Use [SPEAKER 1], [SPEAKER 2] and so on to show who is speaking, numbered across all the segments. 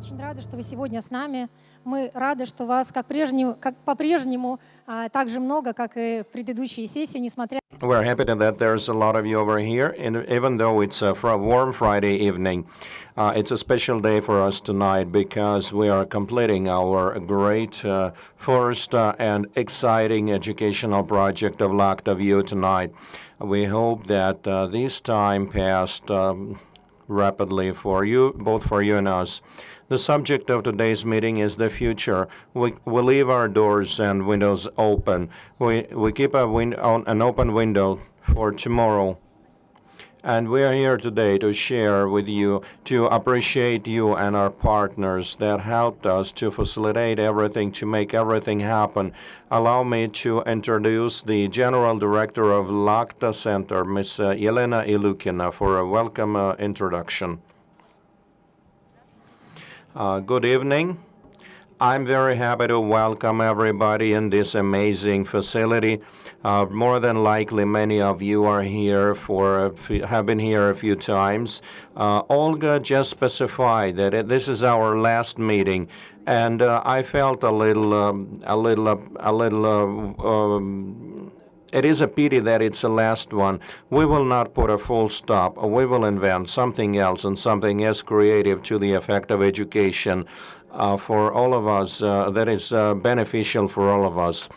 [SPEAKER 1] очень рады, что вы сегодня с нами. Мы рады, что вас, как по-прежнему, так же много, как и в предыдущие сессии, несмотря.
[SPEAKER 2] We're happy that there's a lot of you over here, and even though it's a warm Friday evening, it's a special day for us tonight because we are completing our great first and exciting educational project of LAKHTA View tonight. We hope that this time passed rapidly for you, both for you and us. The subject of today's meeting is the future. We leave our doors and windows open. We keep an open window for tomorrow. And we are here today to share with you, to appreciate you and our partners that helped us to facilitate everything, to make everything happen. Allow me to introduce the General Director of LAKHTA Center, Ms. Elena Ilukina, for a welcome introduction. Good evening. I'm very happy to welcome everybody in this amazing facility. More than likely, many of you are here have been here a few times. Olga just specified that this is our last meeting, and I felt it is a pity that it's the last one. We will not put a full stop. We will invent something else and something as creative to the effect of education for all of us that is beneficial for all of us.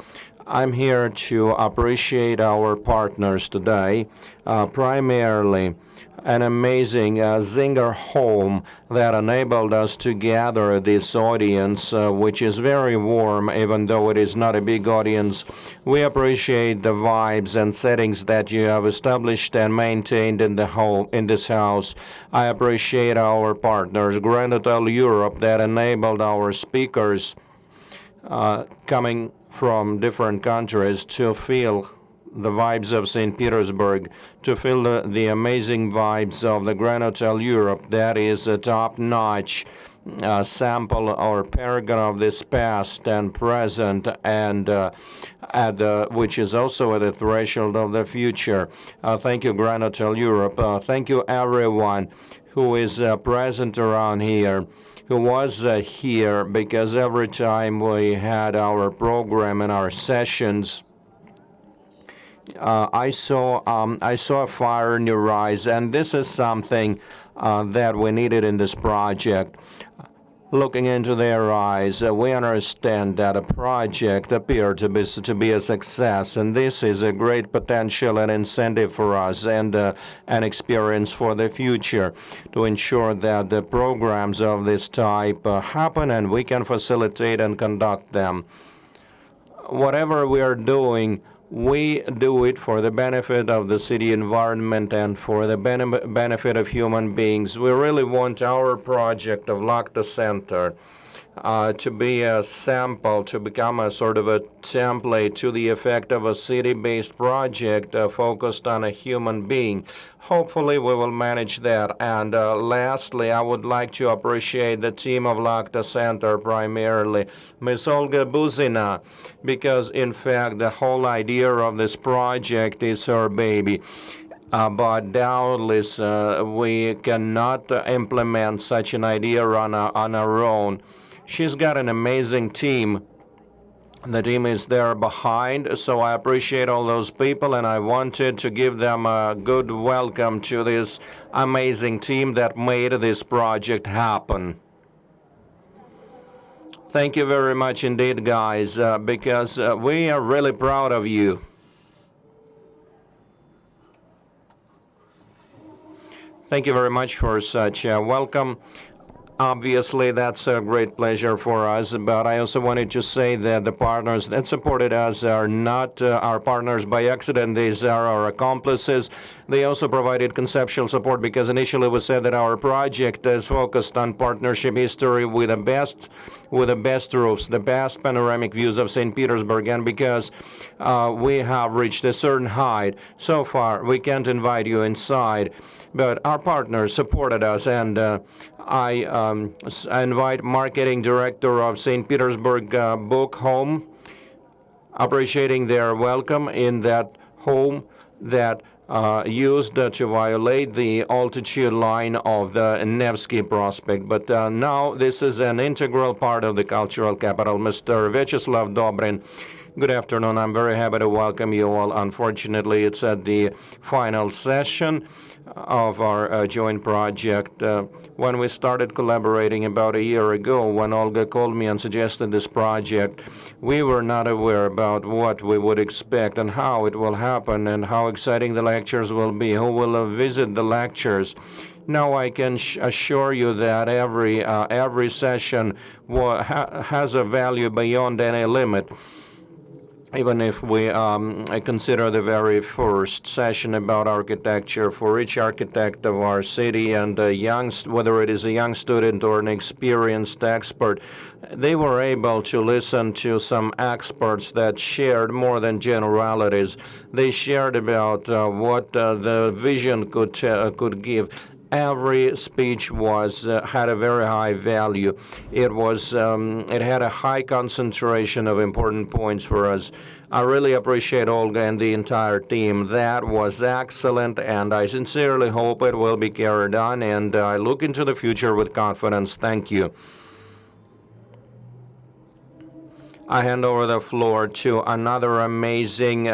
[SPEAKER 2] I'm here to appreciate our partners today, primarily an amazing Zinger home that enabled us to gather this audience, which is very warm, even though it is not a big audience. We appreciate the vibes and settings that you have established and maintained in this house. I appreciate our partners, Grand Hotel Europe, that enabled our speakers coming from different countries to feel the vibes of St. Petersburg, to feel the amazing vibes of the Grand Hotel Europe. That is a top-notch sample or paragon of this past and present, and which is also at the threshold of the future. Thank you, Grand Hotel Europe. Thank you, everyone who is present around here, who was here, because every time we had our program and our sessions, I saw a fire in your eyes, and this is something that we needed in this project. Looking into their eyes, we understand that a project appeared to be a success, and this is a great potential and incentive for us, and an experience for the future to ensure that the programs of this type happen and we can facilitate and conduct them. Whatever we are doing, we do it for the benefit of the city environment and for the benefit of human beings. We really want our project of LAKHTA Center to be a sample, to become a sort of a template to the effect of a city-based project focused on a human being. Hopefully we will manage that. And lastly, I would like to appreciate the team of LAKHTA Center, primarily Ms. Olga Buzina, because in fact the whole idea of this project is her baby. But doubtless we cannot implement such an idea on our own. She's got an amazing team. The team is there behind, so I appreciate all those people, and I wanted to give them a good welcome to this amazing team that made this project happen. Thank you very much indeed, guys, because we are really proud of you. Thank you very much for such a welcome. Obviously, that's a great pleasure for us, but I also wanted to say that the partners that supported us are not our partners by accident. These are our accomplices. They also provided conceptual support because initially we said that our project is focused on partnership history with the best roofs, the best panoramic views of St. Petersburg, and because we have reached a certain height. So far, we can't invite you inside, but our partners supported us, and I invite Marketing Director of St. Petersburg Book Home, appreciating their welcome in that home that used to violate the altitude line of the Nevsky Prospect. But now this is an integral part of the cultural capital. Mr. Vyacheslav Dobrin, good afternoon. I'm very happy to welcome you all. Unfortunately, it's at the final session of our joint project. When we started collaborating about a year ago, when Olga called me and suggested this project, we were not aware about what we would expect and how it will happen and how exciting the lectures will be, who will visit the lectures. Now I can assure you that every session has a value beyond any limit. Even if we consider the very first session about architecture for each architect of our city and whether it is a young student or an experienced expert, they were able to listen to some experts that shared more than generalities. They shared about what the vision could give. Every speech had a very high value. It had a high concentration of important points for us. I really appreciate Olga and the entire team. That was excellent, and I sincerely hope it will be carried on, and I look into the future with confidence. Thank you. I hand over the floor to another amazing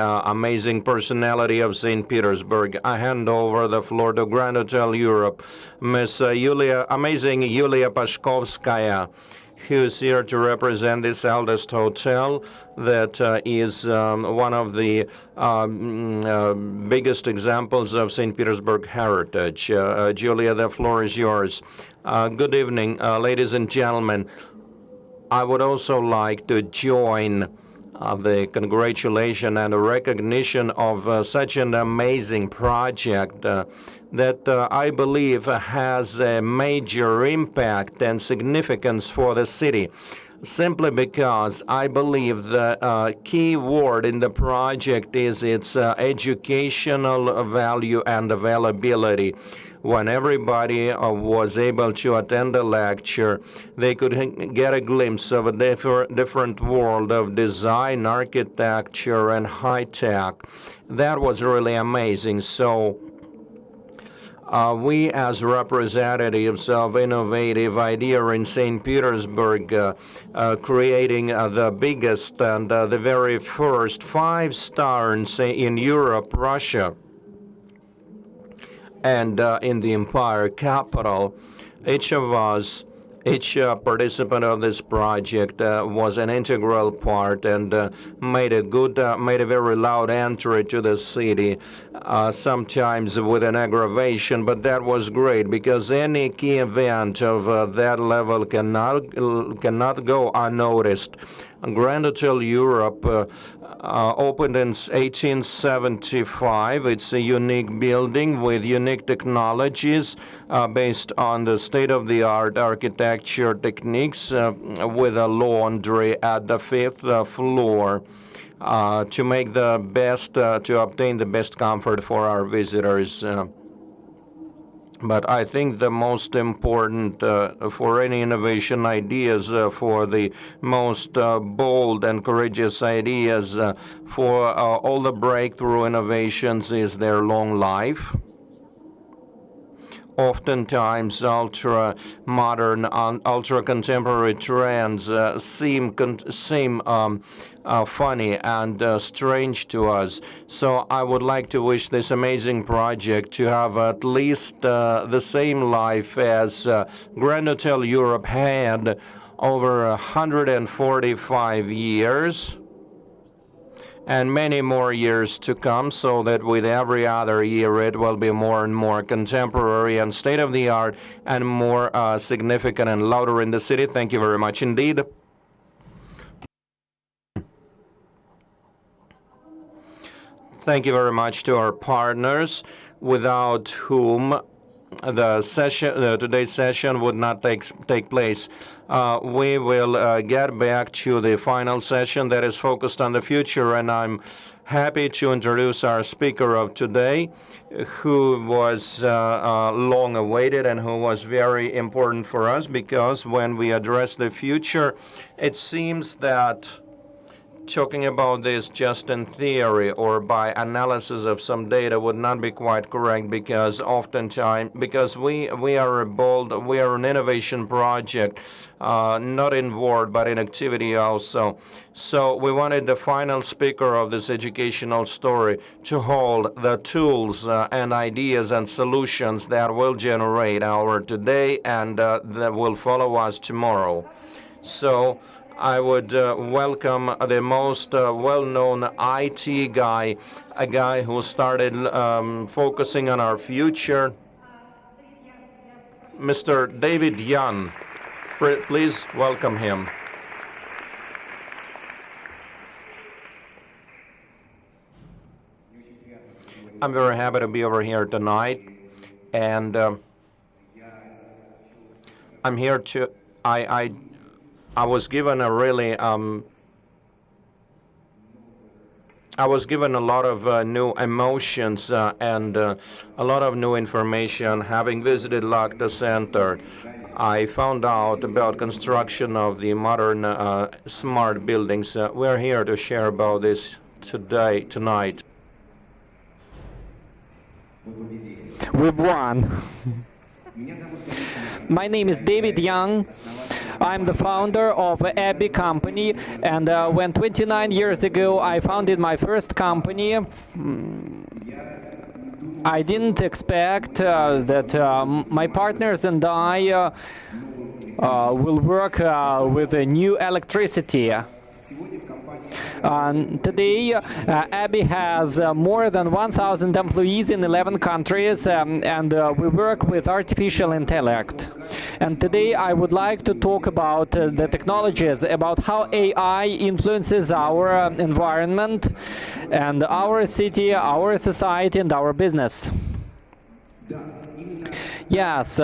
[SPEAKER 2] personality of St. Petersburg. I hand over the floor to Grand Hotel Europe, Miss amazing Yulia Pashkovskaya, who is here to represent this eldest hotel that is one of the biggest examples of St. Petersburg heritage. Julia, the floor is yours. Good evening, ladies and gentlemen. I would also like to join the congratulation and recognition of such an amazing project that I believe has a major impact and significance for the city. Simply because I believe the key word in the project is its educational value and availability. When everybody was able to attend the lecture, they could get a glimpse of a different world of design, architecture, and high tech. That was really amazing. So we, as representatives of innovative idea in St. Petersburg, creating the biggest and the very first 5-star in Europe, Russia, and in the Empire capital, each of us, each participant of this project was an integral part and made a very loud entry to the city, sometimes with an aggravation, but that was great because any key event of that level cannot go unnoticed. Grand Hotel Europe opened in 1875. It's a unique building with unique technologies based on the state-of-the-art architecture techniques with a laundry at the 5th floor to make the best, to obtain the best comfort for our visitors. But I think the most important for any innovation ideas, for the most bold and courageous ideas, for all the breakthrough innovations is their long life. Oftentimes, ultra-modern, ultra-contemporary trends seem funny and strange to us. So I would like to wish this amazing project to have at least the same life as Grand Hotel Europe had over 145 years. And many more years to come, so that with every other year it will be more and more contemporary and state-of-the-art and more significant and louder in the city. Thank you very much indeed. Thank you very much to our partners, without whom the session, today's session would not take place. We will get back to the final session that is focused on the future, and I'm happy to introduce our speaker of today, who was long awaited and who was very important for us, because when we address the future, it seems that talking about this just in theory or by analysis of some data would not be quite correct, because oftentimes, because we are an innovation project, not in word but in activity also. So we wanted the final speaker of this educational story to hold the tools and ideas and solutions that will generate our today and that will follow us tomorrow. So I would welcome the most well-known IT guy, a guy who started focusing on our future, Mr. David Young. Please welcome him. I'm very happy to be over here tonight, and I'm here to. I was given a really. I was given a lot of new emotions and a lot of new information having visited LAKHTA Center. I found out about construction of the modern smart buildings. We're here to share about this tonight.
[SPEAKER 3] We've won. My name is David Young. I'm the founder of LAKHTA company, and when 29 years ago I founded my first company, I didn't expect that my partners and I will work with new electricity. Today, LAKHTA has more than 1,000 employees in 11 countries, and we work with artificial intellect. And today I would like to talk about the technologies, about how AI influences our environment and our city, our society, and our business. Yes.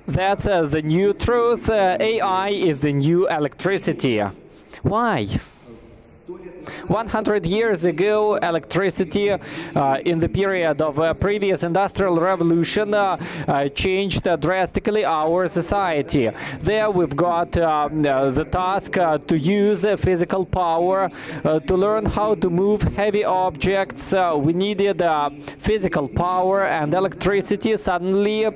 [SPEAKER 3] That's the new truth. AI is the new electricity. Why? 100 years ago, electricity in the period of previous industrial revolution changed drastically our society. There we've got the task to use physical power to learn how to move heavy objects. We needed physical power, and electricity suddenly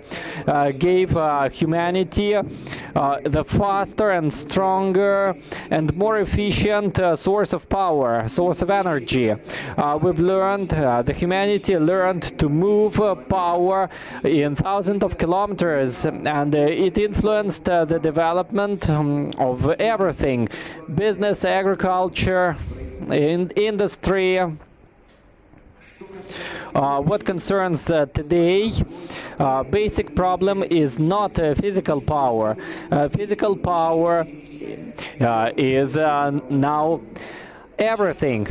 [SPEAKER 3] gave humanity the faster and stronger and more efficient source of power, source of energy. We've learned, the humanity learned to move power in thousands of kilometers, and it influenced the development of everything: business, agriculture, industry. What concerns today, basic problem is not physical power. Physical power is now everything,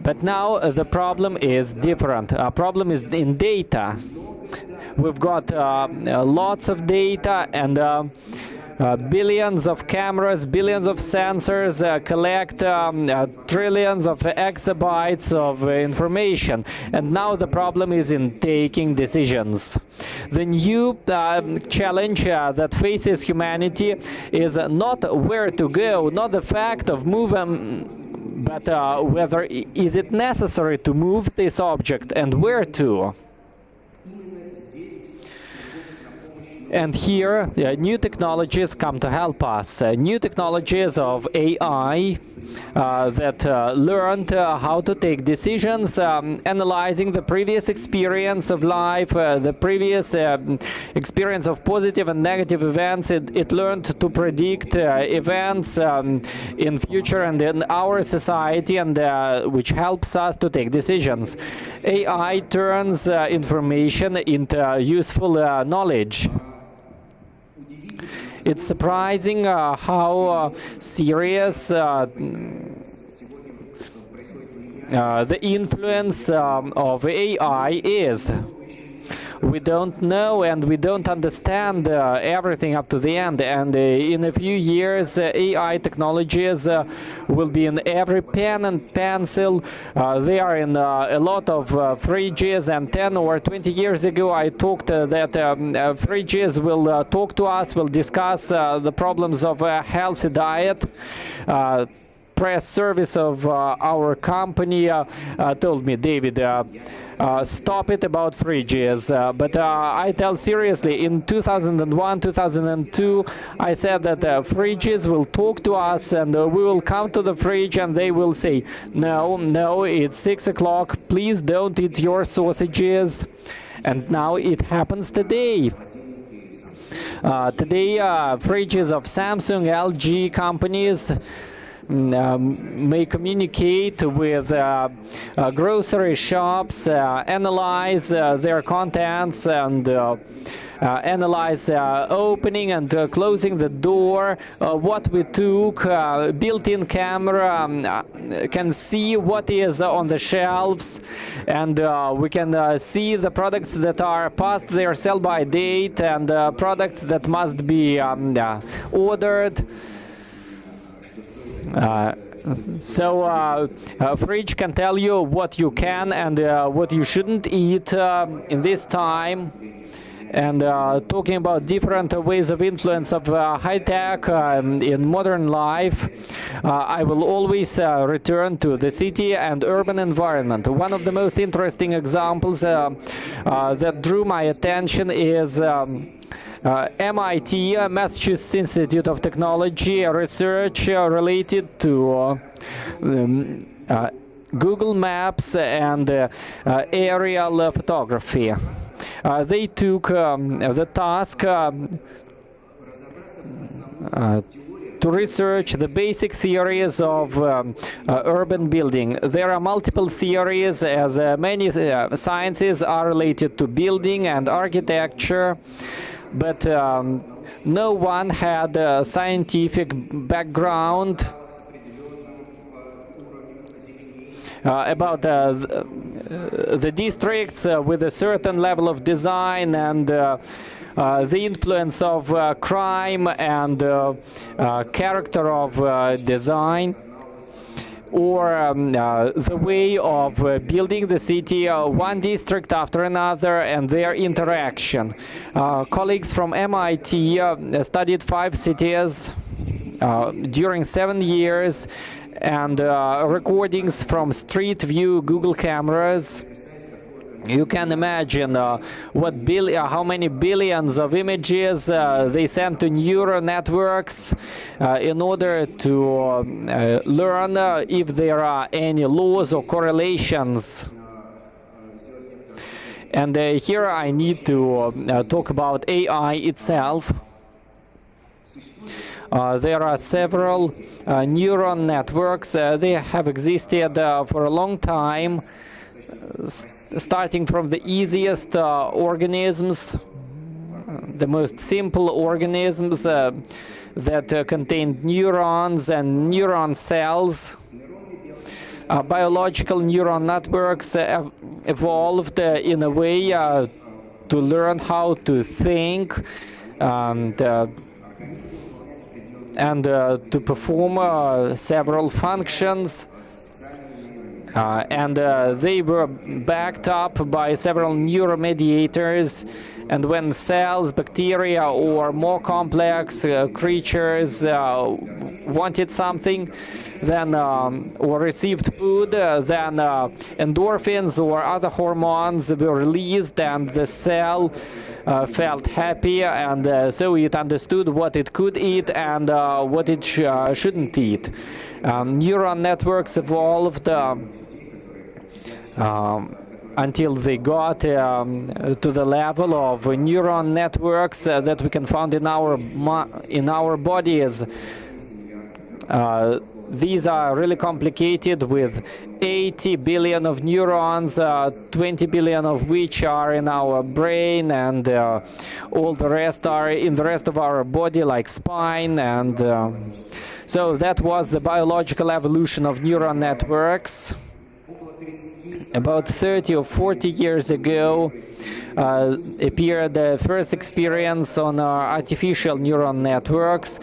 [SPEAKER 3] but now the problem is different. Problem is in data. We've got lots of data, and billions of cameras, billions of sensors collect trillions of exabytes of information. And now the problem is in taking decisions. The new challenge that faces humanity is not where to go, not the fact of moving, but whether is it necessary to move this object and where to. And here, new technologies come to help us. New technologies of AI that learned how to take decisions, analyzing the previous experience of life, the previous experience of positive and negative events. It learned to predict events in future and in our society, and which helps us to take decisions. AI turns information into useful knowledge. It's surprising how serious the influence of AI is. We don't know and we don't understand everything up to the end, and in a few years AI technologies will be in every pen and pencil. They are in a lot of fridges, and 10 or 20 years ago I talked that fridges will talk to us, will discuss the problems of a healthy diet. press service of our company told me, David, stop it about fridges. But I tell seriously, in 2001, 2002, I said that fridges will talk to us, and we will come to the fridge and they will say, no, no, it's 6 o'clock, please don't eat your sausages. And now it happens today. Today, fridges of Samsung, LG companies may communicate with grocery shops, analyze their contents, and analyze opening and closing the door, what we took. Built-in camera can see what is on the shelves, and we can see the products that are past their sell-by date and products that must be ordered. So fridge can tell you what you can and what you shouldn't eat in this time. And talking about different ways of influence of high-tech in modern life, I will always return to the city and urban environment. One of the most interesting examples that drew my attention is MIT, Massachusetts Institute of Technology, research related to Google Maps and aerial photography. They took the task to research the basic theories of urban building. There are multiple theories, as many sciences are related to building and architecture, but no one had a scientific background about the districts with a certain level of design and the influence of crime and character of design, or the way of building the city, one district after another, and their interaction. Colleagues from MIT studied 5 cities during 7 years, and recordings from street view Google cameras. You can imagine how many billions of images they sent to neural networks in order to learn if there are any laws or correlations. And here I need to talk about AI itself. There are several neural networks. They have existed for a long time, starting from the easiest organisms, the most simple organisms that contain neurons and neuron cells. Biological neural networks evolved in a way to learn how to think and to perform several functions. And they were backed up by several neuromédiators, and when cells, bacteria, or more complex creatures wanted something, then or received food, then endorphins or other hormones were released, and the cell felt happy, and so it understood what it could eat and what it shouldn't eat. Neural networks evolved until they got to the level of neuron networks that we can find in our bodies. These are really complicated, with 80 billion of neurons, 20 billion of which are in our brain, and all the rest are in the rest of our body, like spine. And so that was the biological evolution of neural networks. About 30 or 40 years ago appeared the first experience on artificial neural networks.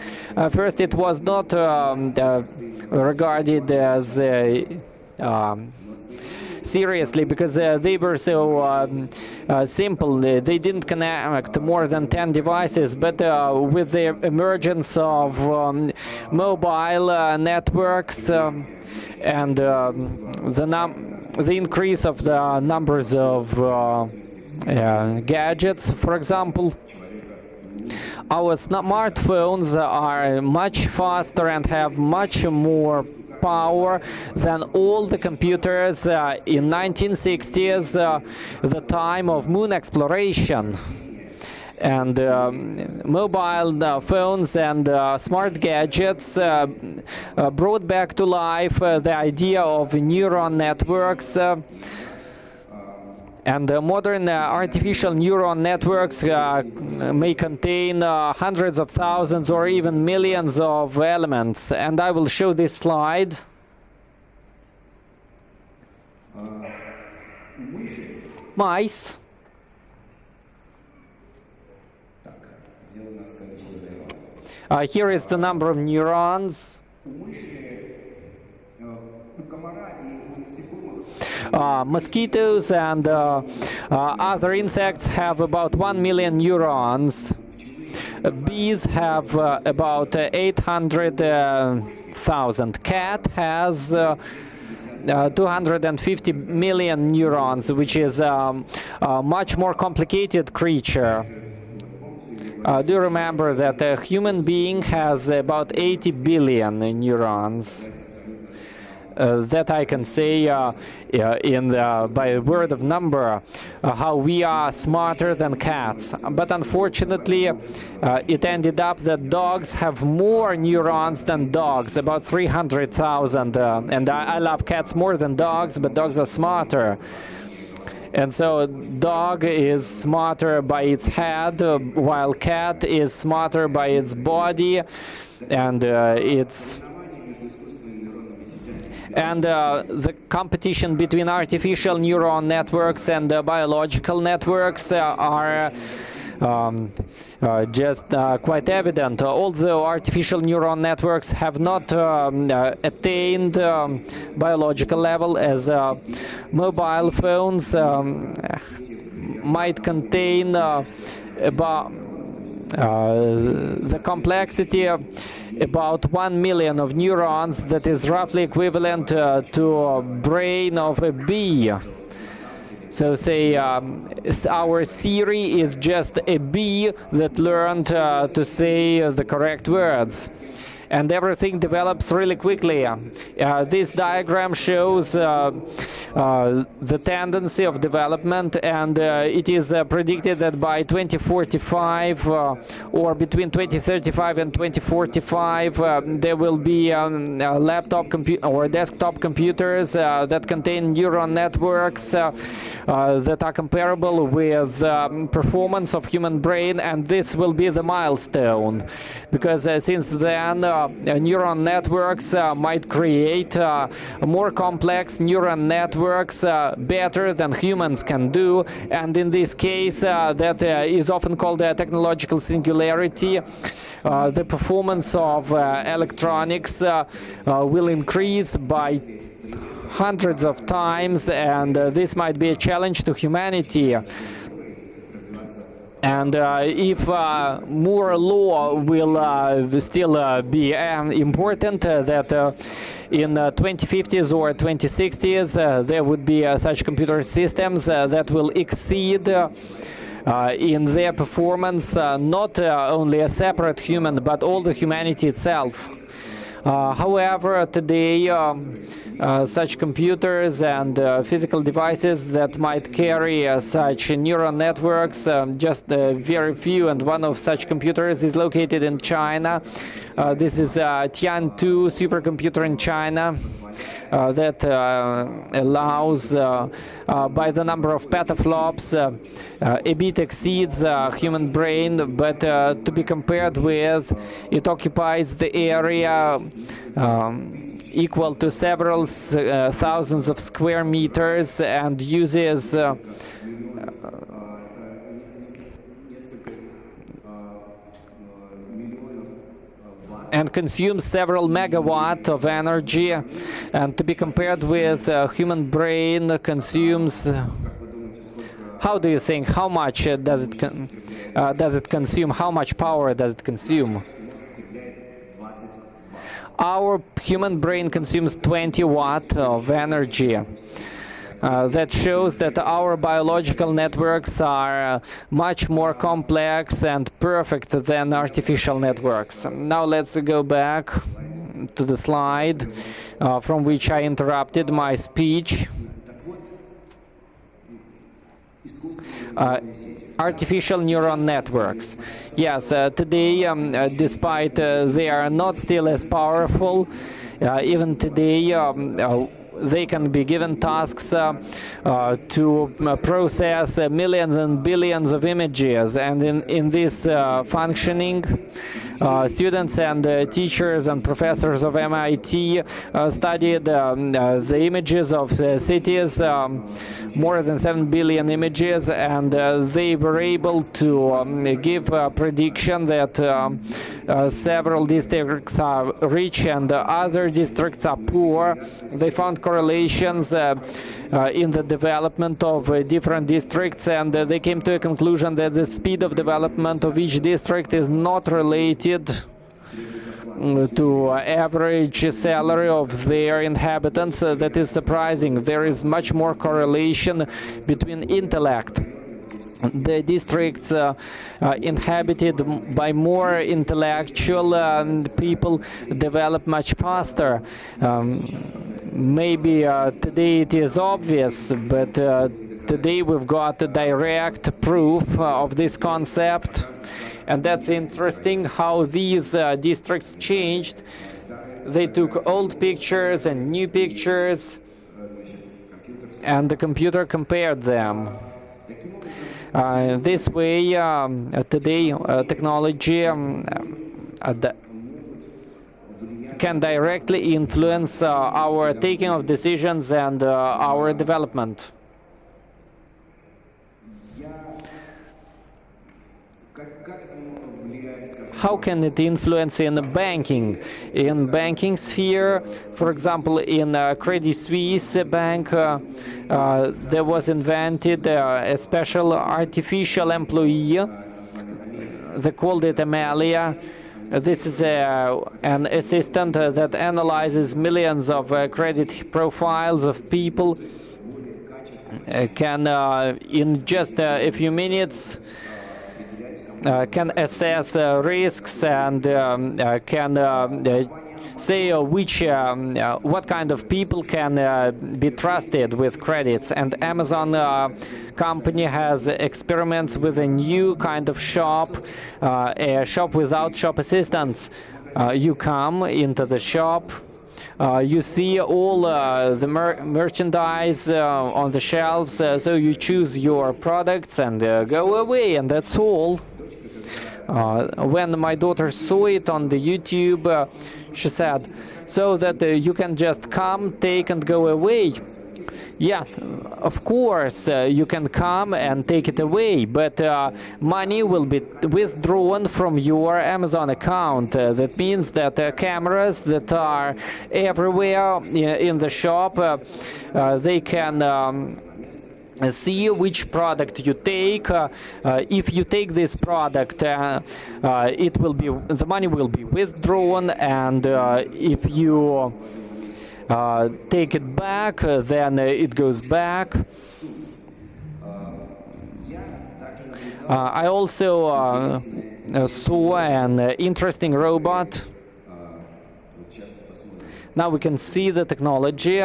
[SPEAKER 3] First, it was not regarded as seriously because they were so simple. They didn't connect more than 10 devices, but with the emergence of mobile networks and the increase of the numbers of gadgets, for example, our smartphones are much faster and have much more power than all the computers in 1960s, the time of moon exploration. And mobile phones and smart gadgets brought back to life the idea of neuron networks. And modern artificial neuron networks may contain hundreds of thousands or even millions of elements. And I will show this slide. Mice. Here is the number of neurons. Mosquitoes and other insects have about 1 million neurons. Bees have about 800,000. Cat has 250 million neurons, which is a much more complicated creature. Do you remember that a human being has about 80 billion neurons? That I can say by a word of number, how we are smarter than cats. But unfortunately, it ended up that dogs have more neurons than dogs, about 300,000. And I love cats more than dogs, but dogs are smarter. And so dog is smarter by its head, while cat is smarter by its body, and the competition between artificial neural networks and biological networks are just quite evident. Although artificial neural networks have not attained biological level, as mobile phones might contain about the complexity of about 1 million of neurons, that is roughly equivalent to a brain of a bee. So say our Siri is just a bee that learned to say the correct words. And everything develops really quickly. This diagram shows the tendency of development, and it is predicted that by 2045 or between 2035 and 2045 there will be laptop or desktop computers that contain neural networks that are comparable with performance of human brain, and this will be the milestone, because since then neural networks might create more complex neural networks better than humans can do, and in this case that is often called a technological singularity. The performance of electronics will increase by hundreds of times, and this might be a challenge to humanity. And if Moore's law will still be important, that in 2050s or 2060s there would be such computer systems that will exceed in their performance not only a separate human, but all the humanity itself. However, today such computers and physical devices that might carry such neural networks, just very few, and one of such computers is located in China. This is Tian-2 supercomputer in China that allows, by the number of petaflops, a bit exceeds human brain, but to be compared with, it occupies the area equal to several thousands of square meters and uses and consumes several megawatt of energy, and to be compared with human brain consumes. How do you think? How much does it consume? How much power does it consume? Our human brain consumes 20 watt of energy. That shows that our biological networks are much more complex and perfect than artificial networks. Now let's go back to the slide from which I interrupted my speech. Artificial neural networks. Yes, today, despite they are not still as powerful, even today they can be given tasks to process millions and billions of images, and in this functioning, students and teachers and professors of MIT studied the images of cities, more than 7 billion images, and they were able to give a prediction that several districts are rich and other districts are poor. They found correlations in the development of different districts, and they came to a conclusion that the speed of development of each district is not related to average salary of their inhabitants. That is surprising. There is much more correlation between intellect. The districts inhabited by more intellectual people develop much faster. Maybe today it is obvious, but today we've got a direct proof of this concept. And that's interesting how these districts changed. They took old pictures and new pictures, and the computer compared them. This way, today, technology can directly influence our taking of decisions and our development. How can it influence in the banking? In banking sphere, for example, in Credit Suisse bank, there was invented a special artificial employee. They called it Amelia. This is an assistant that analyzes millions of credit profiles of people. Can in just a few minutes can assess risks and can say what kind of people can be trusted with credits. And Amazon company has experiments with a new kind of shop, a shop without shop assistants. You come into the shop, you see all the merchandise on the shelves, so you choose your products and go away, and that's all. When my daughter saw it on the YouTube, she said, so that you can just come, take and go away. Yeah, of course, you can come and take it away, but money will be withdrawn from your Amazon account. That means that cameras that are everywhere in the shop, they can see which product you take. If you take this product, it will be the money will be withdrawn, and if you take it back, then it goes back. I also saw an interesting robot. Now we can see the technology.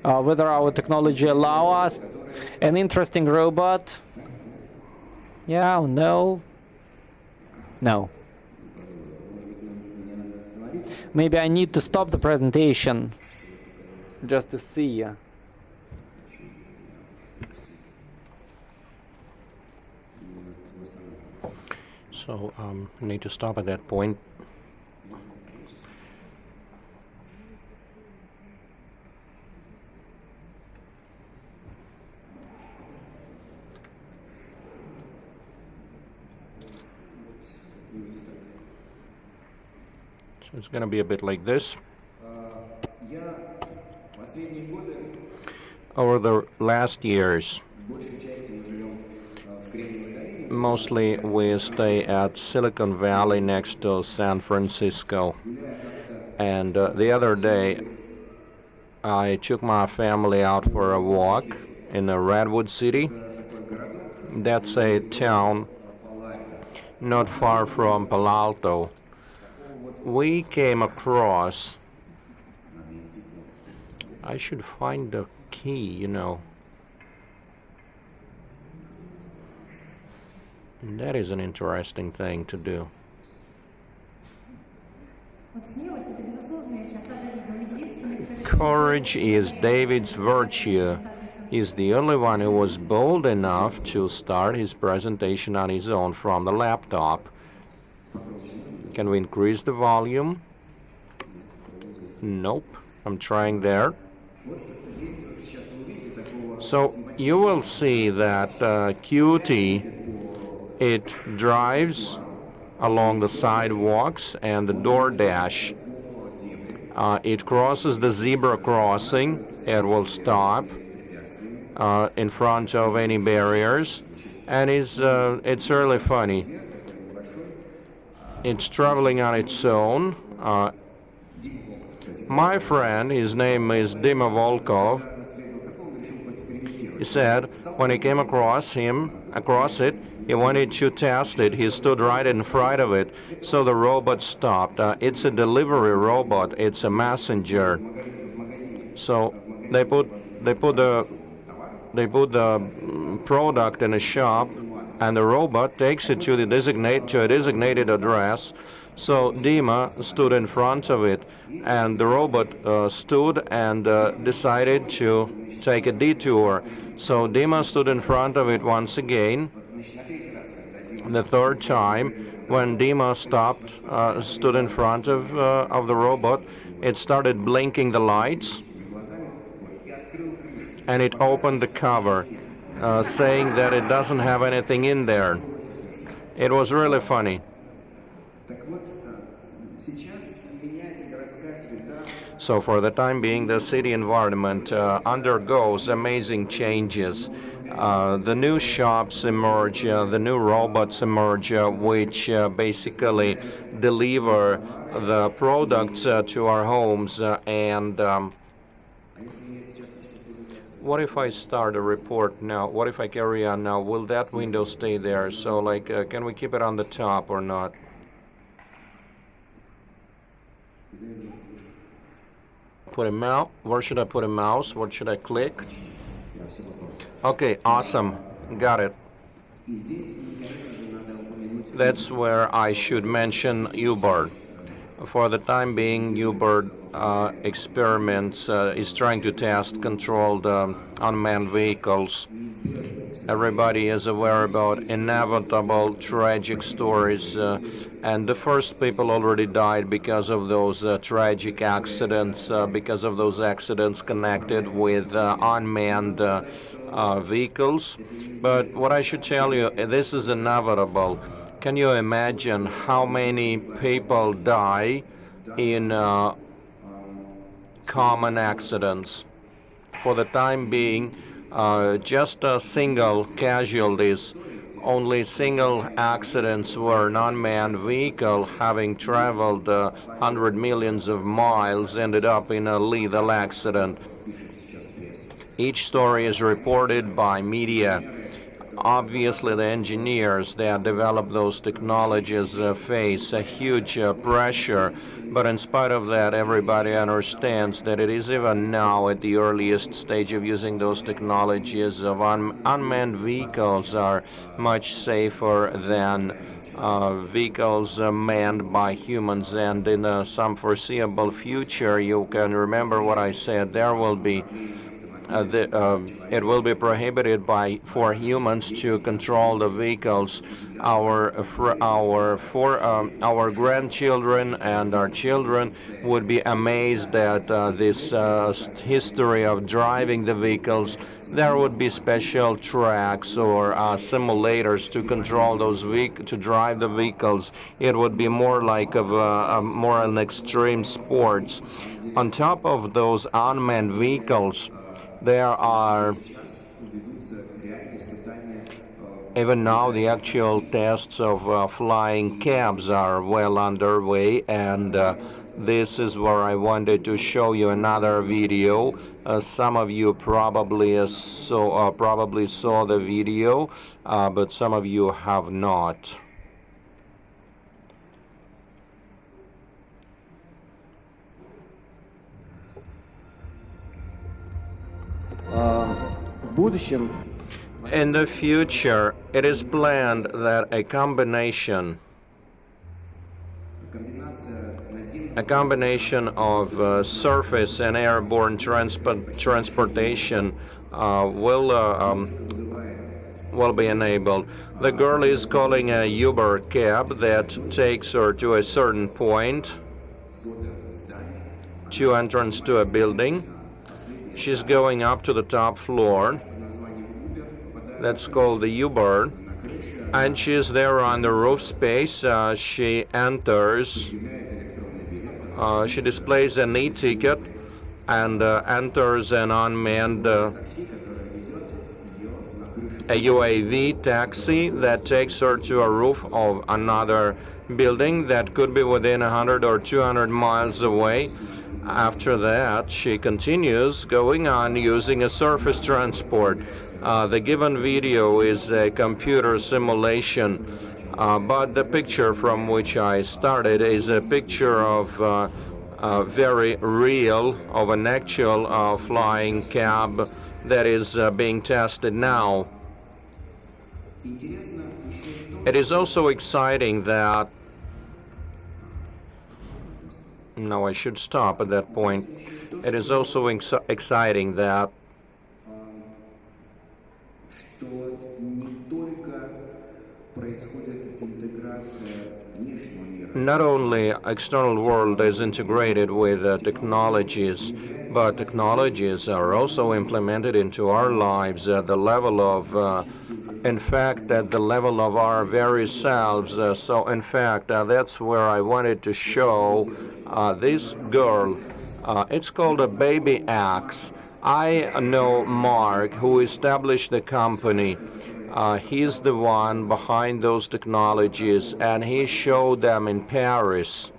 [SPEAKER 3] Whether our technology allow us an interesting robot. Yeah, no. Maybe I need to stop the presentation just to see.
[SPEAKER 2] So need to stop at that point. So it's going to be a bit like this. Over the last years, mostly we stay at Silicon Valley next to San Francisco. And the other day, I took my family out for a walk in Redwood City. That's a town not far from Palo Alto. We came across, I should find the key, And that is an interesting thing to do. Courage is David's virtue. He's the only one who was bold enough to start his presentation on his own from the laptop. Can we increase the volume? Nope. I'm trying there. So you will see that QT, it drives along the sidewalks and the DoorDash. It crosses the zebra crossing. It will stop in front of any barriers, and it's really funny. It's traveling on its own. My friend, his name is Dima Volkov, he said when he came across it, he wanted to test it. He stood right in front of it, so the robot stopped. It's a delivery robot. It's a messenger. So they put the product in a shop, and the robot takes it to a designated address. So Dima stood in front of it, and the robot stood and decided to take a detour. So Dima stood in front of it once again. The third time, when Dima stood in front of the robot, it started blinking the lights, and it opened the cover, saying that it doesn't have anything in there. It was really funny. So for the time being, the city environment undergoes amazing changes. The new shops emerge, the new robots emerge, which basically deliver the products to our homes. And what if I start a report now? What if I carry on now? Will that window stay there? So, can we keep it on the top or not? Put a mouse. Where should I put a mouse? What should I click? Okay, awesome. Got it. That's where I should mention U-Bird. For the time being, U-Bird experiments is trying to test controlled unmanned vehicles. Everybody is aware about inevitable tragic stories, and the first people already died because of those tragic accidents, because of those accidents connected with unmanned vehicles. But what I should tell you, this is inevitable. Can you imagine how many people die in common accidents? For the time being, just single casualties, only single accidents where an unmanned vehicle having traveled 100 millions of miles ended up in a lethal accident. Each story is reported by media. Obviously, the engineers that develop those technologies face a huge pressure, but in spite of that, everybody understands that it is even now at the earliest stage of using those technologies of unmanned vehicles are much safer than vehicles manned by humans, and in some foreseeable future, you can remember what I said, there will be it will be prohibited for humans to control the vehicles. Our grandchildren and our children would be amazed at this history of driving the vehicles. There would be special tracks or simulators to control to drive the vehicles. It would be more like more an extreme sports. On top of those unmanned vehicles, there are even now the actual tests of flying cabs are well underway, and this is where I wanted to show you another video. Some of you probably saw the video, but some of you have not.
[SPEAKER 4] В будущем
[SPEAKER 2] In the future, it is planned that a combination of surface and airborne transportation will be enabled. The girl is calling a Uber cab that takes her to a certain point, to entrance to a building. She's going up to the top floor. That's called the U-Bird, and she's there on the roof space. She enters. She displays an e-ticket and enters an unmanned a UAV taxi that takes her to a roof of another building that could be within 100 or 200 miles away. After that, she continues going on using a surface transport. The given video is a computer simulation, but the picture from which I started is a picture of very real, of an actual flying cab that is being tested now. It is also exciting that no, I should stop at that point. It is also exciting that not only external world is integrated with technologies, but technologies are also implemented into our lives at the level of, in fact, at the level of our very selves. So, in fact, that's where I wanted to show this girl. It's called a baby axe. I know Mark, who established the company. He's the one behind those technologies, and he showed them in Paris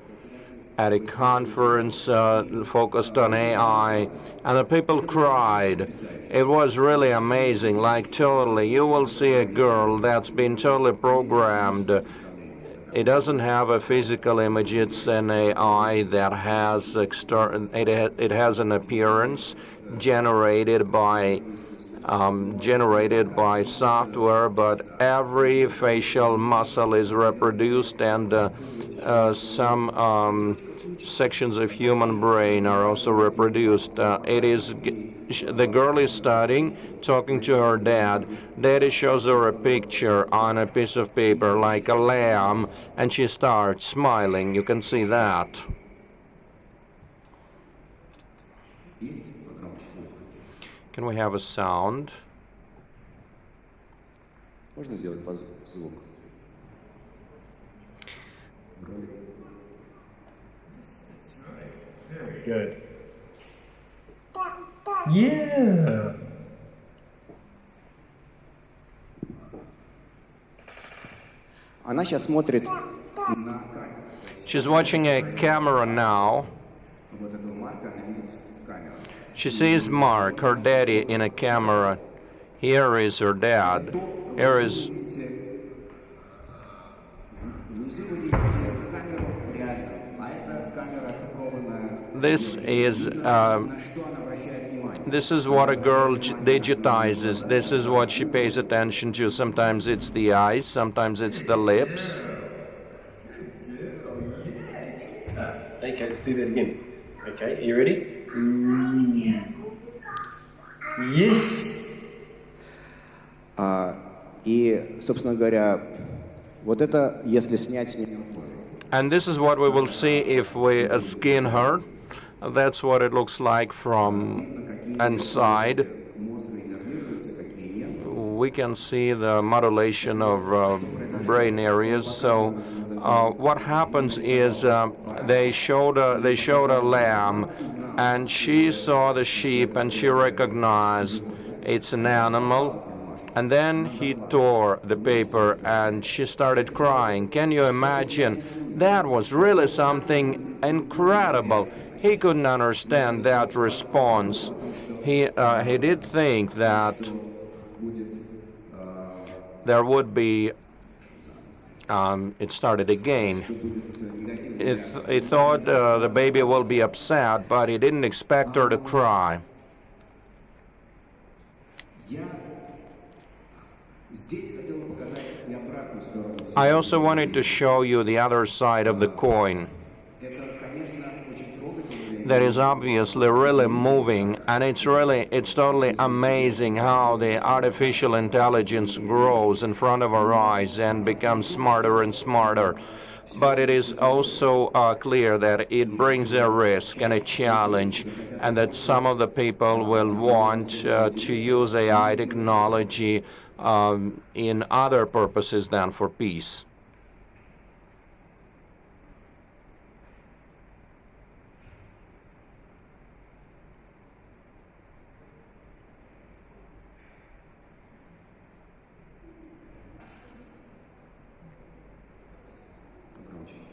[SPEAKER 2] at a conference focused on AI, and the people cried. It was really amazing, like totally. You will see a girl that's been totally programmed. It doesn't have a physical image, it's an AI that has it has an appearance generated by software, but every facial muscle is reproduced, and some sections of human brain are also reproduced. The girl is studying, talking to her dad. Daddy shows her a picture on a piece of paper like a lamb, and she starts smiling. You can see that. Can we have a sound?
[SPEAKER 4] можно сделать звук?
[SPEAKER 5] Very good. Yeah.
[SPEAKER 4] Она сейчас смотрит на
[SPEAKER 2] She's watching a camera now.
[SPEAKER 4] вот этого Марка, она видит в камеру.
[SPEAKER 2] She sees Mark, her daddy, in a camera. Here is her dad. Here is.
[SPEAKER 4] Внизу вы видите камеру реально, а это камера оцифрованная.
[SPEAKER 2] This is.
[SPEAKER 4] На что она обращает внимание?
[SPEAKER 2] This is what a girl digitizes. This is what she pays attention to. Sometimes it's the eyes, sometimes it's the lips.
[SPEAKER 5] Okay, let's do that again. Okay, you ready? Yes.
[SPEAKER 4] И, собственно говоря, вот это, если снять с нее кожу.
[SPEAKER 2] And this is what we will see if we skin her. That's what it looks like from inside.
[SPEAKER 4] Мозга иннервируются, какие нет.
[SPEAKER 2] We can see the modulation of brain areas. So what happens is they showed a lamb, and she saw the sheep, and she recognized it's an animal. And then he tore the paper, and she started crying. Can you imagine? That was really something incredible. He couldn't understand that response. He did think that there would be, it started again. He thought the baby will be upset, but he didn't expect her to cry.
[SPEAKER 4] Здесь хотел показать и обратную сторону.
[SPEAKER 2] I also wanted to show you the other side of the coin.
[SPEAKER 4] Это, конечно, очень трогательно.
[SPEAKER 2] That is obviously really moving, and it's totally amazing how the artificial intelligence grows in front of our eyes and becomes smarter and smarter. But it is also clear that it brings a risk and a challenge, and that some of the people will want to use AI technology in other purposes than for peace.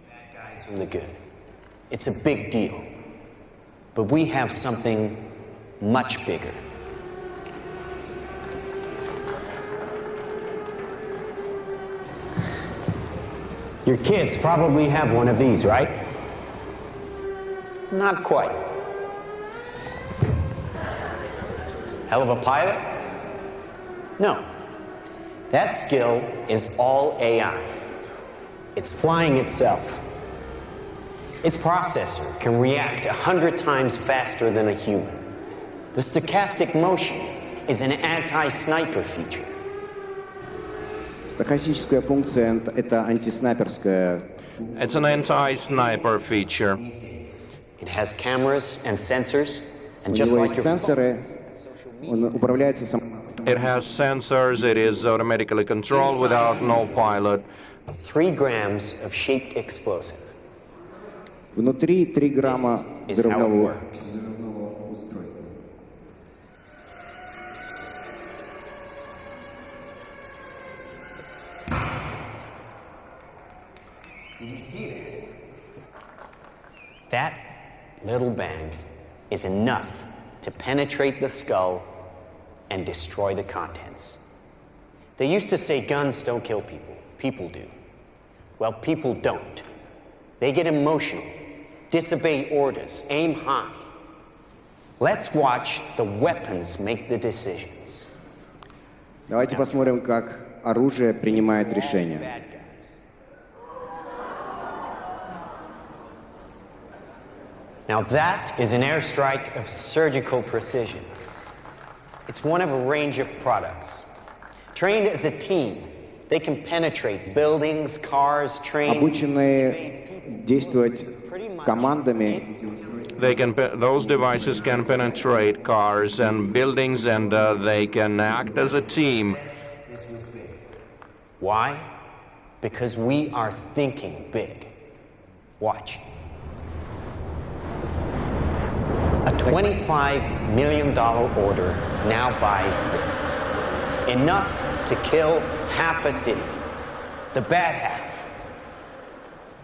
[SPEAKER 6] Bad guys from the good. It's a big deal. But we have something much bigger. Your kids probably have one of these, right? Not quite. Hell of a pilot? No. That skill is all AI. It's flying itself. Its processor can react 100 times faster than a human. The stochastic motion is an anti-sniper feature.
[SPEAKER 4] Стохастическая функция — это антиснайперская.
[SPEAKER 2] It's an anti-sniper feature.
[SPEAKER 6] It has cameras and sensors,
[SPEAKER 4] У
[SPEAKER 6] and just
[SPEAKER 4] него
[SPEAKER 6] like
[SPEAKER 4] есть
[SPEAKER 6] your
[SPEAKER 4] сенсоры, он управляется сам.
[SPEAKER 2] It has sensors, it is automatically controlled without no pilot.
[SPEAKER 6] 3 grams of shaped explosive.
[SPEAKER 4] Внутри 3 грамма
[SPEAKER 6] Is how it
[SPEAKER 4] взрывного
[SPEAKER 6] works.
[SPEAKER 4] устройства.
[SPEAKER 6] Did you see that? That little bang is enough to penetrate the skull and destroy the contents. They used to say guns don't kill people, people do. Well, people don't. They get emotional, disobey orders, aim high. Let's watch the weapons make the decisions.
[SPEAKER 4] Давайте посмотрим, как оружие принимает решения.
[SPEAKER 6] Bad guys. Now that is an airstrike of surgical precision. It's one of a range of products. Trained as a team, they can penetrate buildings, cars, trains.
[SPEAKER 4] Обученные действовать командами,
[SPEAKER 2] Those devices can penetrate cars and buildings, and they can act as a team.
[SPEAKER 6] Why? Because we are thinking big. Watch. A $25 million order now buys this. Enough to kill half a city. The bad half.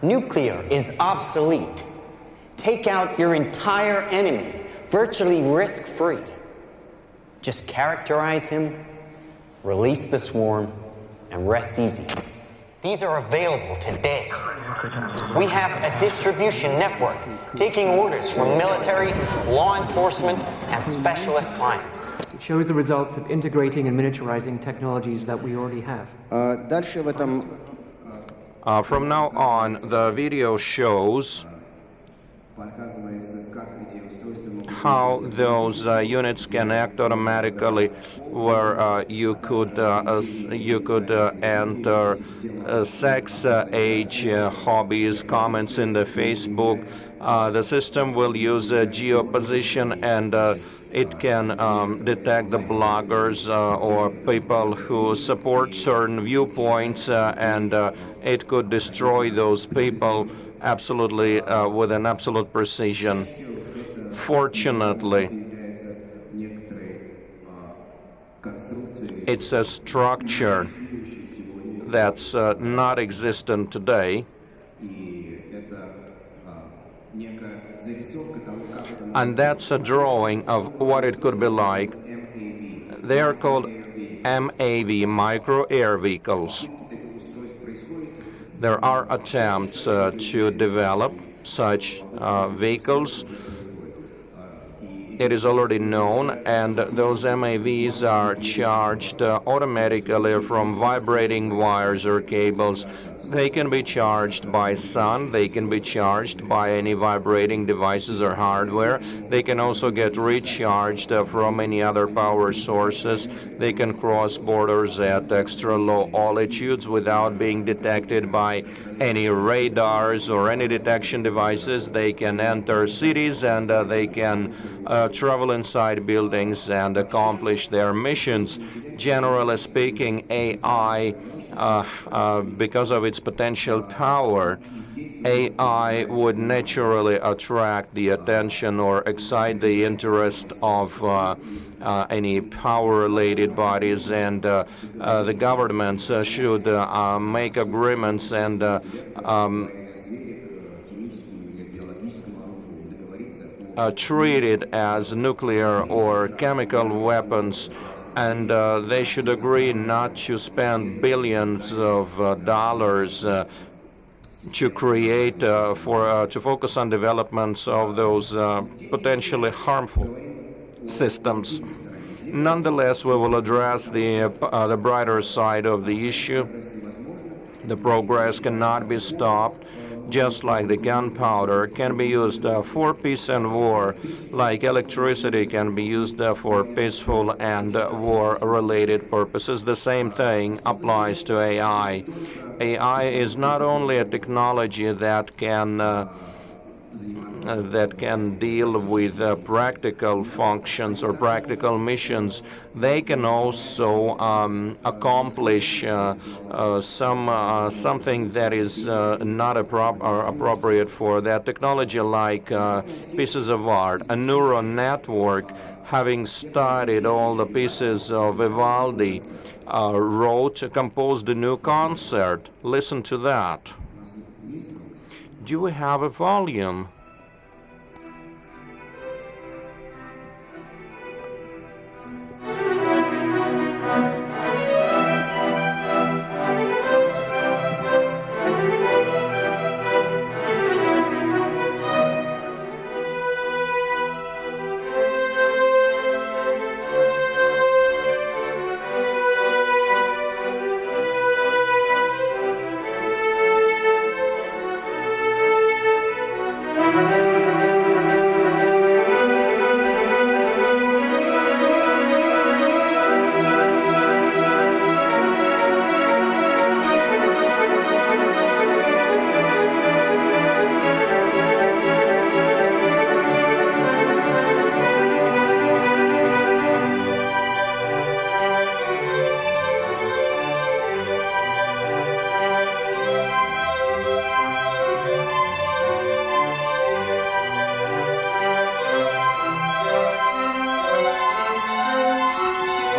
[SPEAKER 6] Nuclear is obsolete. Take out your entire enemy, virtually risk-free. Just characterize him, release the swarm, and rest easy. These are available today. We have a distribution network taking orders from military, law enforcement, and specialist clients.
[SPEAKER 7] It shows the results of integrating and miniaturizing technologies that we already have.
[SPEAKER 4] Дальше в этом
[SPEAKER 2] From now on, the video shows how those units can act automatically, where you could enter sex, age, hobbies, comments in the Facebook. The system will use geoposition, and it can detect the bloggers or people who support certain viewpoints, and it could destroy those people absolutely with an absolute precision. Fortunately,
[SPEAKER 4] появляются некоторые конструкции,
[SPEAKER 2] it's a structure
[SPEAKER 4] существующие сегодня,
[SPEAKER 2] that's not existent today,
[SPEAKER 4] и это некая зарисовка того, как это
[SPEAKER 2] and that's a drawing of what it could be like.
[SPEAKER 4] MAV.
[SPEAKER 2] They are called MAV, micro air vehicles.
[SPEAKER 4] Таких устройств происходит.
[SPEAKER 2] There are attempts to develop such vehicles. It is already known, and those MAVs are charged automatically from vibrating wires or cables. They can be charged by sun, they can be charged by any vibrating devices or hardware. They can also get recharged from any other power sources. They can cross borders at extra low altitudes without being detected by any radars or any detection devices. They can enter cities, and they can travel inside buildings and accomplish their missions. Generally speaking, AI, because of its potential power, AI would naturally attract the attention or excite the interest of any power-related bodies, and the governments should make agreements and treat it as nuclear or chemical weapons, and they should agree not to spend billions of dollars to create to focus on developments of those potentially harmful systems. Nonetheless, we will address the brighter side of the issue. The progress cannot be stopped. Just like the gunpowder can be used for peace and war, like electricity can be used for peaceful and war-related purposes, the same thing applies to AI. AI is not only a technology that can deal with practical functions or practical missions. They can also accomplish something that is not appropriate for that technology, like pieces of art. A neural network, having studied all the pieces of Vivaldi, composed a new concert. Listen to that. Do we have a volume?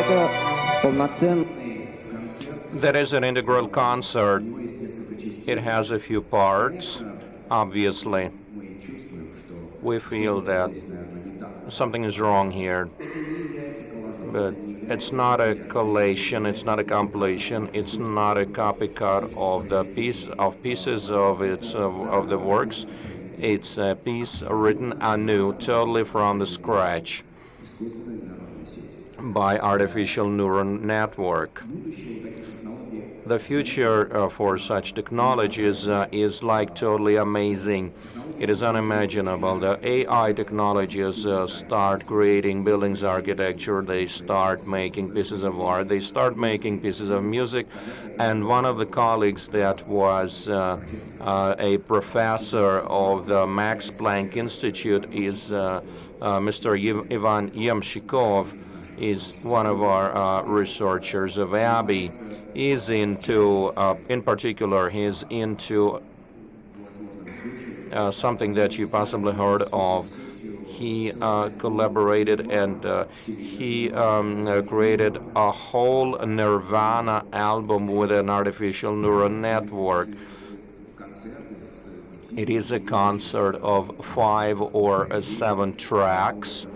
[SPEAKER 4] Это полноценный концерт.
[SPEAKER 2] That is an integral concert. It has a few parts. Obviously,
[SPEAKER 4] Мы чувствуем, что
[SPEAKER 2] we feel that
[SPEAKER 4] здесь, наверное, не так.
[SPEAKER 2] something is wrong here.
[SPEAKER 4] Это не является коллажом.
[SPEAKER 2] But it's not a collation, it's not a compilation, it's not a copycat of the pieces of the works. It's a piece written anew, totally from the scratch by artificial neural network. the future for such technologies is like totally amazing. It is unimaginable. The AI technologies start creating buildings architecture, they start making pieces of art, they start making pieces of music. And one of the colleagues that was a professor of the Max Planck Institute is Mr. Ivan Yemshikov, is one of our researchers of ABI. He's into, in particular, he's into something that you possibly heard of. He collaborated and he created a whole Nirvana album with an artificial neural network. It is a concert of 5 or 7 tracks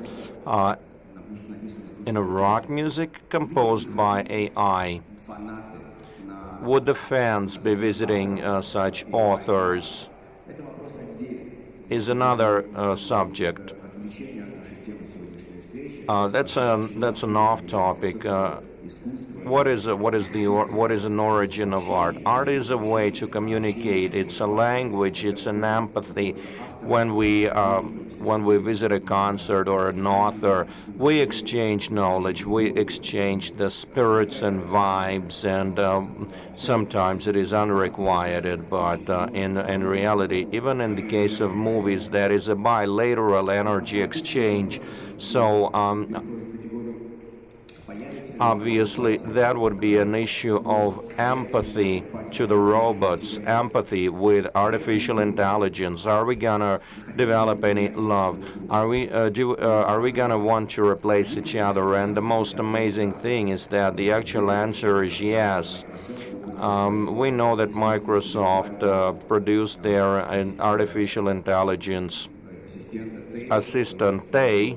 [SPEAKER 2] in a rock music composed by AI. Would the fans be visiting such authors? Is another subject. That's an off topic. What is an origin of art? Art is a way to communicate. It's a language. It's an empathy. When we visit a concert or an author, we exchange knowledge. We exchange the spirits and vibes, and sometimes it is unrequited. But in reality, even in the case of movies, there is a bilateral energy exchange. So. Obviously, that would be an issue of empathy to the robots, empathy with artificial intelligence. Are we gonna develop any love? Are we gonna want to replace each other? And the most amazing thing is that the actual answer is yes. We know that Microsoft produced their artificial intelligence assistant Tay.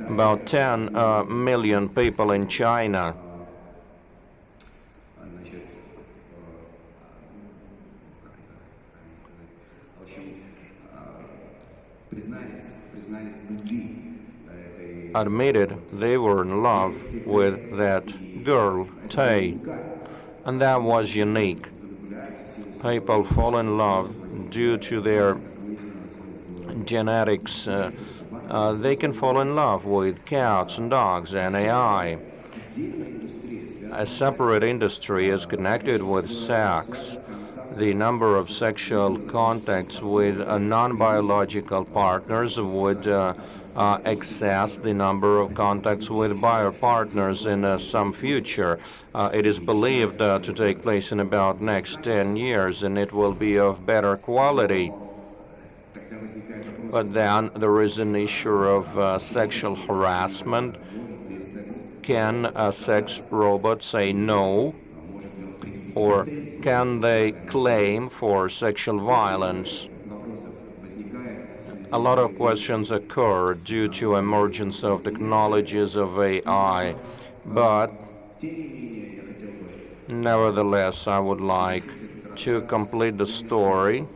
[SPEAKER 2] About 10 million people in China. Admitted they were in love with that girl, Tay, and that was unique. People fall in love due to their genetics. They can fall in love with cats and dogs and AI. A separate industry is connected with sex. The number of sexual contacts with non-biological partners would excess the number of contacts with bio partners in some future. It is believed to take place in about next 10 years, and it will be of better quality. But then there is an issue of sexual harassment. Can a sex robot say no? Or can they claim for sexual violence? A lot of questions occur due to emergence of technologies of AI. But nevertheless, I would like to complete the story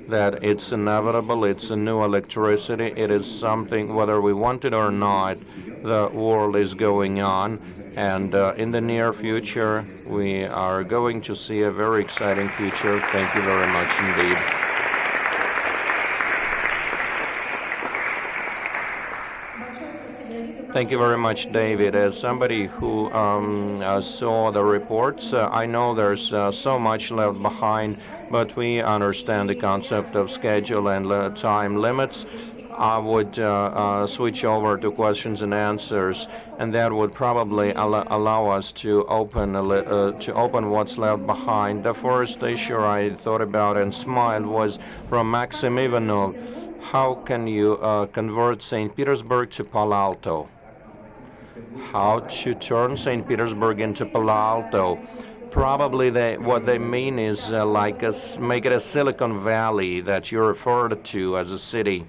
[SPEAKER 2] that it's inevitable, it's a new electricity, it is something, whether we want it or not, the world is going on, and in the near future, we are going to see a very exciting future. Thank you very much indeed. Thank you very much, David. As somebody who saw the reports, I know there's so much left behind, but we understand the concept of schedule and time limits. I would switch over to questions and answers, and that would probably allow us to open what's left behind. The first issue I thought about and smiled was from Maxim Ivanov. How can you convert St. Petersburg to Palo Alto? How to turn St. Petersburg into Palo Alto? Probably what they mean is make it a Silicon Valley that you referred to as a city.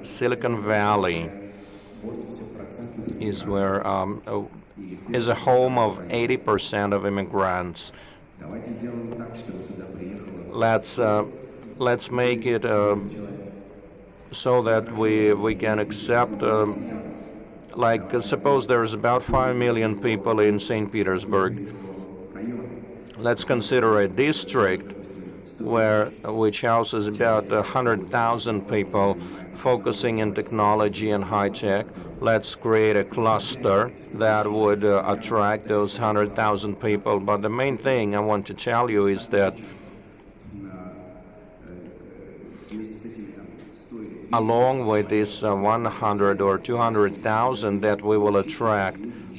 [SPEAKER 2] Silicon Valley is where is a home of 80% of immigrants. Let's make it so that we can accept Like, suppose there's about 5 million people in St. Petersburg. Let's consider a district which houses about 100,000 people focusing in technology and high tech. Let's create a cluster that would attract those 100,000 people. But the main thing I want to tell you is that along with this 100 or 200,000 that we will attract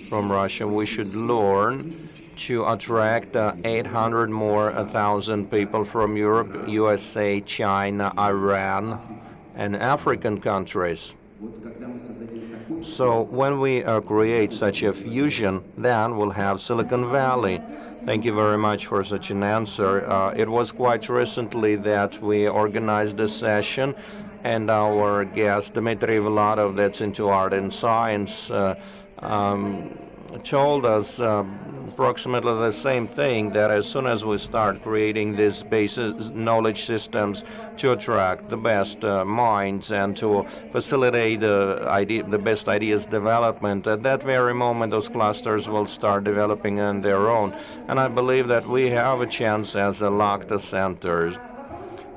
[SPEAKER 2] from Russia, we should learn to attract 800 more thousand people from Europe, USA, China, Iran, and African countries. So when we create such a fusion, then we'll have Silicon Valley. Thank you very much for such an answer. It was quite recently that we organized a session, and our guest, Dmitry Vladov, that's into art and science, told us approximately the same thing, that as soon as we start creating these basis knowledge systems to attract the best minds and to facilitate the best ideas development, at that very moment those clusters will start developing on their own. And I believe that we have a chance as a LAKHTA center.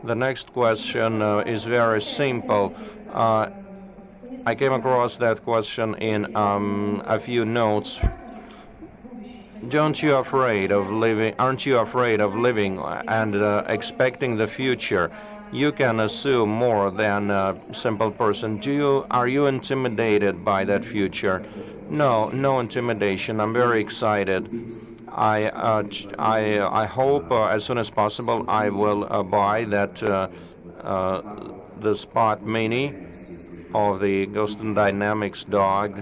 [SPEAKER 2] The next question is very simple. I came across that question in a few notes. Aren't you afraid of living and expecting the future? You can assume more than a simple person. Are you intimidated by that future? No, no intimidation. I'm very excited. I hope as soon as possible I will buy that the Spot Mini of the Ghost and Dynamics dog.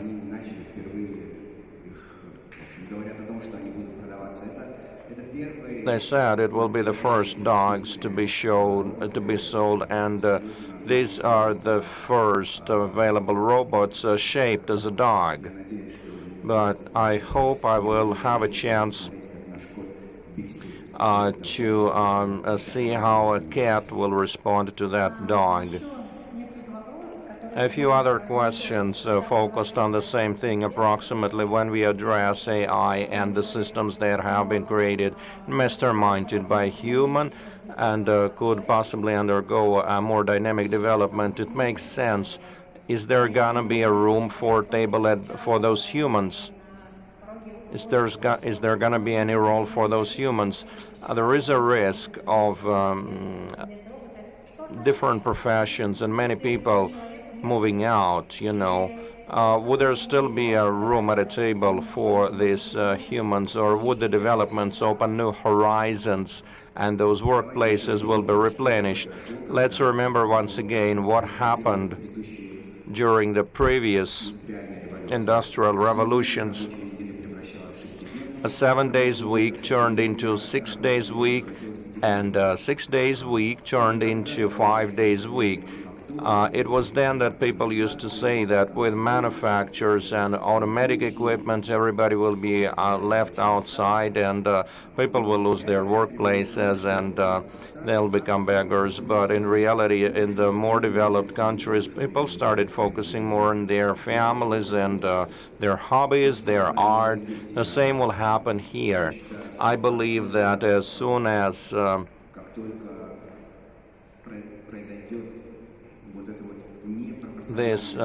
[SPEAKER 2] They said it will be the first dogs to be sold, and these are the first available robots shaped as a dog. But I hope I will have a chance to see how a cat will respond to that dog. A few other questions focused on the same thing, approximately when we address AI and the systems that have been created, masterminded by human, and could possibly undergo a more dynamic development. It makes sense. Is there gonna be a room for for those humans? Is there gonna be any role for those humans? There is a risk of different professions and many people moving out, would there still be a room at a table for these humans, or would the developments open new horizons and those workplaces will be replenished? Let's remember once again what happened during the previous industrial revolutions. A 7 days week turned into 6 days week, and 6 days week turned into 5 days week. It was then that people used to say that with manufacturers and automatic equipment, everybody will be left outside, and people will lose their workplaces, and they'll become beggars. But in reality, in the more developed countries, people started focusing more on their families and their hobbies, their art. The same will happen here. I believe that as soon as this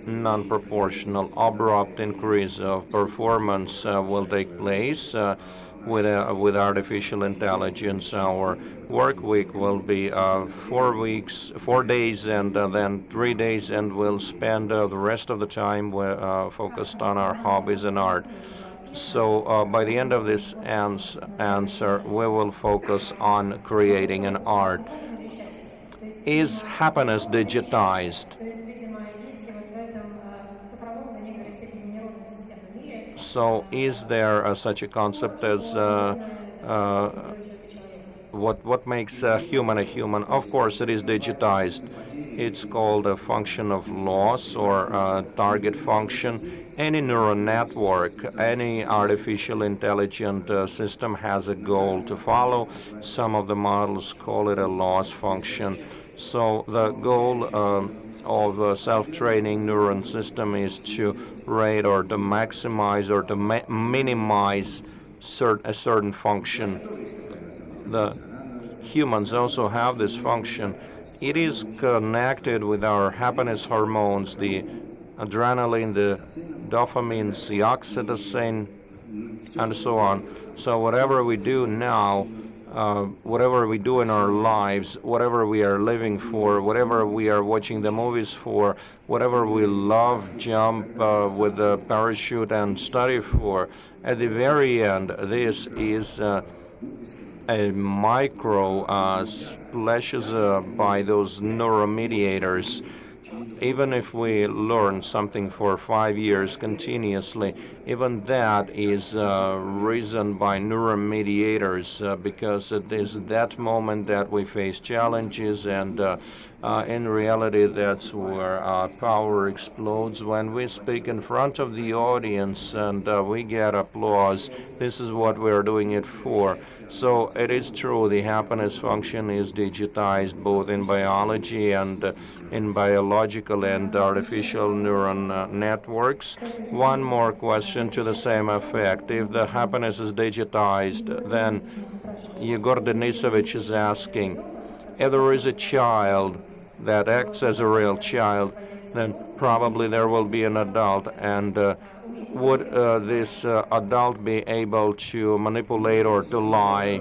[SPEAKER 2] non-proportional, abrupt increase of performance will take place with artificial intelligence. Our work week will be 4 days, and then 3 days, and we'll spend the rest of the time focused on our hobbies and art. So by the end of this answer, we will focus on creating an art. Is happiness digitized? So is there such a concept as what makes a human a human? Of course, it is digitized. It's called a function of loss, or target function. Any neural network, any artificial intelligent system has a goal to follow. Some of the models call it a loss function. So the goal of a self-training neuron system is to rate or to maximize or to minimize a certain function. The humans also have this function. It is connected with our happiness hormones, the adrenaline, the dopamine, the oxytocin, and so on. So whatever we do now, whatever we do in our lives, whatever we are living for, whatever we are watching the movies for, whatever we love, jump with a parachute and study for, at the very end, this is a micro splashes by those neuromediators. Even if we learn something for 5 years continuously, even that is risen by neuromediators because it is that moment that we face challenges, and in reality that's where our power explodes. When we speak in front of the audience and we get applause, this is what we are doing it for. So it is true, the happiness function is digitized both in biology and in biological and artificial neuron networks. One more question to the same effect. If the happiness is digitized, then Yegor Denisovich is asking, if there is a child that acts as a real child, then probably there will be an adult, and would this adult be able to manipulate or to lie?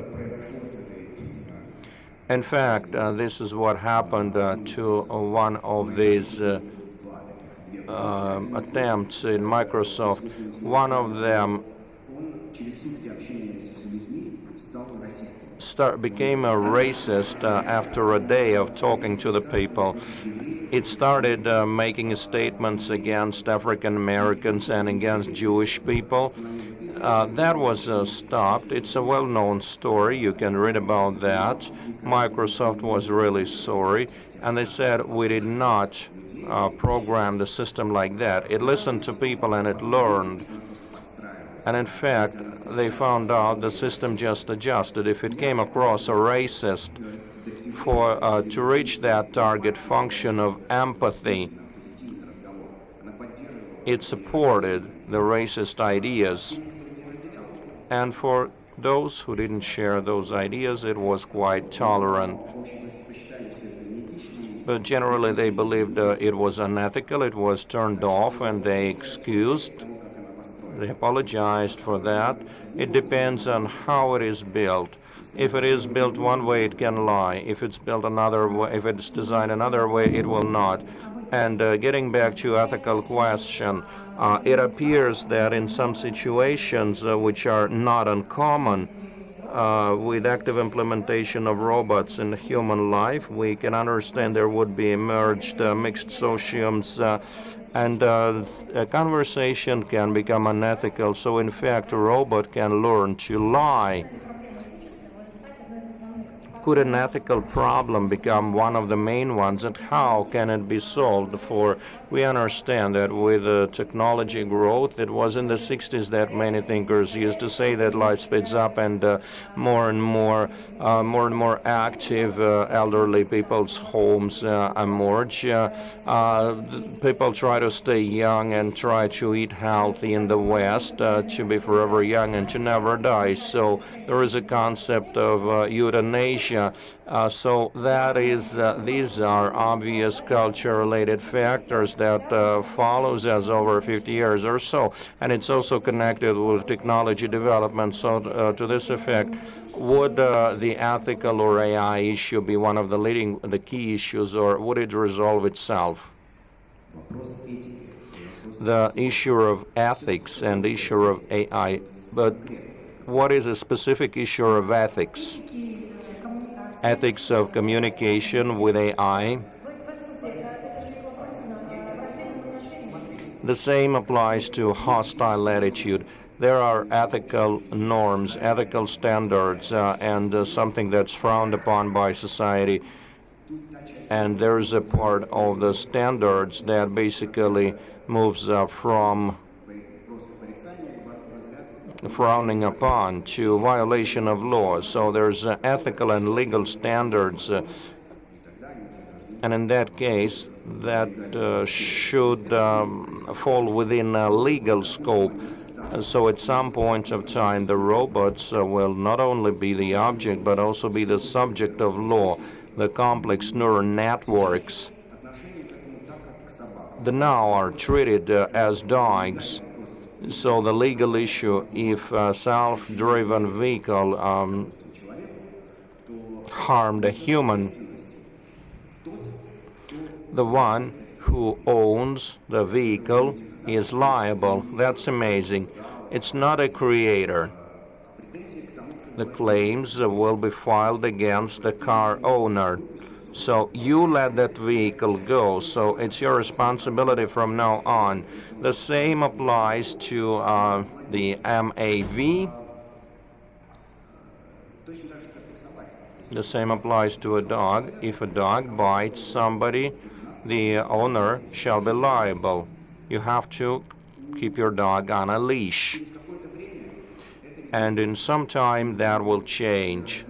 [SPEAKER 2] In fact, this is what happened to one of these attempts in Microsoft. One of them became a racist after a day of talking to the people. It started making statements against African Americans and against Jewish people. That was stopped. It's a well-known story. You can read about that. Microsoft was really sorry, and they said, we did not program the system like that. It listened to people and it learned. And in fact, they found out the system just adjusted. If it came across a racist, to reach that target function of empathy, it supported the racist ideas. And for those who didn't share those ideas, it was quite tolerant. But generally, they believed it was unethical, it was turned off, and they excused. They apologized for that. It depends on how it is built. If it is built one way, it can lie. If it's built another way, if it's designed another way, it will not. And getting back to ethical question, it appears that in some situations which are not uncommon, with active implementation of robots in human life, we can understand there would be emerged mixed sociums, and a conversation can become unethical. So in fact, a robot can learn to lie. Could an ethical problem become one of the main ones, and how can it be solved? For we understand that with technology growth, it was in the 60s that many thinkers used to say that life speeds up, and more and more active elderly people's homes emerge. People try to stay young and try to eat healthy in the West, to be forever young and to never die. So there is a concept of euthanasia. So that is, these are obvious culture-related factors that follows us over 50 years or so, and it's also connected with technology development. So to this effect, would the ethical or AI issue be one of the key issues, or would it resolve itself? The issue of ethics and issue of AI, but what is a specific issue of ethics? Ethics of communication with AI. The same applies to hostile attitude. There are ethical norms, ethical standards, and something that's frowned upon by society. And there's a part of the standards that basically moves from frowning upon to violation of laws. So there's ethical and legal standards And in that case, that should fall within a legal scope. So at some point of time, the robots will not only be the object, but also be the subject of law. The complex neural networks that now are treated as dogs. So the legal issue, if a self-driven vehicle harmed a human, the one who owns the vehicle is liable. That's amazing. It's not a creator. The claims will be filed against the car owner. So you let that vehicle go, so it's your responsibility from now on. The same applies to the MAV. The same applies to a dog. If a dog bites somebody, the owner shall be liable. You have to keep your dog on a leash. And in some time that will change.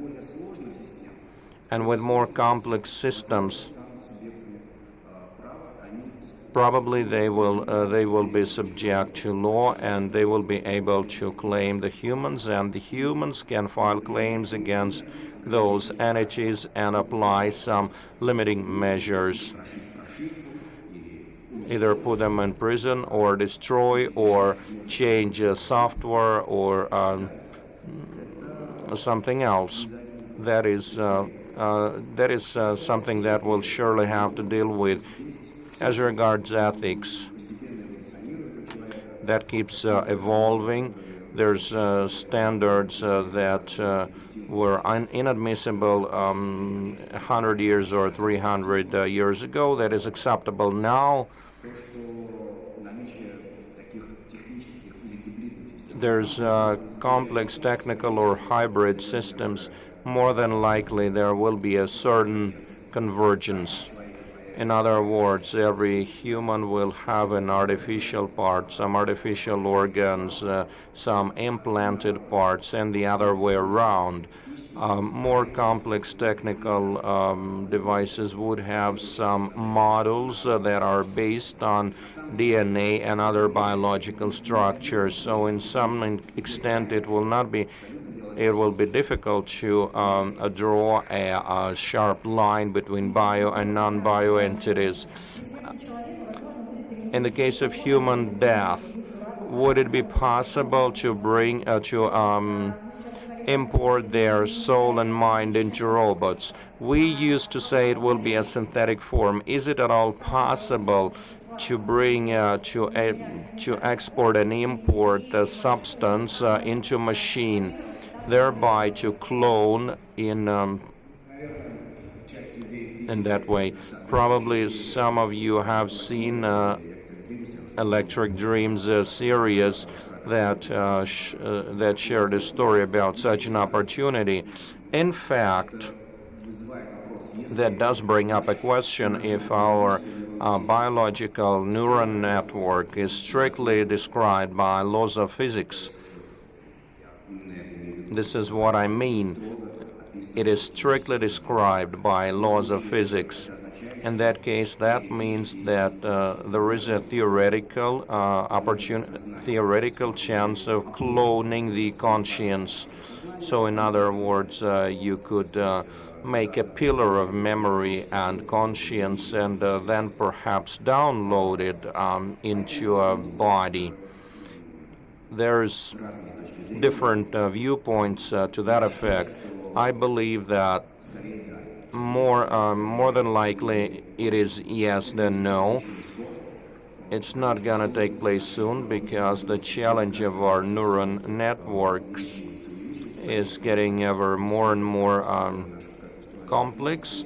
[SPEAKER 2] And with more complex systems, probably they will be subject to law, and they will be able to claim the humans, and the humans can file claims against those entities and apply some limiting measures, either put them in prison or destroy or change software or something else. That is something that we'll surely have to deal with. As regards ethics, that keeps evolving. There's standards that were inadmissible 100 years or 300 years ago. That is acceptable now. There's complex technical or hybrid systems. More than likely there will be a certain convergence. In other words, every human will have an artificial part, some artificial organs, some implanted parts, and the other way around. More complex technical devices would have some models that are based on DNA and other biological structures. So in some extent it will be difficult to draw a sharp line between bio and non-bio entities. In the case of human death, would it be possible to import their soul and mind into robots? We used to say it will be a synthetic form. Is it at all possible to bring to export and import the substance into machine, thereby to clone in that way? Probably some of you have seen Electric Dreams series that shared a story about such an opportunity. In fact, that does bring up a question if our biological neural network is strictly described by laws of physics. This is what I mean. It is strictly described by laws of physics. In that case, that means that there is a theoretical chance of cloning the conscience. So in other words, you could make a pillar of memory and conscience and then perhaps download it into a body. There's different viewpoints to that effect. I believe that more than likely it is yes than no. It's not gonna take place soon because the challenge of our neural networks is getting ever more and more complex,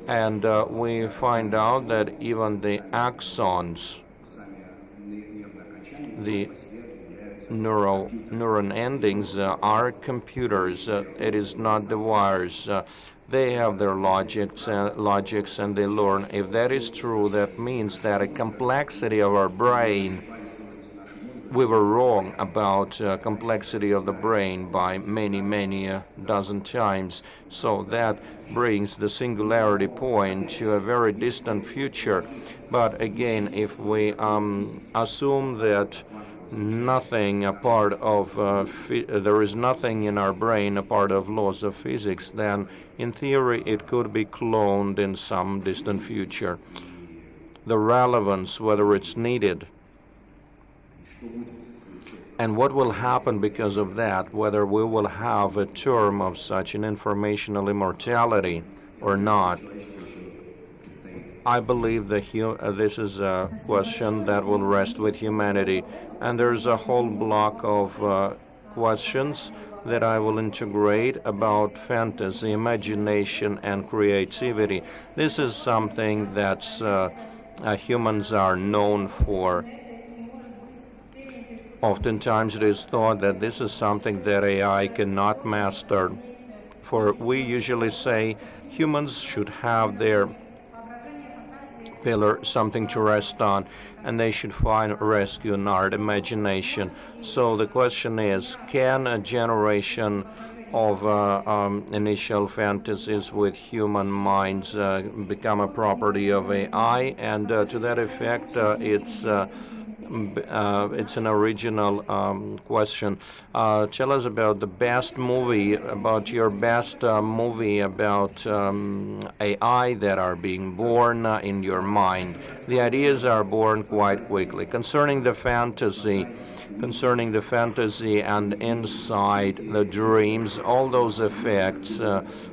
[SPEAKER 2] and we find out that even the axons, the neuron endings, are computers. It is not the wires. They have their logics and they learn. If that is true, that means that a complexity of our brain we were wrong about complexity of the brain by many dozen times. So that brings the singularity point to a very distant future. But again, if we assume that nothing a part of there is nothing in our brain a part of laws of physics, then in theory it could be cloned in some distant future. The relevance, whether it's needed, and what will happen because of that, whether we will have a term of such an informational immortality or not, I believe this is a question that will rest with humanity. And there's a whole block of questions that I will integrate about fantasy, imagination, and creativity. This is something that humans are known for. Oftentimes it is thought that this is something that AI cannot master. For we usually say humans should have their pillar, something to rest on, and they should find rescue in art, imagination. So the question is, can a generation of initial fantasies with human minds become a property of AI? And to that effect, it's an original question. Tell us about the best movie, about your best movie about AI that are being born in your mind. The ideas are born quite quickly. Concerning the fantasy and inside the dreams, all those effects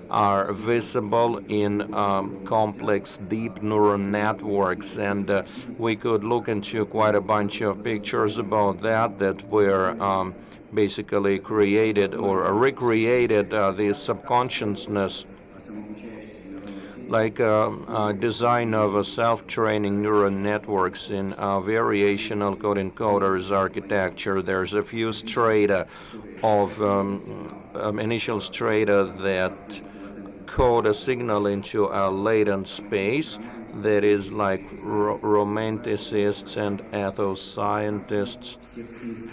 [SPEAKER 2] are visible in complex, deep neural networks, and we could look into quite a bunch of pictures about that were basically created or recreated the subconsciousness, like design of a self-training neural networks in variational code encoders architecture. There's a few strata of initial strata that code a signal into a latent space that is like romanticists and ethos scientists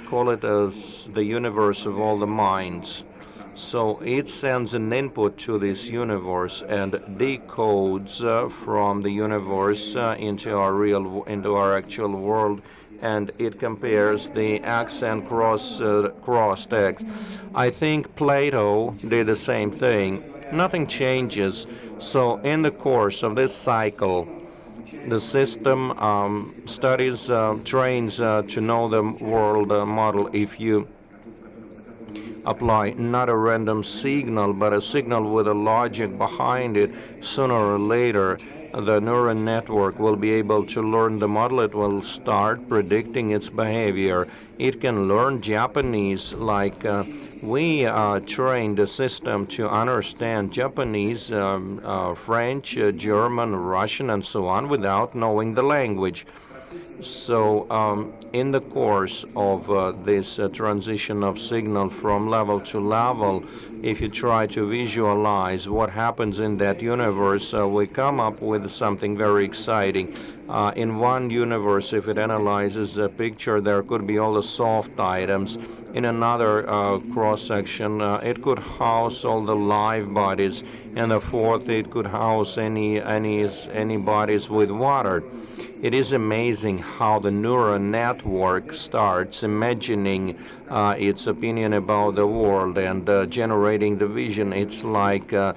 [SPEAKER 2] call it as the universe of all the minds. So it sends an input to this universe and decodes from the universe into our actual world, and it compares the X and cross text. I think Plato did the same thing. Nothing changes. So in the course of this cycle, the system trains to know the world model. If you apply not a random signal, but a signal with a logic behind it, sooner or later the neural network will be able to learn the model. It will start predicting its behavior. It can learn Japanese like we trained the system to understand Japanese, French, German, Russian, and so on without knowing the language. So in the course of this transition of signal from level to level, if you try to visualize what happens in that universe, we come up with something very exciting. In one universe, if it analyzes a picture, there could be all the soft items. In another cross-section, it could house all the live bodies. In the fourth, it could house any bodies with water. It is amazing how the neural network starts imagining its opinion about the world and generating the vision. It's like an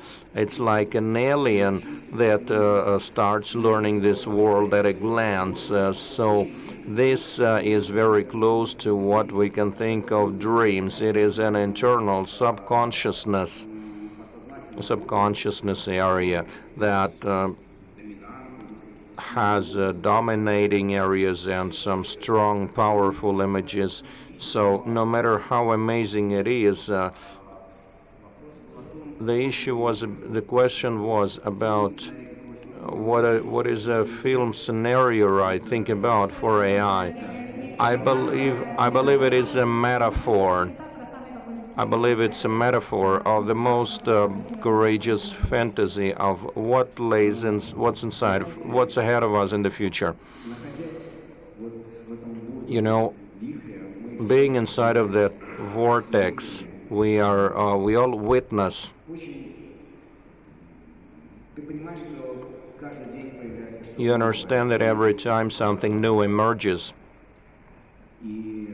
[SPEAKER 2] alien that starts learning this world at a glance. So this is very close to what we can think of dreams. It is an internal subconsciousness area that has dominating areas and some strong, powerful images. So no matter how amazing it is, the question was about what is a film scenario I think about for AI. I believe it is a metaphor. I believe it's a metaphor of the most courageous fantasy of what's inside, what's ahead of us in the future. You know, being inside of that vortex, we all witness.
[SPEAKER 4] Ты понимаешь, что каждый день появляется что-то
[SPEAKER 2] You understand that every time something new emerges,
[SPEAKER 4] И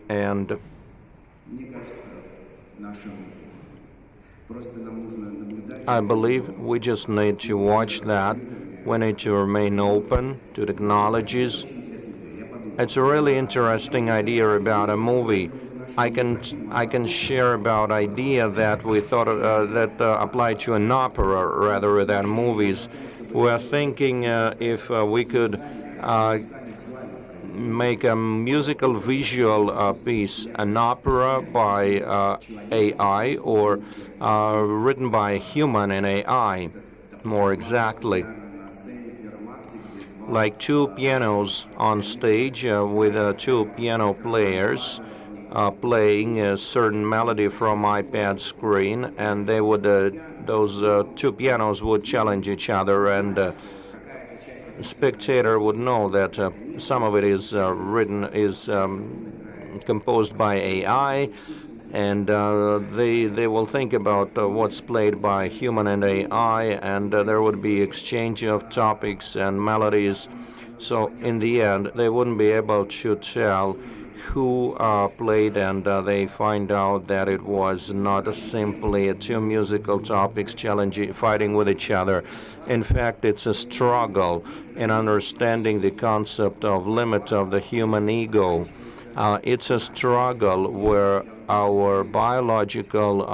[SPEAKER 2] and
[SPEAKER 4] мне кажется, нашим просто нам нужно наблюдать.
[SPEAKER 2] I believe we just need to watch that. We need to remain open to technologies. It's a really interesting idea about a movie. I can share about idea that we thought that applied to an opera rather than movies. We're thinking if we could make a musical visual piece, an opera by AI or written by a human and AI, more exactly. Like two pianos on stage with two piano players playing a certain melody from iPad screen, and they would those two pianos would challenge each other, and the spectator would know that some of it is composed by AI, and they will think about what's played by human and AI, and there would be exchange of topics and melodies. So in the end, they wouldn't be able to tell who played, and they find out that it was not simply two musical topics fighting with each other. In fact, it's a struggle in understanding the concept of limit of the human ego. It's a struggle where our biological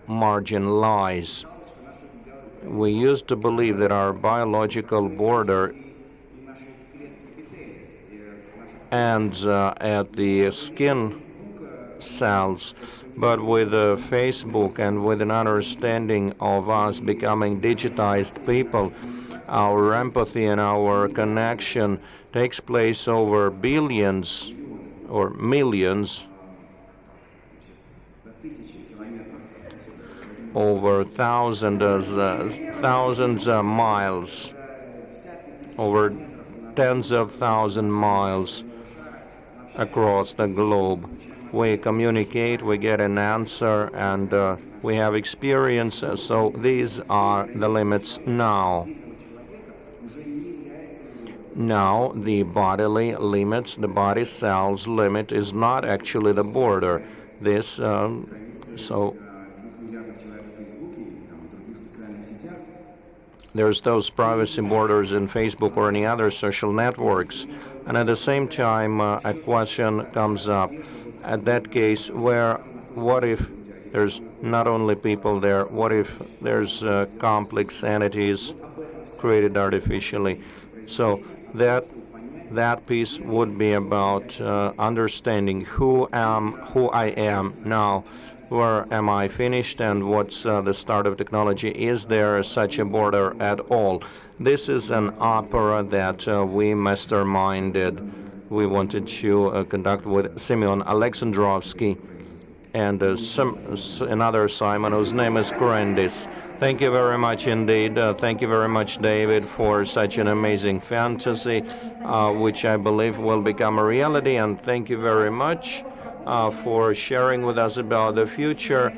[SPEAKER 2] margin lies. We used to believe that our biological border ends at the skin cells, but with Facebook and with an understanding of us becoming digitized people, our empathy and our connection takes place over billions or millions, over thousands of miles, over tens of thousands miles across the globe. We communicate, we get an answer, and we have experience. So these are the limits now. Now, the bodily limits, the body cells limit is not actually the border. This, there's those privacy borders in Facebook or any other social networks. And at the same time, a question comes up. At that case, what if there's not only people there, what if there's complex entities created artificially? So that piece would be about understanding who I am now. Where am I finished, and what's the start of technology? Is there such a border at all? This is an opera that we masterminded. We wanted to conduct with Simeon Alexandrovsky and another Simon whose name is Grandis. Thank you very much indeed. Thank you very much, David, for such an amazing fantasy, which I believe will become a reality. And thank you very much for sharing with us about the future,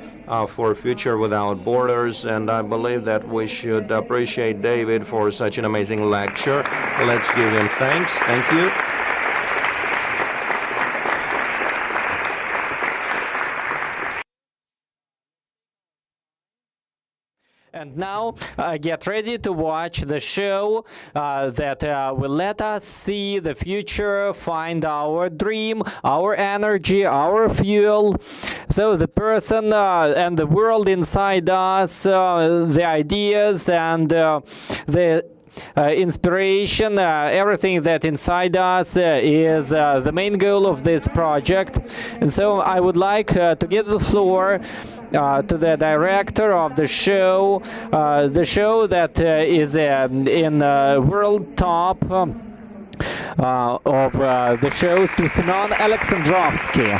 [SPEAKER 2] for a future without borders. And I believe that we should appreciate David for such an amazing lecture. Let's give him thanks. Thank you.
[SPEAKER 3] And now get ready to watch the show that will let us see the future, find our dream, our energy, our fuel. So the person and the world inside us, the ideas and the inspiration, everything that inside us is the main goal of this project. And so I would like to give the floor to the director of the show that is in world top of the shows, to Simeon Alexandrovsky.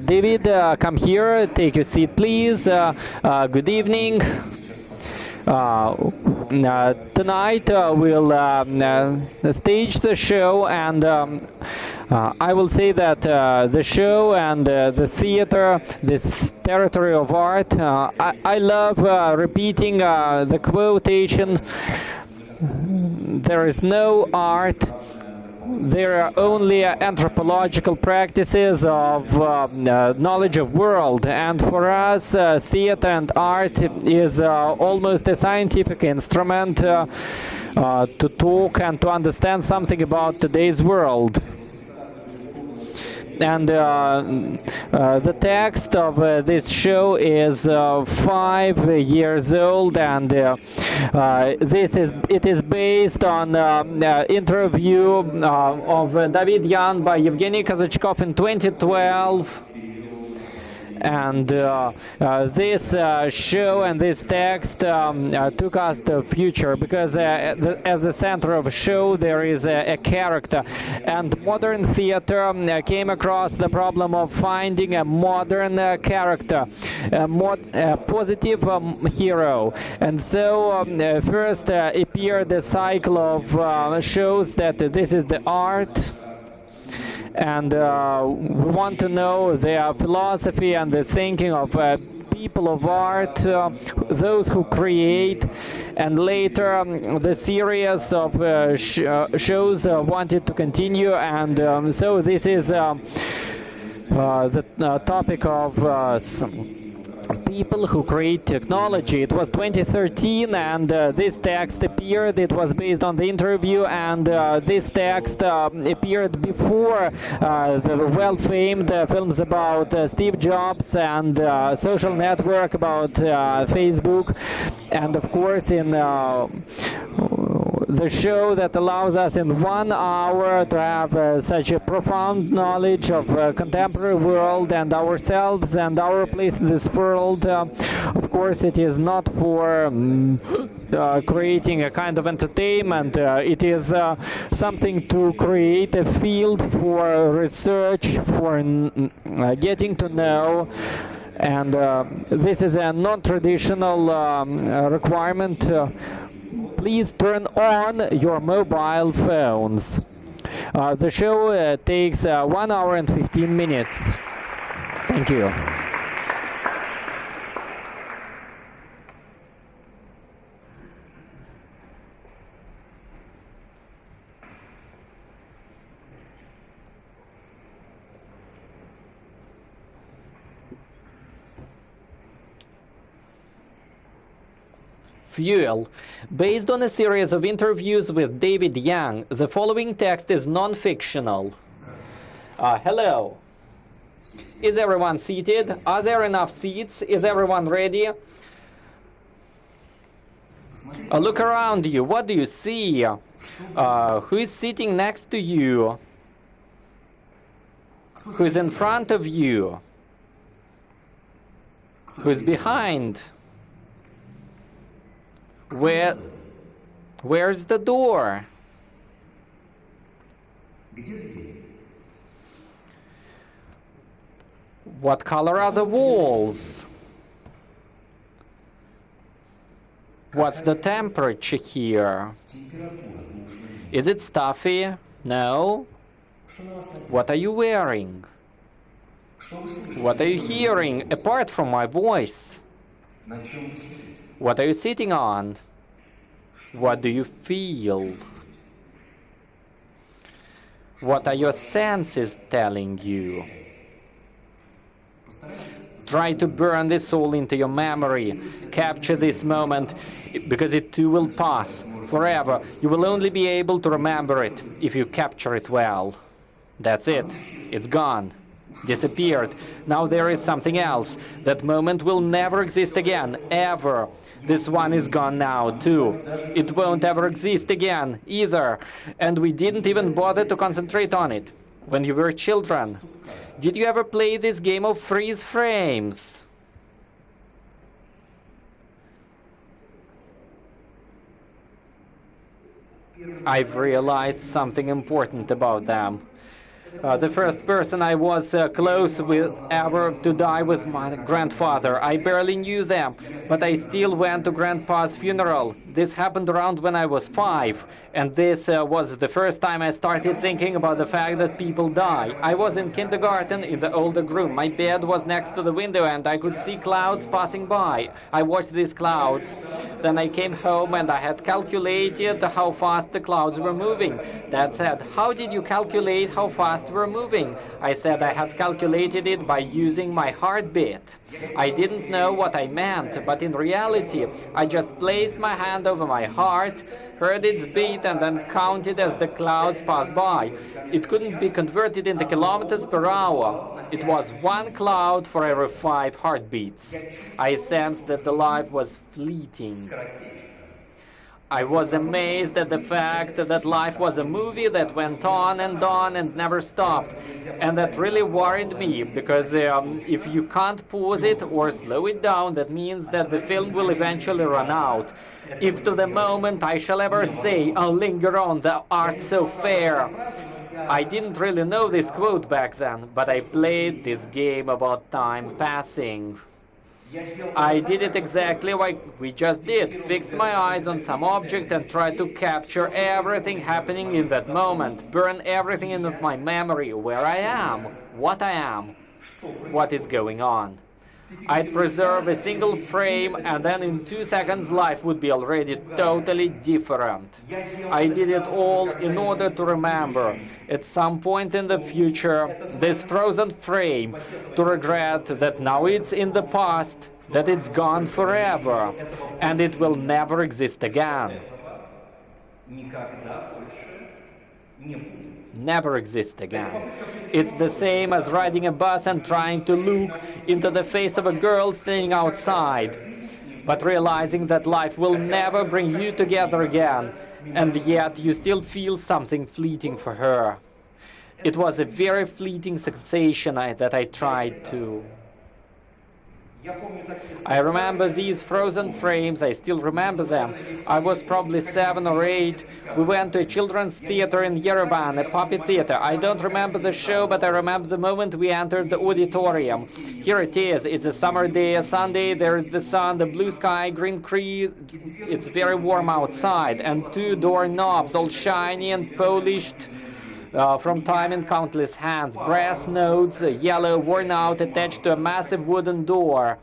[SPEAKER 3] David, come here, take your seat, please. Good evening. Tonight we'll stage the show, and I will say that the show and the theater, this territory of art, I love repeating the quotation, there is no art, there are only anthropological practices of knowledge of world, and for us theater and art is almost a scientific instrument to talk and to understand something about today's world. And the text of this show is 5 years old, and it is based on interview of David Yan by Evgeny Kazachkov in 2012. And this show and this text took us to future, because as the center of a show there is a character, and modern theater came across the problem of finding a modern character, a positive hero. And so first appeared a cycle of shows that this is the art, and we want to know their philosophy and the thinking of people of art, those who create. And later the series of shows wanted to continue, and so this is the topic of people who create technology. It was 2013, and this text appeared. It was based on the interview, and this text appeared before the well-famed films about Steve Jobs and social network about Facebook, and of course in the show that allows us in 1 hour to have such a profound knowledge of contemporary world and ourselves and our place in this world. Of course, it is not for creating a kind of entertainment. It is something to create a field for research, for getting to know. And this is a non-traditional requirement. Please turn on your mobile phones. The show takes 1 hour and 15 minutes. Thank you. Fuel. Based on a series of interviews with David Yang, the following text is non-fictional. Hello. Is everyone seated? Are there enough seats? Is everyone ready? Look around you. What do you see? Who is sitting next to you? Who is in front of you? Who is behind? Where's the door? What color are the walls? What's the temperature here? Is it stuffy? No. What are you wearing? What are you hearing apart from my voice? What are you sitting on? What do you feel? What are your senses telling you? Try to burn this all into your memory. Capture this moment, because it too will pass forever. You will only be able to remember it if you capture it well. That's it. It's gone. Disappeared. Now there is something else. That moment will never exist again, ever. This one is gone now, too. It won't ever exist again, either. And we didn't even bother to concentrate on it. When you were children, did you ever play this game of freeze frames? I've realized something important about them. The first person I was close with ever to die was my grandfather. I barely knew them, but I still went to Grandpa's funeral. This happened around when I was 5, and this was the first time I started thinking about the fact that people die. I was in kindergarten in the older room. My bed was next to the window, and I could see clouds passing by. I watched these clouds. Then I came home, and I had calculated how fast the clouds were moving. Dad said, "How did you calculate how fast we're moving?" I said I had calculated it by using my heartbeat. I didn't know what I meant, but in reality, I just placed my hand over my heart, heard its beat, and then counted as the clouds passed by. It couldn't be converted into kilometers per hour. It was 1 cloud for every 5 heartbeats. I sensed that the life was fleeting. I was amazed at the fact that life was a movie that went on and never stopped. And that really worried me, because if you can't pause it or slow it down, that means that the film will eventually run out. If to the moment I shall ever say, "Oh, linger on, thou art so fair." I didn't really know this quote back then, but I played this game about time passing. I did it exactly like we just did, fixed my eyes on some object and tried to capture everything happening in that moment, burn everything in my memory, where I am, what is going on. I'd preserve a single frame, and then in 2 seconds life would be already totally different. I did it all in order to remember, at some point in the future, this frozen frame, to regret that now it's in the past, that it's gone forever, and it will never exist again. Never exist again. It's the same as riding a bus and trying to look into the face of a girl standing outside, but realizing that life will never bring you together again, and yet you still feel something fleeting for her. It was a very fleeting sensation that I tried to. I remember these frozen frames, I still remember them. I was probably 7 or 8. We went to a children's theater in Yerevan, a puppet theater. I don't remember the show, but I remember the moment we entered the auditorium. Here it is. It's a summer day, a Sunday. There's the sun, the blue sky, green trees. It's very warm outside. And 2 doorknobs, all shiny and polished from time in countless hands. Brass notes, yellow, worn out, attached to a massive wooden door.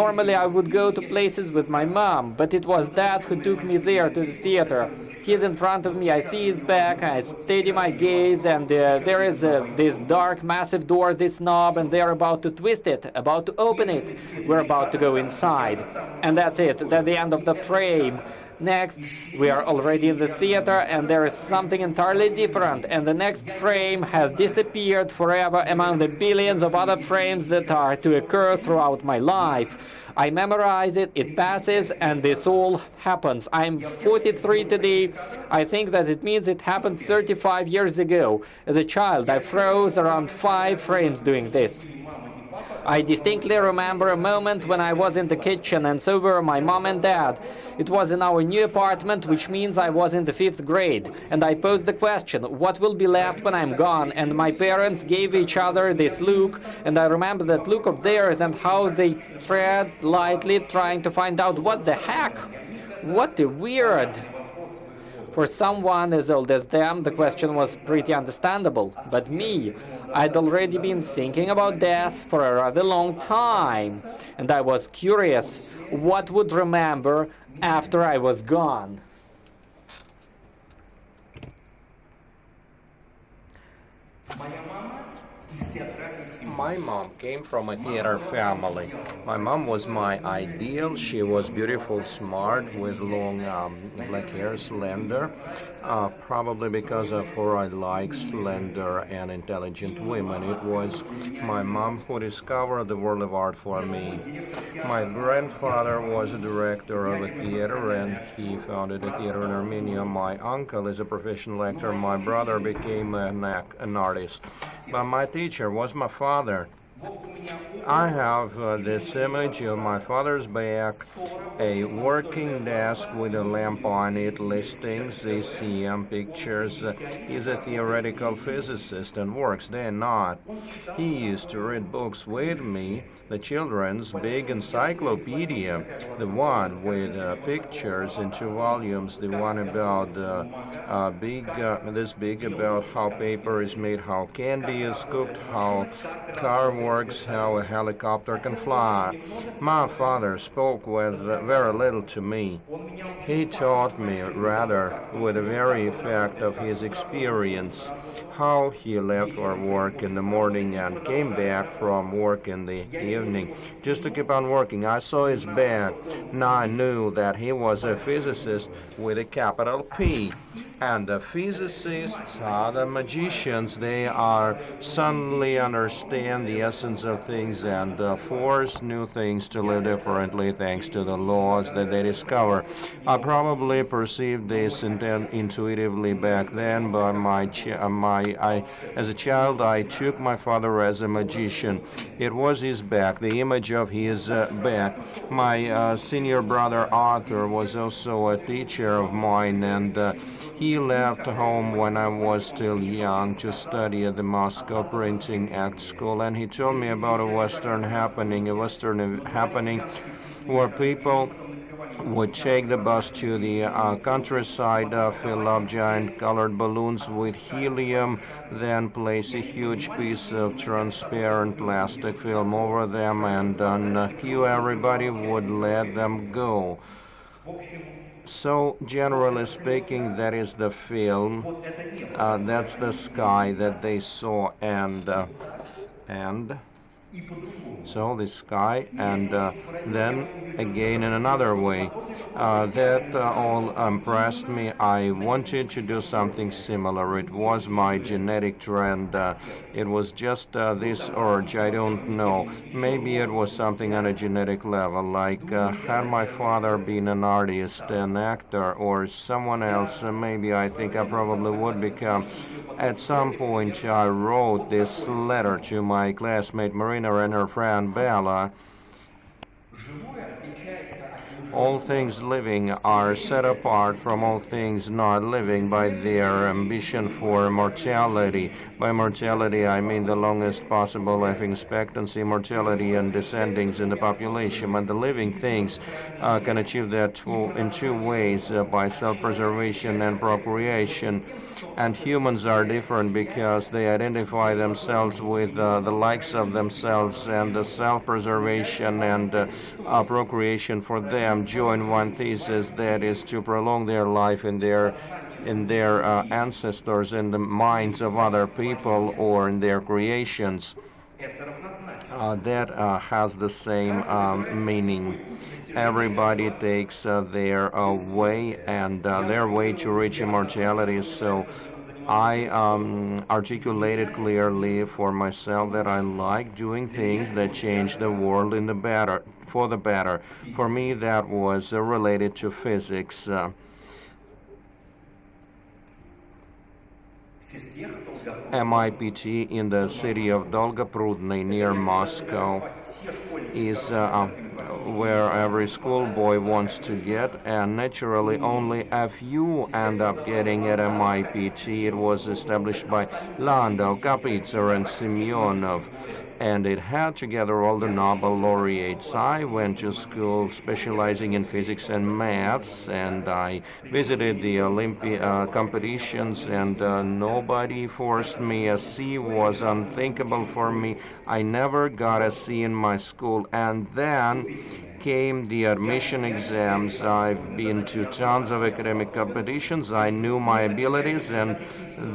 [SPEAKER 3] Normally I would go to places with my mom, but it was Dad who took me there to the theater. He's in front of me, I see his back, I steady my gaze, and there is this dark, massive door, this knob, and they're about to twist it, about to open it. We're about to go inside. And that's it, that's the end of the frame. Next, we are already in the theater, and there is something entirely different, and the next frame has disappeared forever among the billions of other frames that are to occur throughout my life. I memorize it, it passes, and this all happens. I'm 43 today. I think that it means it happened 35 years ago. As a child, I froze around 5 frames doing this. I distinctly remember a moment when I was in the kitchen, and so were my mom and dad. It was in our new apartment, which means I was in the 5th grade. And I posed the question, what will be left when I'm gone? And my parents gave each other this look, and I remember that look of theirs and how they tread lightly, trying to find out what the heck? What a weird. For someone as old as them, the question was pretty understandable. But me, I'd already been thinking about death for a rather long time, and I was curious what would remember after I was gone.
[SPEAKER 2] My mom came from a theater family. My mom was my ideal. She was beautiful, smart, with long black hair, slender. Probably because of her, I like slender and intelligent women. It was my mom who discovered the world of art for me. My grandfather was a director of a theater, and he founded a theater in Armenia. My uncle is a professional actor. My brother became an artist. But my teacher was my father. I have this image of my father's back, a working desk with a lamp on it, listings, ECM pictures. He's a theoretical physicist and works day and night. He used to read books with me, the children's big encyclopedia, the one with pictures in 2 volumes, the one about this big about how paper is made, how candy is cooked, how car works, how a helicopter can fly. My father spoke with very little to me. He taught me rather with the very effect of his experience how he left for work in the morning and came back from work in the evening just to keep on working. I saw his back. Now I knew that he was a physicist with a capital P. And the physicists are the magicians. They are suddenly understand the essence of things and force new things to live differently thanks to the laws that they discover. I probably perceived this intuitively back then, but as a child, I took my father as a magician. It was his back, the image of his back. My senior brother Arthur was also a teacher of mine, and he left home when I was still young to study at the Moscow Printing Act School, and he told me about a Western happening where people would take the bus to the countryside, fill up giant colored balloons with helium, then place a huge piece of transparent plastic film over them, and on cue everybody would let them go. So, generally speaking, that is the film. That's the sky that they saw, and so the sky, and then again in another way. That all impressed me. I wanted to do something similar. It was my genetic trend. It was just this urge. I don't know. Maybe it was something on a genetic level, like had my father been an artist, an actor, or someone else, maybe I think I probably would become. At some point, I wrote this letter to my classmate Marina and her friend Bella. All things living are set apart from all things not living by their ambition for immortality. By mortality, I mean the longest possible life expectancy, mortality, and descendings in the population. And the living things can achieve that in two ways, by self-preservation and procreation. And humans are different because they identify themselves with the likes of themselves, and the self-preservation and procreation for them join one thesis, that is to prolong their life in their ancestors, in the minds of other people, or in their creations. That has the same meaning. Everybody takes their way, and their way to reach immortality. So I articulated clearly for myself that I like doing things that change the world in the better, for the better. For me, that was related to physics. MIPT in the city of Dolgoprudny near Moscow is where every schoolboy wants to get, and naturally only a few end up getting at MIPT. It was established by Landau, Kapitzer, and Semyonov, and it had together all the Nobel laureates. I went to school specializing in physics and maths, and I visited the Olympic competitions, and nobody forced me. A C was unthinkable for me. I never got a C in my school, and then came the admission exams. I've been to tons of academic competitions. I knew my abilities, and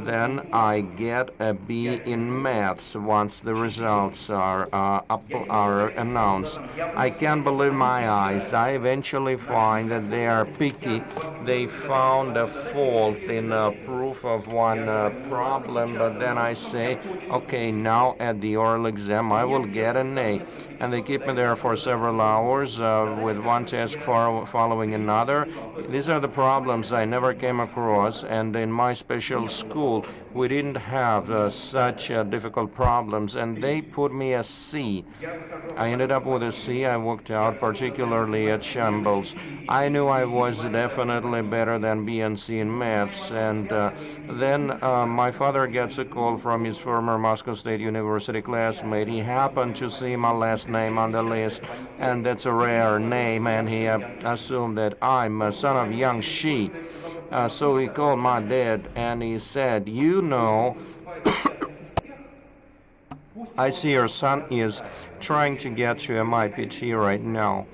[SPEAKER 2] then I get a B in maths once the results are announced. I can't believe my eyes. I eventually find that they are picky. They found a fault in a proof of one problem, but then I say, okay, now at the oral exam I will get an A. And they keep me there for several hours problems with one task following another. These are the problems I never came across, and in my special school, we didn't have such difficult problems, and they put me a C. I ended up with a C. I worked out, particularly at Shambles. I knew I was definitely better than B and C in maths, and then my father gets a call from his former Moscow State University classmate. He happened to see my last name on the list, and that's a rare name, and he assumed that I'm a son of young Shi. So he called my dad, and he said, you know, I see your son is trying to get to MIPT right now.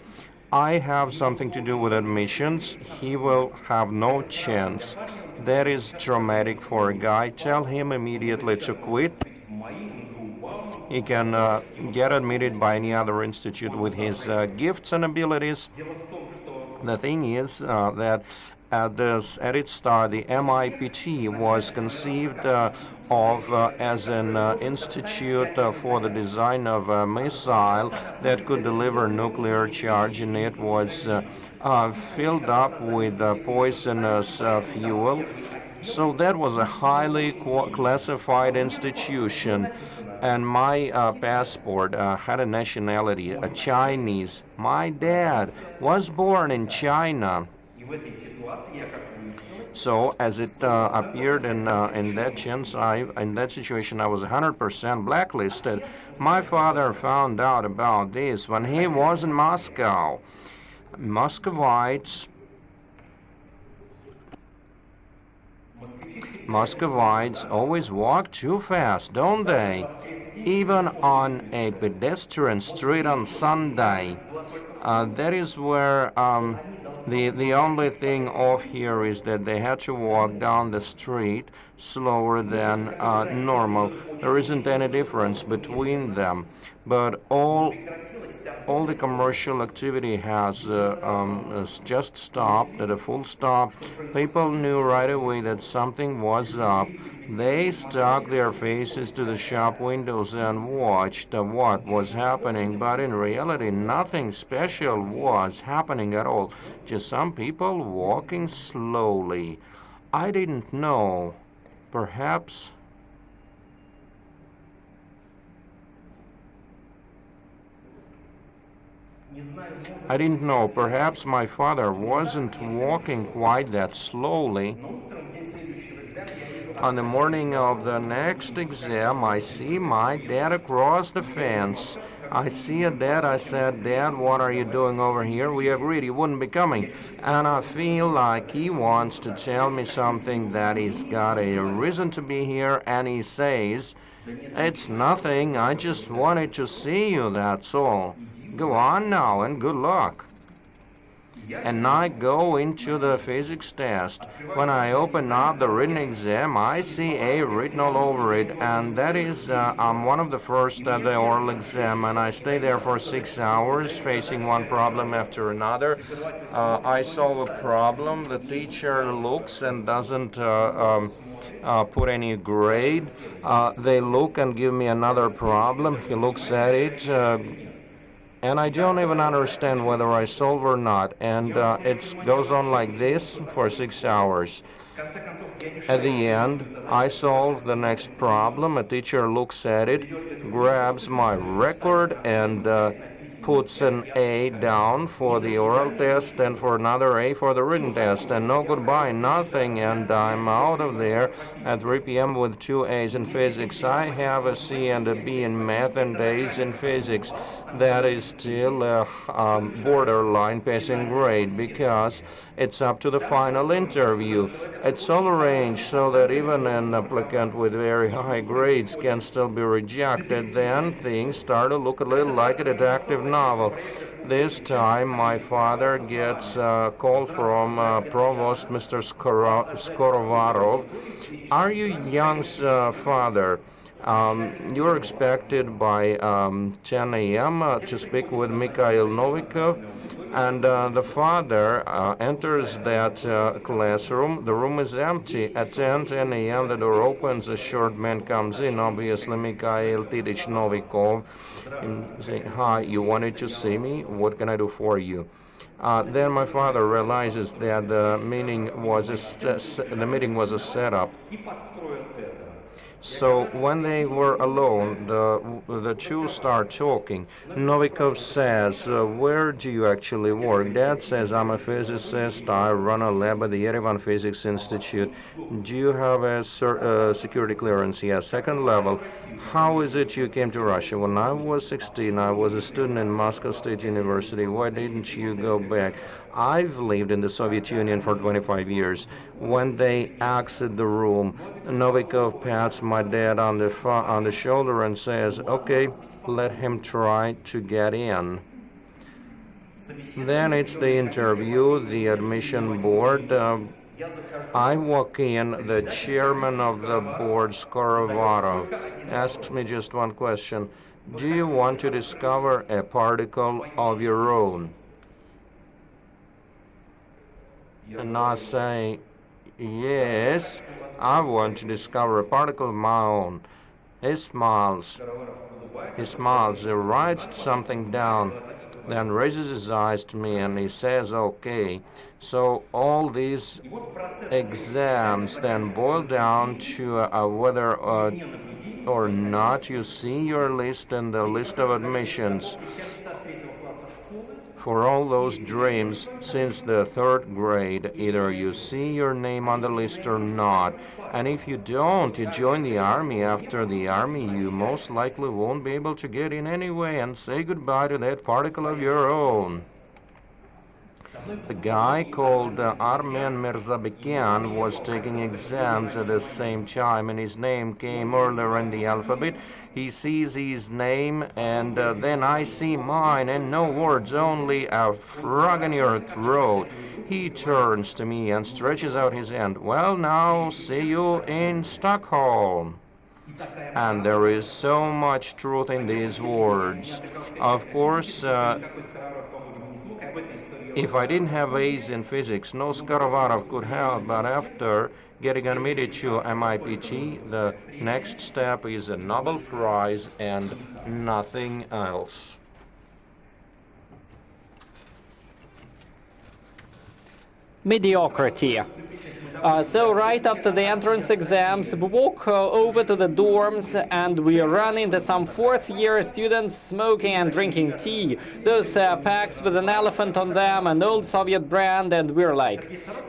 [SPEAKER 2] I have something to do with admissions. He will have no chance. That is traumatic for a guy. Tell him immediately to quit. He can get admitted by any other institute with his gifts and abilities. The thing is that at its start, the MIPT was conceived of as an institute for the design of a missile that could deliver nuclear charge, and it was filled up with poisonous fuel. So that was a highly classified institution, and my passport had a nationality, a Chinese. My dad was born in China. So as it appeared in that chance, in that situation, I was 100% blacklisted. My father found out about this when he was in Moscow. Muscovites always walk too fast, don't they? Even on a pedestrian street on Sunday. That is where the only thing off here is that they had to walk down the street slower than normal. There isn't any difference between them, but all the commercial activity has just stopped at a full stop. People knew right away that something was up. They stuck their faces to the shop windows and watched what was happening, but in reality, nothing special was happening at all. Just some people walking slowly. I didn't know. Perhaps I didn't know. Perhaps my father wasn't walking quite that slowly. On the morning of the next exam, I see my dad across the fence. I see a dad. I said, Dad, what are you doing over here? We agreed he wouldn't be coming. And I feel like he wants to tell me something, that he's got a reason to be here, and he says, it's nothing. I just wanted to see you, that's all. Go on now, and good luck. And I go into the physics test. When I open up the written exam, I see A written all over it, and that is I'm one of the first at the oral exam, and I stay there for 6 hours facing one problem after another. I solve a problem. The teacher looks and doesn't put any grade. They look and give me another problem. He looks at it. And I don't even understand whether I solve or not. And it goes on like this for 6 hours. At the end, I solve the next problem. A teacher looks at it, grabs my record, and puts an A down for the oral test and for another A for the written test, and no goodbye, nothing, and I'm out of there at 3 p.m. with 2 A's in physics. I have a C and a B in math and A's in physics. That is still a borderline passing grade, because it's up to the final interview. It's all arranged so that even an applicant with very high grades can still be rejected. Then things start to look a little like a detective novel. This time my father gets a call from Provost Mr. Skorovarov. Are you Young's father? You're expected by 10 a.m. To speak with Mikhail Novikov, and the father enters that classroom. The room is empty. At 10 a.m., the door opens. A short man comes in, obviously Mikhail Tidich Novikov, and saying, "Hi, you wanted to see me? What can I do for you?" Then my father realizes that the meeting was a setup. So when they were alone, the two start talking. Novikov says, "Where do you actually work?" Dad says, "I'm a physicist. I run a lab at the Yerevan Physics Institute." "Do you have a security clearance?" "Yes, second level." "How is it you came to Russia?" "When I was 16, I was a student in Moscow State University." "Why didn't you go back?" "I've lived in the Soviet Union for 25 years. When they exit the room, Novikov pats my dad on the shoulder and says, "Okay, let him try to get in." Then it's the interview, the admission board. I walk in, the chairman of the board, Skorovarov, asks me just one question: "Do you want to discover a particle of your own?" And I say, "Yes, I want to discover a particle of my own." He smiles. He writes something down, then raises his eyes to me and he says, "Okay." So all these exams then boil down to whether or not you see your list in the list of admissions for all those dreams since the third grade. Either you see your name on the list or not. And if you don't, you join the army. After the army, you most likely won't be able to get in anyway, and say goodbye to that particle of your own. The guy called Armen Mirzabekian was taking exams at the same time, and his name came earlier in the alphabet. He sees his name, and then I see mine, and no words, only a frog in your throat. He turns to me and stretches out his hand. "Well, now, see you in Stockholm." And there is so much truth in these words. Of course, if I didn't have A's in physics, no Skorovarov could have, but after getting admitted to MIPT, the next step is a Nobel Prize and nothing else.
[SPEAKER 3] Mediocrity. So right after the entrance exams, we walk over to the dorms and we run into some fourth-year students smoking and drinking tea. Those packs with an elephant on them, an old Soviet brand, and we're like,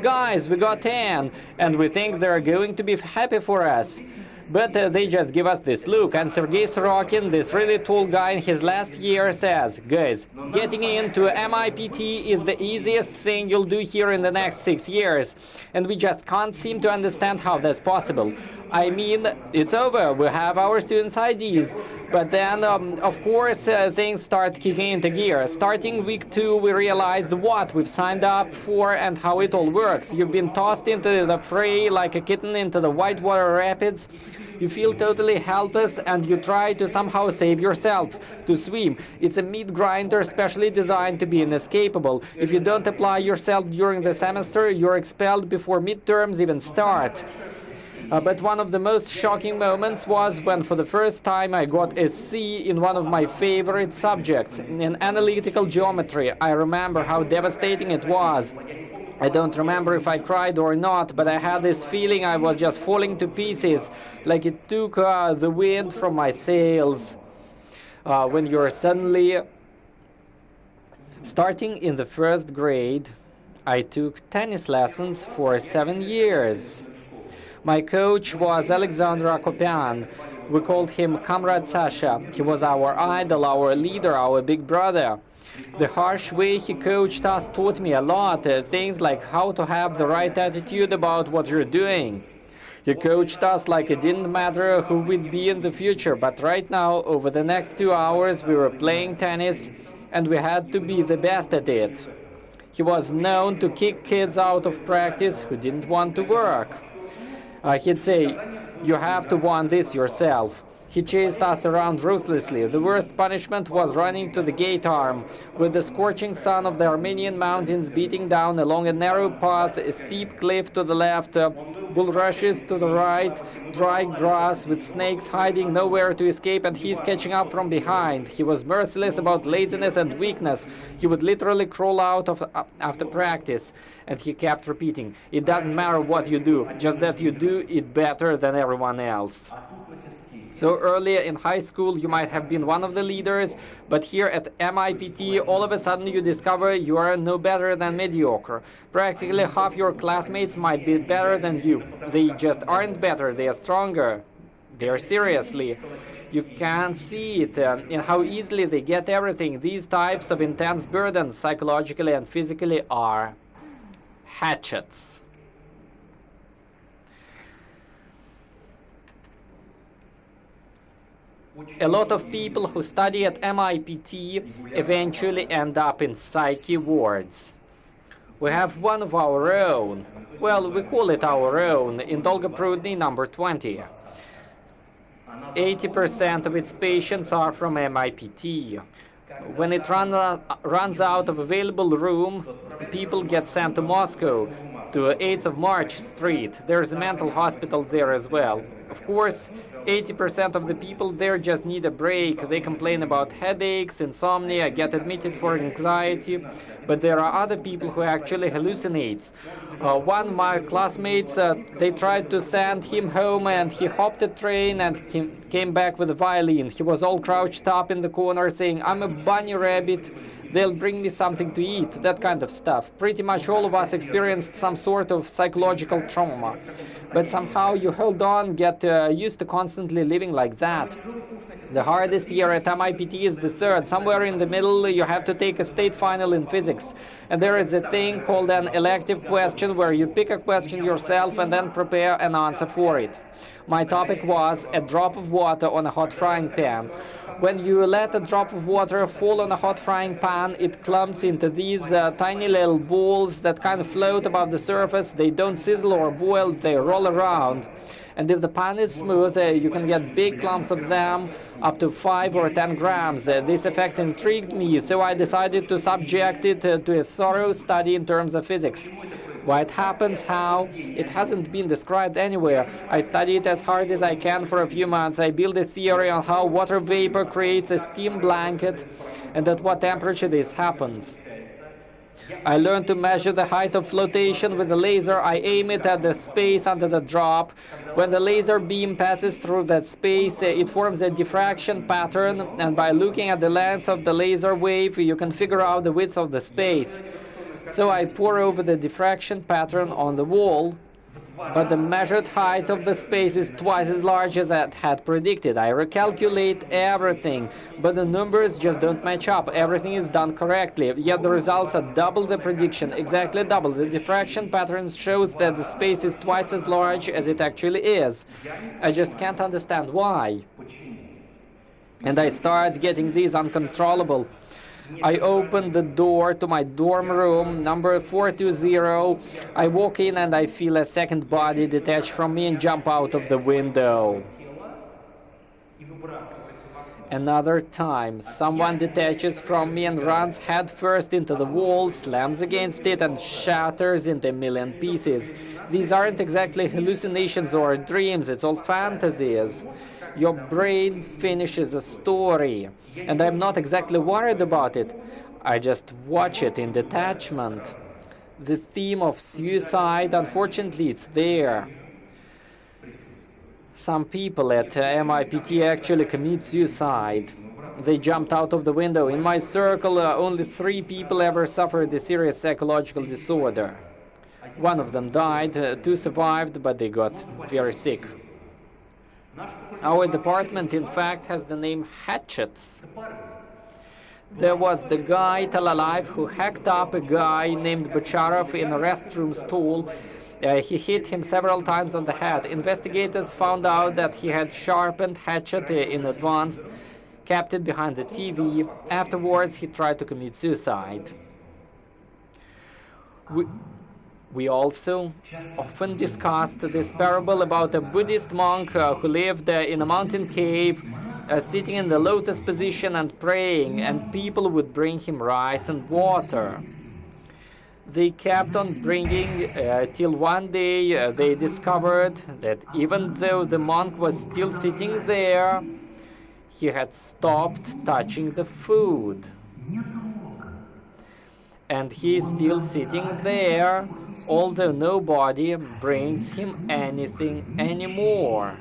[SPEAKER 3] "Guys, we got in," and we think they're going to be happy for us. But they just give us this look, and Sergei Sorokin, this really tall guy in his last year, says, "Guys, getting into MIPT is the easiest thing you'll do here in the next 6 years." And we just can't seem to understand how that's possible. I mean, it's over, we have our students' IDs. But then, of course, things start kicking into gear. Starting week 2, we realized what we've signed up for and how it all works. You've been tossed into the fray like a kitten into the whitewater rapids. You feel totally helpless and you try to somehow save yourself. To swim, it's a meat grinder specially designed to be inescapable. If you don't apply yourself during the semester, you're expelled before midterms even start. But one of the most shocking moments was when for the first time I got a C in one of my favorite subjects, in analytical geometry. I remember how devastating it was. I don't remember if I cried or not, but I had this feeling I was just falling to pieces, like it took the wind from my sails. When you're suddenly... Starting in the first grade, I took tennis lessons for 7 years. My coach was Alexander Akopian. We called him Comrade Sasha. He was our idol, our leader, our big brother. The harsh way he coached us taught me a lot, things like how to have the right attitude about what you're doing. He coached us like it didn't matter who we'd be in the future, but right now, over the next 2 hours, we were playing tennis, and we had to be the best at it. He was known to kick kids out of practice who didn't want to work. He'd say, "You have to want this yourself." He chased us around ruthlessly. The worst punishment was running to the gate arm, with the scorching sun of the Armenian mountains beating down along a narrow path, a steep cliff to the left, bulrushes to the right, dry grass with snakes hiding nowhere to escape, and he's catching up from behind. He was merciless about laziness and weakness. He would literally crawl out of after practice, and he kept repeating, "It doesn't matter what you do, just that you do it better than everyone else." So earlier in high school you might have been one of the leaders, but here at MIPT all of a sudden you discover you are no better than mediocre. Practically half your classmates might be better than you. They just aren't better, they are stronger. They are seriously. You can see it in how easily they get everything. These types of intense burdens, psychologically and physically, are hatchets. A lot of people who study at MIPT eventually end up in psyche wards. We have one of our own. Well, we call it our own, in Dolgoprudny number 20. 80% of its patients are from MIPT. When it runs out of available room, people get sent to Moscow, to 8th of March Street. There's a mental hospital there as well. Of course, 80% of the people there just need a break. They complain about headaches, insomnia, get admitted for anxiety, but there are other people who actually hallucinate. One of my classmates, they tried to send him home, and he hopped a train and came back with a violin. He was all crouched up in the corner saying, "I'm a bunny rabbit, they'll bring me something to eat," that kind of stuff. Pretty much all of us experienced some sort of psychological trauma. But somehow you hold on, get used to constantly living like that. The hardest year at MIPT is the third. Somewhere in the middle you have to take a state final in physics. And there is a thing called an elective question where you pick a question yourself and then prepare an answer for it. My topic was a drop of water on a hot frying pan. When you let a drop of water fall on a hot frying pan, it clumps into these tiny little balls that kind of float above the surface. They don't sizzle or boil, they roll around. And if the pan is smooth, you can get big clumps of them, up to 5 or 10 grams. This effect intrigued me, so I decided to subject it to a thorough study in terms of physics. Why it happens, how, it hasn't been described anywhere. I study it as hard as I can for a few months. I build a theory on how water vapor creates a steam blanket and at what temperature this happens. I learned to measure the height of flotation with a laser. I aim it at the space under the drop. When the laser beam passes through that space, it forms a diffraction pattern, and by looking at the length of the laser wave, you can figure out the width of the space. So I pour over the diffraction pattern on the wall, but the measured height of the space is twice as large as I had predicted. I recalculate everything, but the numbers just don't match up. Everything is done correctly, yet the results are double the prediction, exactly double. The diffraction pattern shows that the space is twice as large as it actually is. I just can't understand why. And I start getting these uncontrollable. I open the door to my dorm room, number 420. I walk in and I feel a second body detach from me and jump out of the window. Another time, someone detaches from me and runs headfirst into the wall, slams against it, and shatters into a million pieces. These aren't exactly hallucinations or dreams, it's all fantasies. Your brain finishes a story, and I'm not exactly worried about it. I just watch it in detachment. The theme of suicide, unfortunately, it's there. Some people at MIPT actually commit suicide. They jumped out of the window. In my circle, only 3 people ever suffered a serious psychological disorder. One of them died, 2 survived, but they got very sick. Our department, in fact, has the name Hatchets. There was the guy, Talalayev, who hacked up a guy named Bacharov in a restroom stall. He hit him several times on the head. Investigators found out that he had sharpened hatchet in advance, kept it behind the TV. Afterwards, he tried to commit suicide. We also often discussed this parable about a Buddhist monk who lived in a mountain cave, sitting in the lotus position and praying, and people would bring him rice and water. They kept on bringing till one day they discovered that even though the monk was still sitting there, he had stopped touching the food. And he is still sitting there, although nobody brings him anything anymore.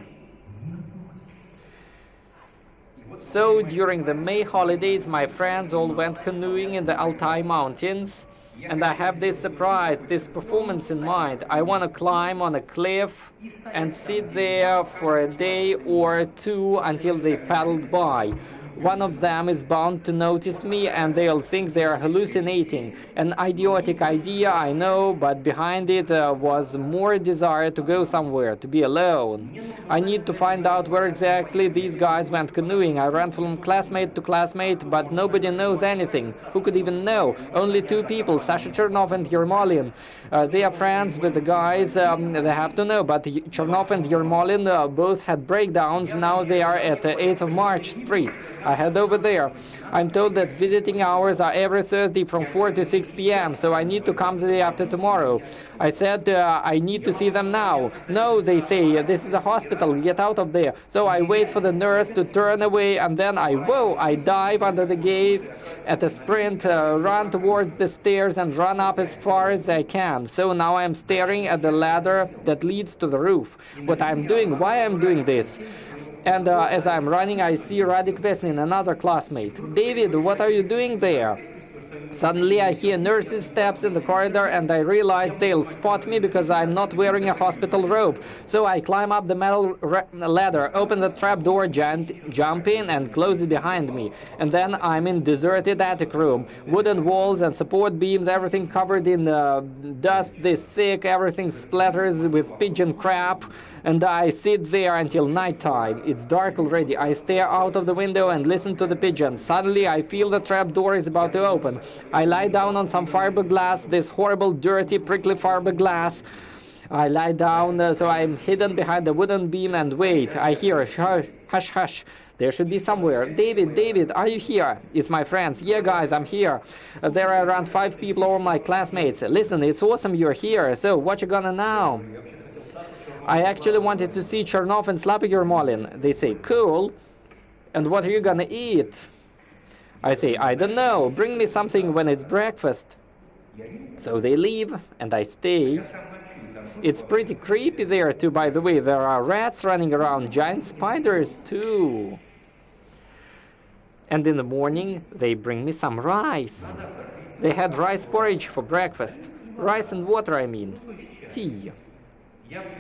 [SPEAKER 3] So during the May holidays, my friends all went canoeing in the Altai Mountains, and I have this surprise, this performance in mind. I want to climb on a cliff and sit there for a day or two until they paddled by. One of them is bound to notice me and they'll think they're hallucinating. An idiotic idea, I know, but behind it was more desire to go somewhere, to be alone. I need to find out where exactly these guys went canoeing. I ran from classmate to classmate, but nobody knows anything. Who could even know? Only two people, Sasha Chernov and Yermolin. They are friends with the guys, they have to know, but Chernov and Yermolin both had breakdowns. Now they are at 8th of March Street. I head over there. I'm told that visiting hours are every Thursday from 4 to 6 p.m., so I need to come the day after tomorrow. I said I need to see them now. No, they say, this is a hospital, get out of there. So I wait for the nurse to turn away, and then I dive under the gate at a sprint, run towards the stairs and run up as far as I can. So now I'm staring at the ladder that leads to the roof. What I'm doing, why I'm doing this. And as I'm running, I see Radik Vesnin, another classmate. David, what are you doing there? Suddenly I hear nurses' steps in the corridor and I realize they'll spot me because I'm not wearing a hospital robe. So I climb up the metal ladder, open the trapdoor, jump in and close it behind me. And then I'm in deserted attic room. Wooden walls and support beams, everything covered in dust this thick, everything splatters with pigeon crap. And I sit there until nighttime. It's dark already. I stare out of the window and listen to the pigeons. Suddenly, I feel the trap door is about to open. I lie down on some fiberglass, this horrible, dirty, prickly fiberglass. I lie down, so I'm hidden behind the wooden beam and wait. I hear a hush, hush. There should be somewhere. David, are you here? It's my friends. Yeah, guys, I'm here. There are around 5 people, all my classmates. Listen, it's awesome you're here. So, what you gonna now? I actually wanted to see Chernov and Slava Yermolin. They say, cool. And what are you gonna eat? I say, I don't know. Bring me something when it's breakfast. So they leave, and I stay. It's pretty creepy there, too, by the way. There are rats running around, giant spiders, too. And in the morning, they bring me some rice. They had rice porridge for breakfast. Rice and water, I mean. Tea.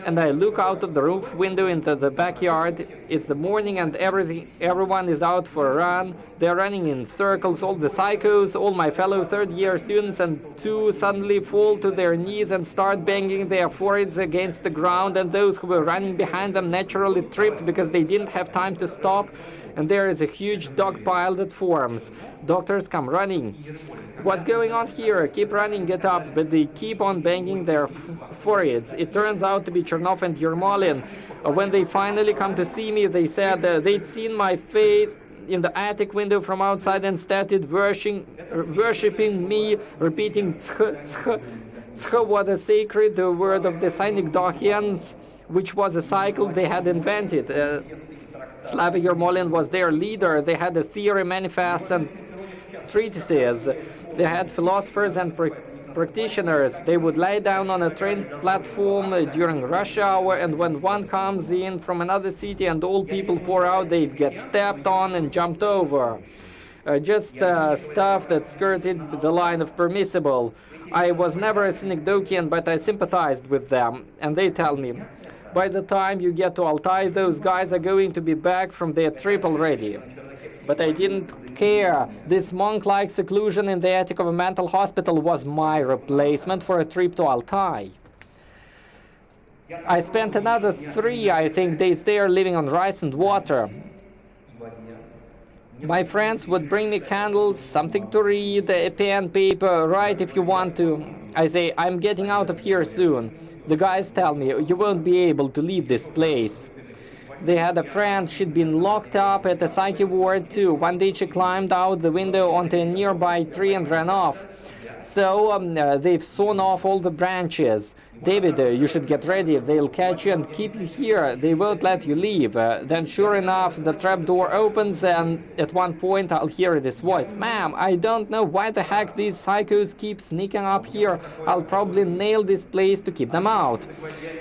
[SPEAKER 3] And I look out of the roof window into the backyard. It's the morning and everyone is out for a run. They're running in circles, all the psychos, all my fellow third-year students, and 2 suddenly fall to their knees and start banging their foreheads against the ground, and those who were running behind them naturally tripped because they didn't have time to stop. And there is a huge dog pile that forms. Doctors come running. What's going on here? Keep running, get up. But they keep on banging their foreheads. It turns out to be Chernov and Yermolin. When they finally come to see me, they said they'd seen my face in the attic window from outside and started worshipping me, repeating tzch was a sacred word of the Synecdochians, which was a cycle they had invented. Slava Yermolin was their leader. They had a theory, manifests, and treatises. They had philosophers and practitioners. They would lie down on a train platform during rush hour, and when one comes in from another city and all people pour out, they'd get stepped on and jumped over. Just stuff that skirted the line of permissible. I was never a Synecdochian, but I sympathized with them, and they tell me, by the time you get to Altai, those guys are going to be back from their trip already. But I didn't care. This monk-like seclusion in the attic of a mental hospital was my replacement for a trip to Altai. I spent another 3, I think, days there living on rice and water. My friends would bring me candles, something to read, a pen, paper, write if you want to. I say, I'm getting out of here soon. The guys tell me, you won't be able to leave this place. They had a friend, she'd been locked up at a psyche ward too. One day she climbed out the window onto a nearby tree and ran off. So they've sawn off all the branches. David, you should get ready. They'll catch you and keep you here. They won't let you leave. Then sure enough, the trap door opens and at one point I'll hear this voice. Ma'am, I don't know why the heck these psychos keep sneaking up here. I'll probably nail this place to keep them out.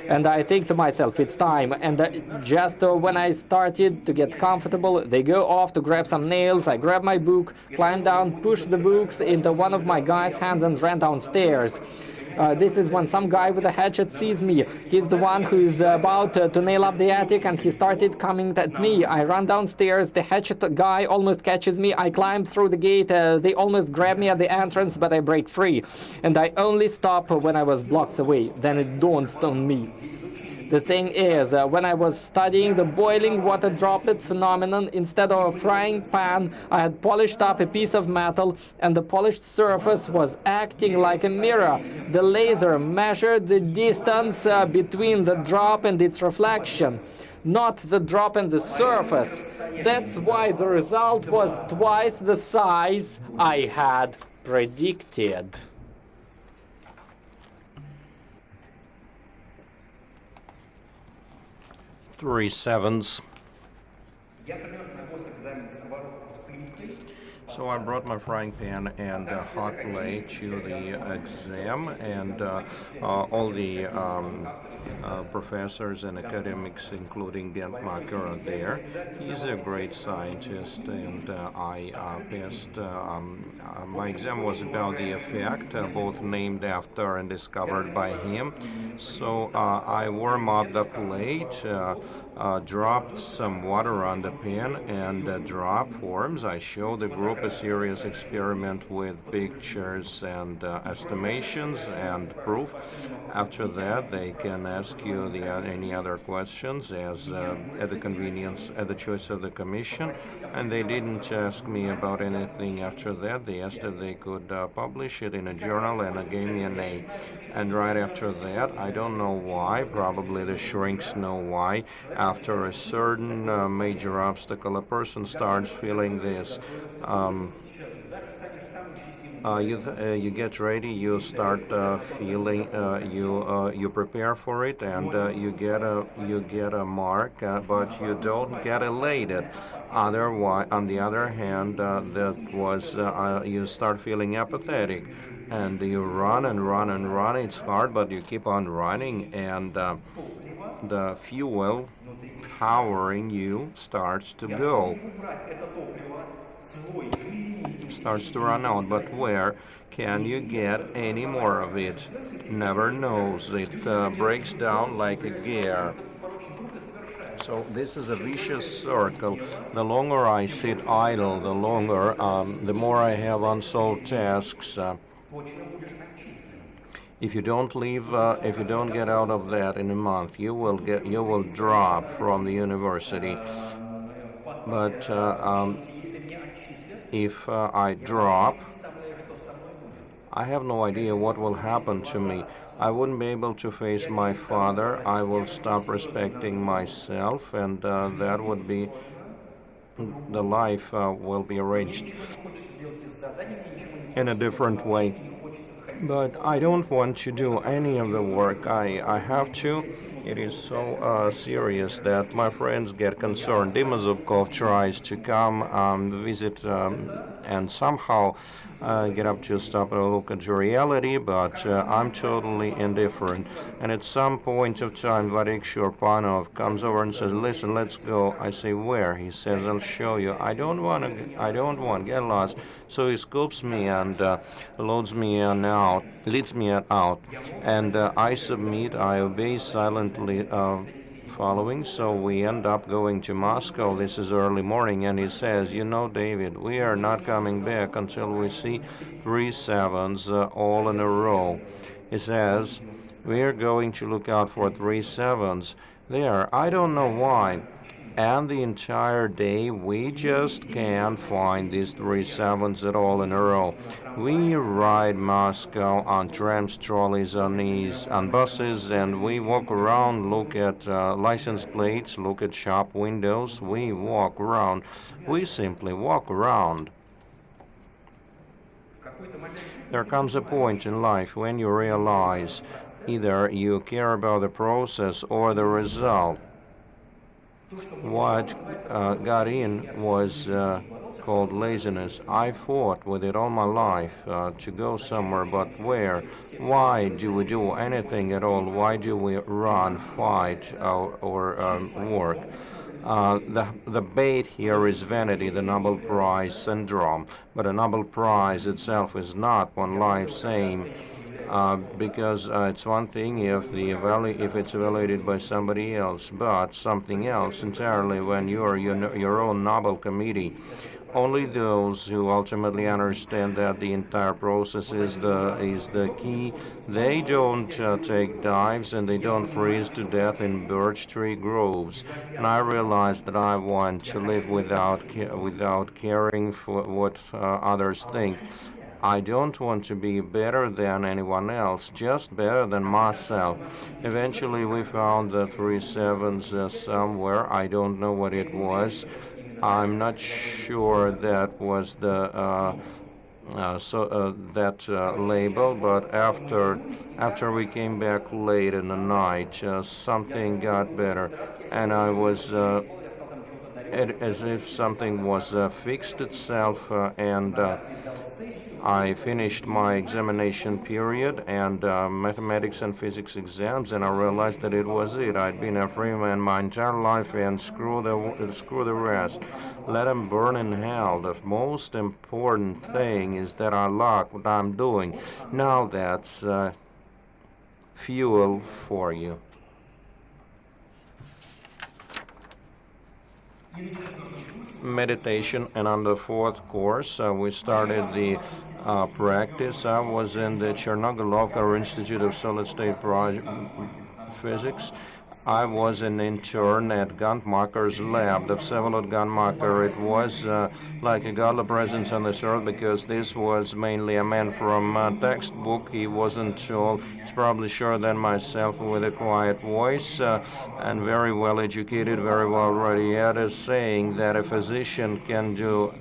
[SPEAKER 3] And I think to myself, it's time. And just when I started to get comfortable, they go off to grab some nails. I grab my book, climb down, push the books into one of my guys' hands and ran downstairs. This is when some guy with a hatchet sees me. He's the one who is about to nail up the attic, and he started coming at me. I run downstairs. The hatchet guy almost catches me. I climb through the gate. They almost grab me at the entrance, but I break free. And I only stop when I was blocks away. Then it dawns on me. The thing is, when I was studying the boiling water droplet phenomenon, instead of a frying pan, I had polished up a piece of metal, and the polished surface was acting like a mirror. The laser measured the distance between the drop and its reflection, not the drop and the surface. That's why the result was twice the size I had predicted.
[SPEAKER 2] 3 sevens. So I brought my frying pan and a hot plate to the exam, and all the professors and academics, including Gentmacher, are there. He's a great scientist, and I passed. My exam was about the effect, both named after and discovered by him. So I warm up the plate, drop some water on the pan, and drop forms. I show the group a serious experiment with pictures and estimations and proof. After that, they can ask you any other questions as at the convenience, at the choice of the commission. And they didn't ask me about anything after that. They asked if they could publish it in a journal, and gave me an A. And right after that, I don't know why, probably the shrinks know why, after a certain major obstacle, a person starts feeling this. You get ready, you start feeling, you prepare for it, and you get a mark, but you don't get elated. Otherwise, on the other hand, you start feeling apathetic, and you run and run and run. It's hard, but you keep on running, and the fuel powering you starts to go. Starts to run out, but where can you get any more of it? Never knows. It breaks down like a gear. So this is a vicious circle. The longer I sit idle, the more I have unsolved tasks. If you don't get out of that in a month, you will drop from the university. But if I drop, I have no idea what will happen to me. I wouldn't be able to face my father. I will stop respecting myself, and that would be the life will be arranged in a different way. But I don't want to do any of the work. I have to. It is so serious that my friends get concerned. Dima Zubkov tries to come visit and somehow get up to stop and look at reality, but I'm totally indifferent. And at some point of time, Vadik Shurpanov comes over and says, "Listen, let's go." I say, "Where?" He says, "I'll show you." I don't want, get lost. So he scoops me and leads me out, and I submit. I obey silently, following. So we end up going to Moscow. This is early morning, and he says, "You know, David, we are not coming back until we see 3 sevens all in a row." He says, "We are going to look out for 3 sevens there." I don't know why. And the entire day, we just can't find these 37s at all in a row. We ride Moscow on trams, trolleys, on buses, and we walk around, look at license plates, look at shop windows. We walk around. We simply walk around. There comes a point in life when you realize either you care about the process or the result. What got in was called laziness. I fought with it all my life to go somewhere, but where? Why do we do anything at all? Why do we run, fight, or work? The bait here is vanity, the Nobel Prize syndrome. But a Nobel Prize itself is not one life's aim. Because it's one thing if it's evaluated by somebody else, but something else entirely when you are your own Nobel committee. Only those who ultimately understand that the entire process is the key. They don't take dives and they don't freeze to death in birch tree groves. And I realized that I want to live without caring for what others think. I don't want to be better than anyone else, just better than myself. Eventually, we found the 37s somewhere. I don't know what it was. I'm not sure that was the label, but after we came back late in the night, something got better, and I was as if something was fixed itself, and I finished my examination period and mathematics and physics exams, and I realized that it was it. I'd been a free man my entire life, and screw the rest. Let them burn in hell. The most important thing is that I like what I'm doing. Now that's fuel for you. Meditation, and on the fourth course we started the practice. I was in the Chernogolovka Institute of Solid State Physics. I was an intern at Guntmacher's lab, the Vsevolod Guntmacher. It was like a godly presence on this earth because this was mainly a man from a textbook. He wasn't tall. He's probably shorter than myself, with a quiet voice and very well educated, very well read. He had a saying that a physician can do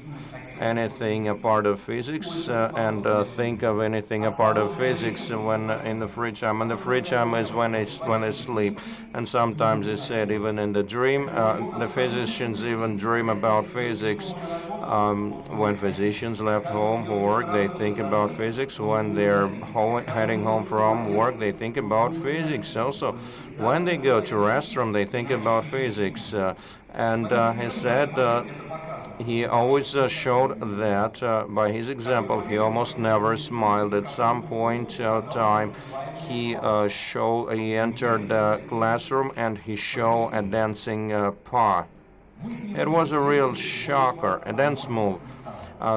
[SPEAKER 2] anything a part of physics and think of anything a part of physics when in the free time. And the free time is when they sleep. And sometimes he said even in the dream, the physicians even dream about physics. When physicians left home for work, they think about physics. When they're heading home from work, they think about physics. Also, when they go to restroom, they think about physics. And he said he always showed that by his example. He almost never smiled. At some point of time, he entered the classroom and he showed a dancing paw. It was a real shocker, a dance move.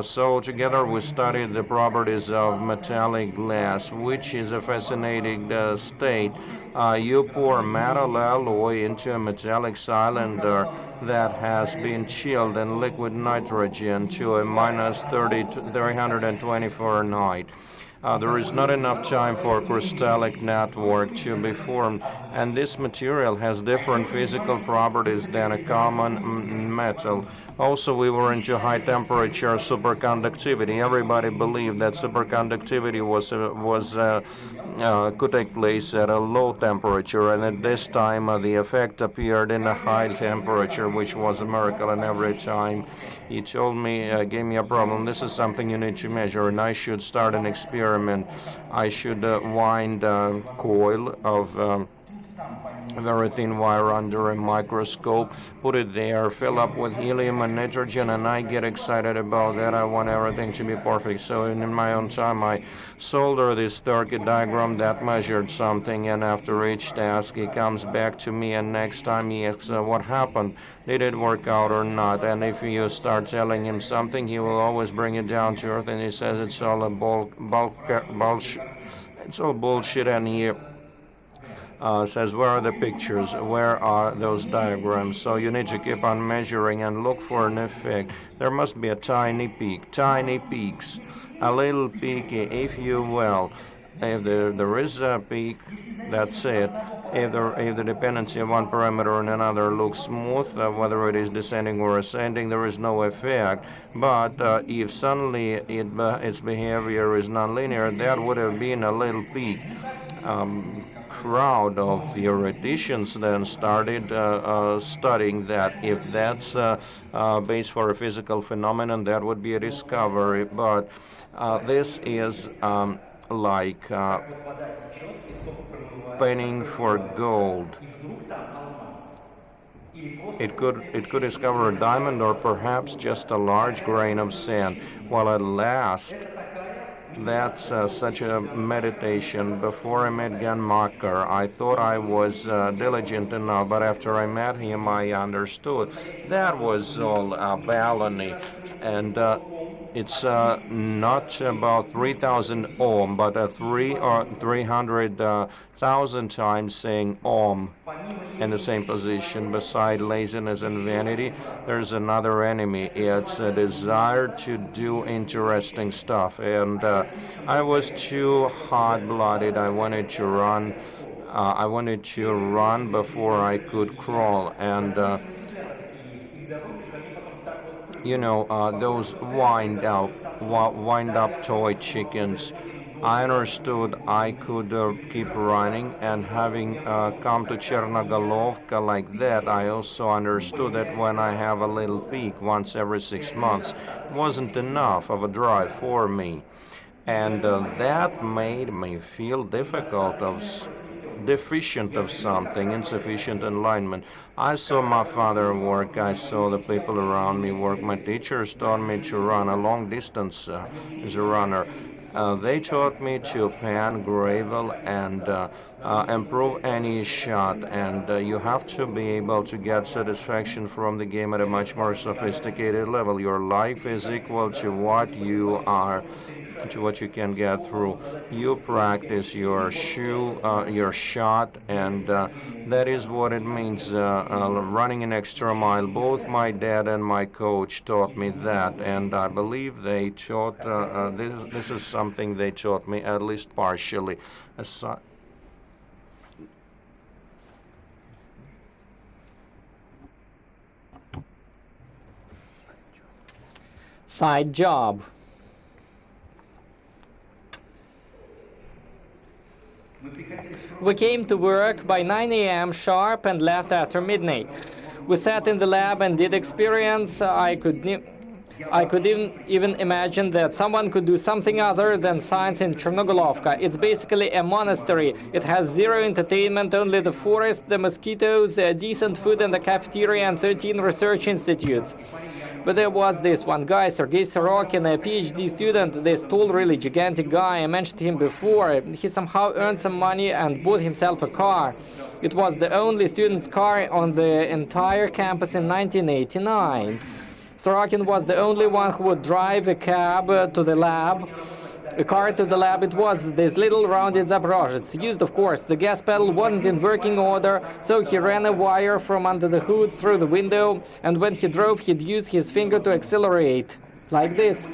[SPEAKER 2] So together we studied the properties of metallic glass, which is a fascinating state. You pour metal alloy into a metallic cylinder that has been chilled in liquid nitrogen to a minus 320 Fahrenheit. There is not enough time for crystallic network to be formed, and this material has different physical properties than a common metal. Also, we were into high temperature superconductivity. Everybody believed that superconductivity could take place at a low temperature, and at this time the effect appeared in a high temperature, which was a miracle. And every time he told me, gave me a problem, this is something you need to measure, and I should start an experiment. I should wind a coil of very thin wire under a microscope, put it there, fill up with helium and nitrogen, and I get excited about that. I want everything to be perfect. So in my own time, I solder this circuit diagram that measured something, and after each task, he comes back to me, and next time he asks what happened, did it work out or not? And if you start telling him something, he will always bring it down to earth, and he says it's all bullshit, and he says, where are the pictures? Where are those diagrams? So you need to keep on measuring and look for an effect. There must be a tiny peak, tiny peaks, a little peak, if you will. If there is a peak, that's it. If the dependency of one parameter on another looks smooth, whether it is descending or ascending, there is no effect. But if suddenly its behavior is nonlinear, that would have been a little peak. Crowd of theoreticians then started studying that. If that's base for a physical phenomenon, that would be a discovery. But this is like penning for gold. It could discover a diamond or perhaps just a large grain of sand. While at last, that's such a meditation. Before I met Ganmacher, I thought I was diligent enough, but after I met him, I understood that was all baloney. And it's not about 3,000 ohm, but 300,000 times saying ohm in the same position. Beside laziness and vanity, there's another enemy. It's a desire to do interesting stuff. And I was too hot-blooded. I wanted to run. I wanted to run before I could crawl. And you know, those wind-up toy chickens. I understood I could keep running, and having come to Chernogolovka like that, I also understood that when I have a little peak once every 6 months, it wasn't enough of a drive for me. And that made me feel deficient of something, insufficient enlightenment. I saw my father work, I saw the people around me work. My teachers taught me to run a long distance as a runner. They taught me to pan, gravel, and improve any shot. And you have to be able to get satisfaction from the game at a much more sophisticated level. Your life is equal to what you are, to what you can get through. You practice your shot, and that is what it means, running an extra mile. Both my dad and my coach taught me that, and I believe they taught, this is something they taught me, at least partially.
[SPEAKER 3] Side job. We came to work by 9 a.m. sharp and left after midnight. We sat in the lab and did experiments. I could even imagine that someone could do something other than science in Chernogolovka. It's basically a monastery. It has zero entertainment, only the forest, the mosquitoes, decent food and a cafeteria, and 13 research institutes. But there was this one guy, Sergei Sorokin, a PhD student, this tall, really gigantic guy. I mentioned him before. He somehow earned some money and bought himself a car. It was the only student's car on the entire campus in 1989. Sorokin was the only one who would drive a cab to the lab. A car to the lab. It was this little rounded Zaporozhets. Used, of course, the gas pedal wasn't in working order, so he ran a wire from under the hood through the window, and when he drove, he'd use his finger to accelerate. Like this.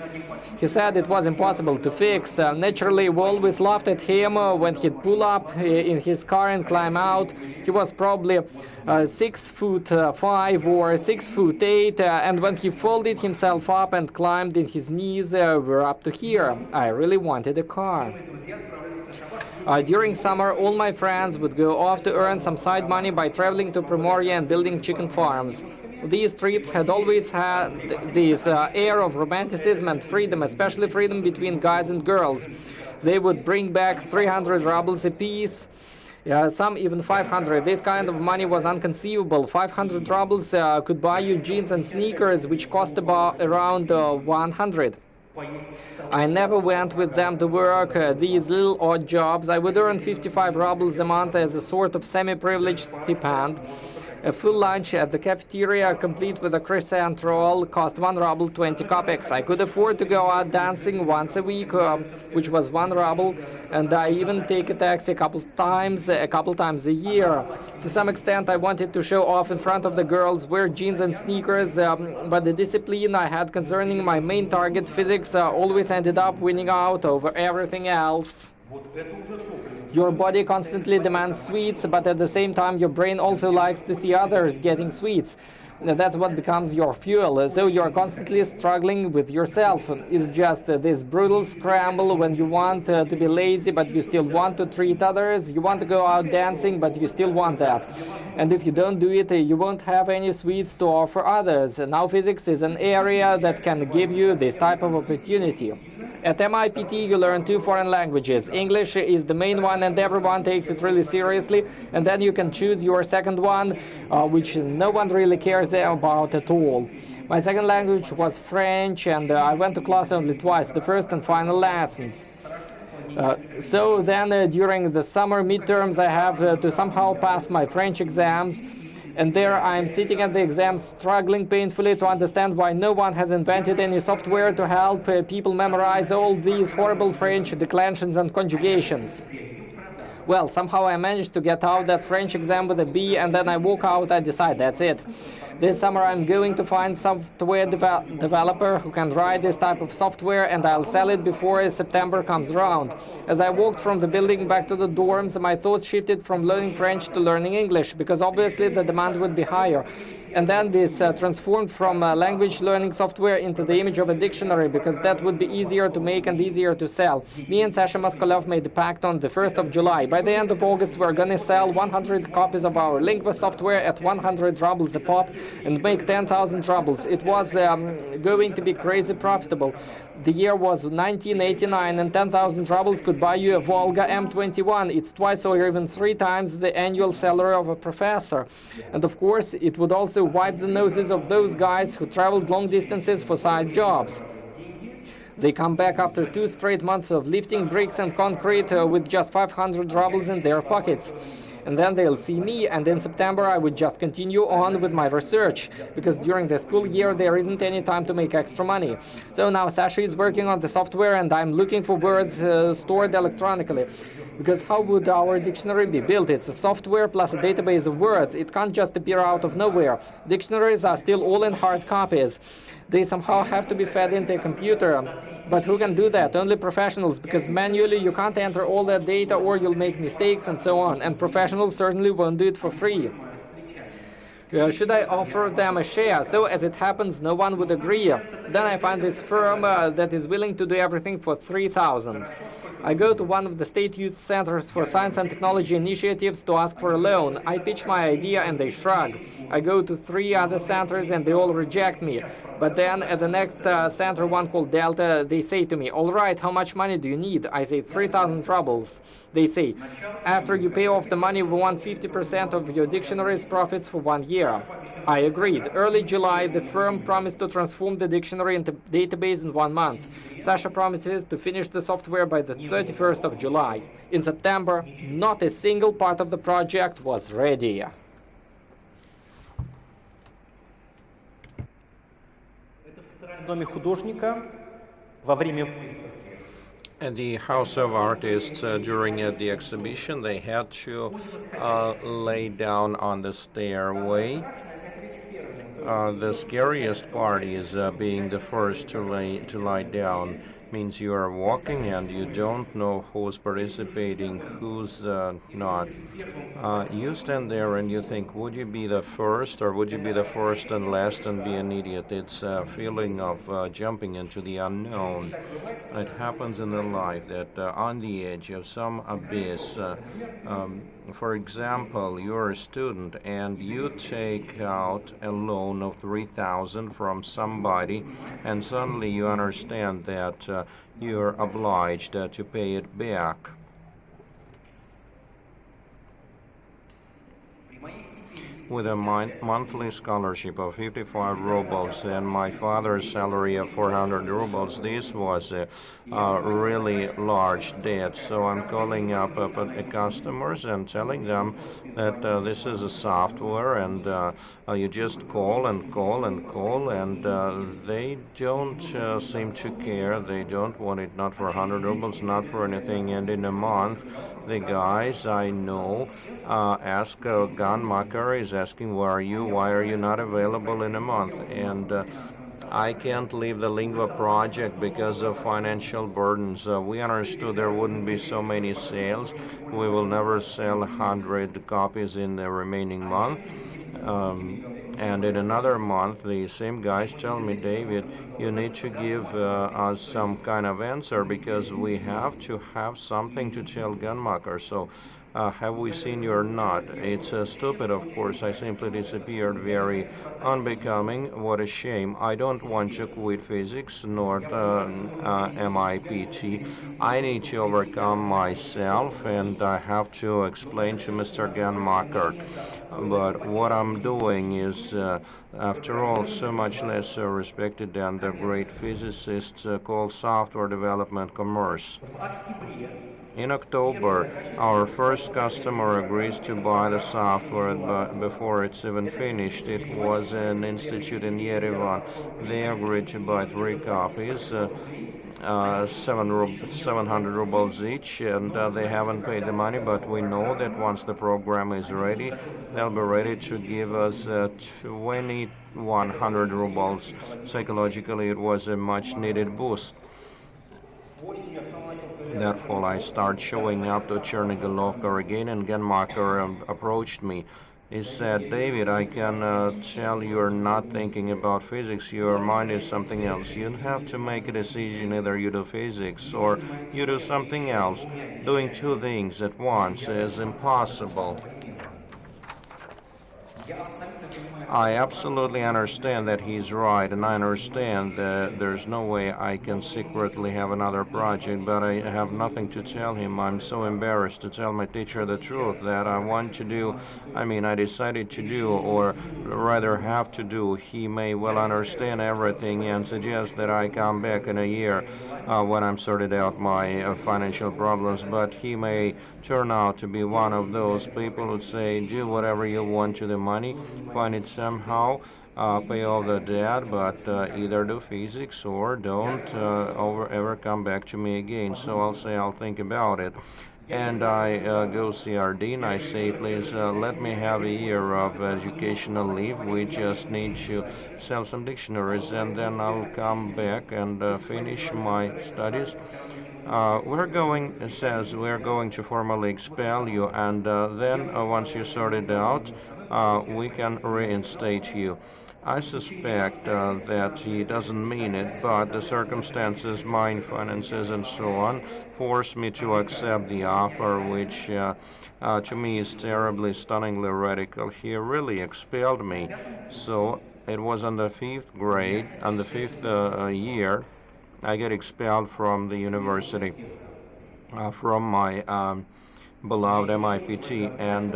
[SPEAKER 3] He said it was impossible to fix. Naturally, we always laughed at him when he'd pull up in his car and climb out. He was probably 6'5" or 6'8", and when he folded himself up and climbed in his knees, were up to here. I really wanted a car. During summer, all my friends would go off to earn some side money by traveling to Primoria and building chicken farms. These trips had always had this air of romanticism and freedom, especially freedom between guys and girls. They would bring back 300 rubles apiece, some even 500. This kind of money was inconceivable. 500 rubles could buy you jeans and sneakers, which cost around 100. I never went with them to work, these little odd jobs. I would earn 55 rubles a month as a sort of semi-privileged stipend.
[SPEAKER 8] A full lunch at the cafeteria, complete with a croissant roll, cost 1 ruble 20 kopecks. I could afford to go out dancing once a week, which was 1 ruble, and I even take a taxi a couple times a year. To some extent, I wanted to show off in front of the girls, wear jeans and sneakers, but the discipline I had concerning my main target, physics, always ended up winning out over everything else. Your body constantly demands sweets, but at the same time your brain also likes to see others getting sweets. That's what becomes your fuel. So you're constantly struggling with yourself. It's just this brutal scramble when you want to be lazy, but you still want to treat others. You want to go out dancing, but you still want that. And if you don't do it, you won't have any sweets to offer others. Now physics is an area that can give you this type of opportunity. At MIPT, you learn 2 foreign languages. English is the main one, and everyone takes it really seriously. And then you can choose your second one, which no one really cares about at all. My second language was French, and I went to class only twice, the first and final lessons. So then during the summer midterms, I have to somehow pass my French exams. And there I am sitting at the exam, struggling painfully to understand why no one has invented any software to help people memorize all these horrible French declensions and conjugations. Well, somehow I managed to get out that French exam with a B, and then I walk out, I decide that's it. This summer I'm going to find software developer who can write this type of software, and I'll sell it before September comes around. As I walked from the building back to the dorms, my thoughts shifted from learning French to learning English, because obviously the demand would be higher. And then this transformed from language learning software into the image of a dictionary, because that would be easier to make and easier to sell. Me and Sasha Moskolev made the pact on the 1st of July. By the end of August, we're going to sell 100 copies of our Lingua software at 100 rubles a pop and make 10,000 rubles. It was going to be crazy profitable. The year was 1989, and 10,000 rubles could buy you a Volga M21. It's twice or even 3 times the annual salary of a professor. And of course, it would also wipe the noses of those guys who traveled long distances for side jobs. They come back after 2 straight months of lifting bricks and concrete with just 500 rubles in their pockets. And then they'll see me, and in September I would just continue on with my research, because during the school year there isn't any time to make extra money. So now Sasha is working on the software, and I'm looking for words stored electronically. Because how would our dictionary be built? It's a software plus a database of words. It can't just appear out of nowhere. Dictionaries are still all in hard copies. They somehow have to be fed into a computer. But who can do that? Only professionals, because manually you can't enter all that data or you'll make mistakes and so on. And professionals certainly won't do it for free. Should I offer them a share? So as it happens, no one would agree. Then I find this firm that is willing to do everything for 3,000. I go to one of the state youth centers for science and technology initiatives to ask for a loan. I pitch my idea and they shrug. I go to 3 other centers and they all reject me. But then at the next center, one called LAKHTA, they say to me, all right, how much money do you need? I say 3,000 rubles. They say, after you pay off the money, we want 50% of your dictionary's profits for 1 year. I agreed. Early July, the firm promised to transform the dictionary into database in 1 month. Sasha promises to finish the software by the 31st of July. In September, not a single part of the project was ready.
[SPEAKER 7] Доме художника во время выставки.
[SPEAKER 2] At the House of Artists, during the exhibition, they had to lay down on the stairway. The scariest part is being the first to lie down. Means you are walking and you don't know who's participating, who's not. You stand there and you think, would you be the first or would you be the first and last and be an idiot? It's a feeling of jumping into the unknown. It happens in the life that on the edge of some abyss, for example, you're a student and you take out a loan of 3,000 from somebody, and suddenly you understand that you're obliged to pay it back. with a monthly scholarship of 55 rubles and my father's salary of 400 rubles. This was a really large debt. So I'm calling up the customers and telling them that this is a software and you just call and call and call, and they don't seem to care. They don't want it, not for 100 rubles, not for anything. And in a month, the guys I know ask Ganmakar is asking, where are you? Why are you not available in a month? And I can't leave the Lingua project because of financial burdens. We understood there wouldn't be so many sales. We will never sell 100 copies in the remaining month. And in another month, the same guys tell me, David, you need to give us some kind of answer because we have to have something to tell Ganmakar. So have we seen you or not? It's stupid, of course. I simply disappeared. Very unbecoming. What a shame. I don't want to quit physics nor MIPT. I need to overcome myself, and I have to explain to Mr. Ganmakar. But what I'm doing is, after all, so much less respected than the great physicists called software development commerce. In October, our first customer agrees to buy the software, but before it's even finished. It was an institute in Yerevan. They agreed to buy 3 copies, 700 rubles each, and they haven't paid the money, but we know that once the program is ready, they'll be ready to give us 2,100 rubles. Psychologically, it was a much needed boost. That fall, I start showing up to Chernigolovka again, and Ganmakar approached me. He said, David, I can tell you're not thinking about physics. Your mind is something else. You have to make a decision. Either you do physics or you do something else. Doing 2 things at once is impossible. I absolutely understand that he's right, and I understand that there's no way I can secretly have another project, but I have nothing to tell him. I'm so embarrassed to tell my teacher the truth that I want to do, I decided to do, or rather have to do. He may well understand everything and suggest that I come back in a year when I'm sorted out my financial problems, but he may turn out to be one of those people who say, do whatever you want to the money, find it somehow, pay off the debt, but either do physics or don't ever come back to me again. So I'll say I'll think about it. And I go see our dean. I say, please let me have a year of educational leave. We just need to sell some dictionaries, and then I'll come back and finish my studies. It says we're going to formally expel you, and then once you sort it out, we can reinstate you. I suspect that he doesn't mean it, but the circumstances, mine, finances, and so on, force me to accept the offer, which to me is terribly, stunningly radical. He really expelled me. So it was on the 5th grade, on the 5th year, I get expelled from the university, from my beloved MIPT, and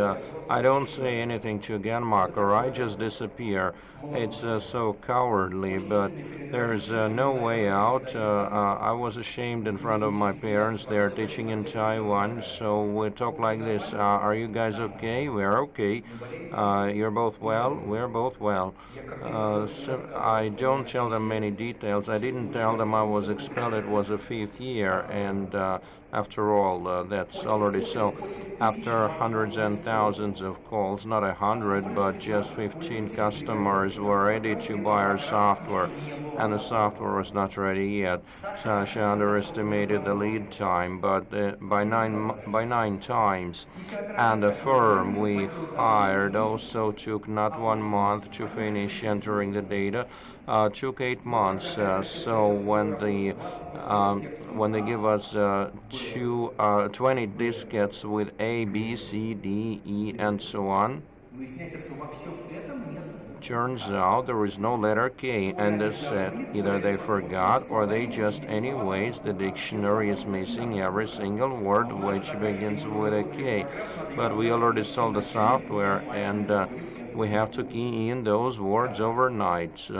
[SPEAKER 2] I don't say anything to Ganmakar. I just disappear. It's so cowardly, but there's no way out. I was ashamed in front of my parents. They're teaching in Taiwan, so we talk like this. Are you guys okay? We're okay. You're both well? We're both well. So I don't tell them many details. I didn't tell them I was expelled. It was a 5th year, and after all, that's already so. After hundreds and thousands of calls, not 100, but just 15 customers were ready to buy our software, and the software was not ready yet. Sasha underestimated the lead time, but by nine times. And the firm we hired also took not 1 month to finish entering the data. Took 8 months. So when they give us 20 diskettes with A, B, C, D, E, and so on, Turns out there is no letter K in this set. Either they forgot or they just anyways. The dictionary is missing every single word which begins with a K. But we already sold the software and we have to key in those words overnight.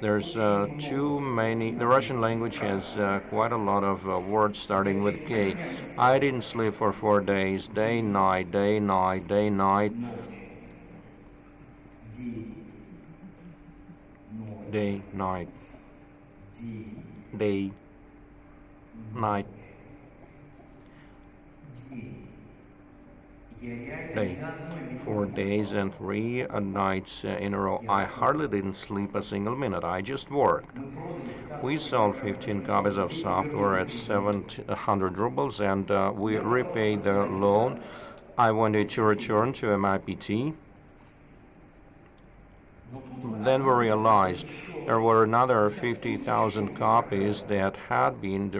[SPEAKER 2] There's too many. The Russian language has quite a lot of words starting with K. I didn't sleep for 4 days. Day, night, day, night, day, night. Day, night. Day, night. Day. 4 days and 3 nights in a row. I hardly didn't sleep a single minute. I just worked. We sold 15 copies of software at 700 rubles and we repaid the loan. I wanted to return to MIPT. Then we realized there were another 50,000 copies that had been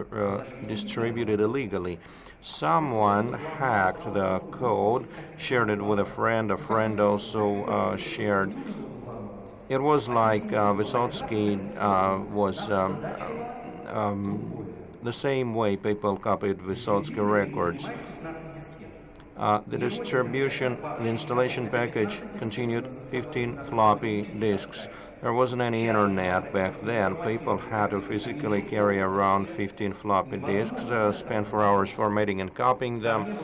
[SPEAKER 2] distributed illegally. Someone hacked the code, shared it with a friend also shared. It was like Vysotsky was the same way people copied Vysotsky records. The distribution, the installation package continued 15 floppy disks. There wasn't any internet back then. People had to physically carry around 15 floppy disks, spend 4 hours formatting and copying them.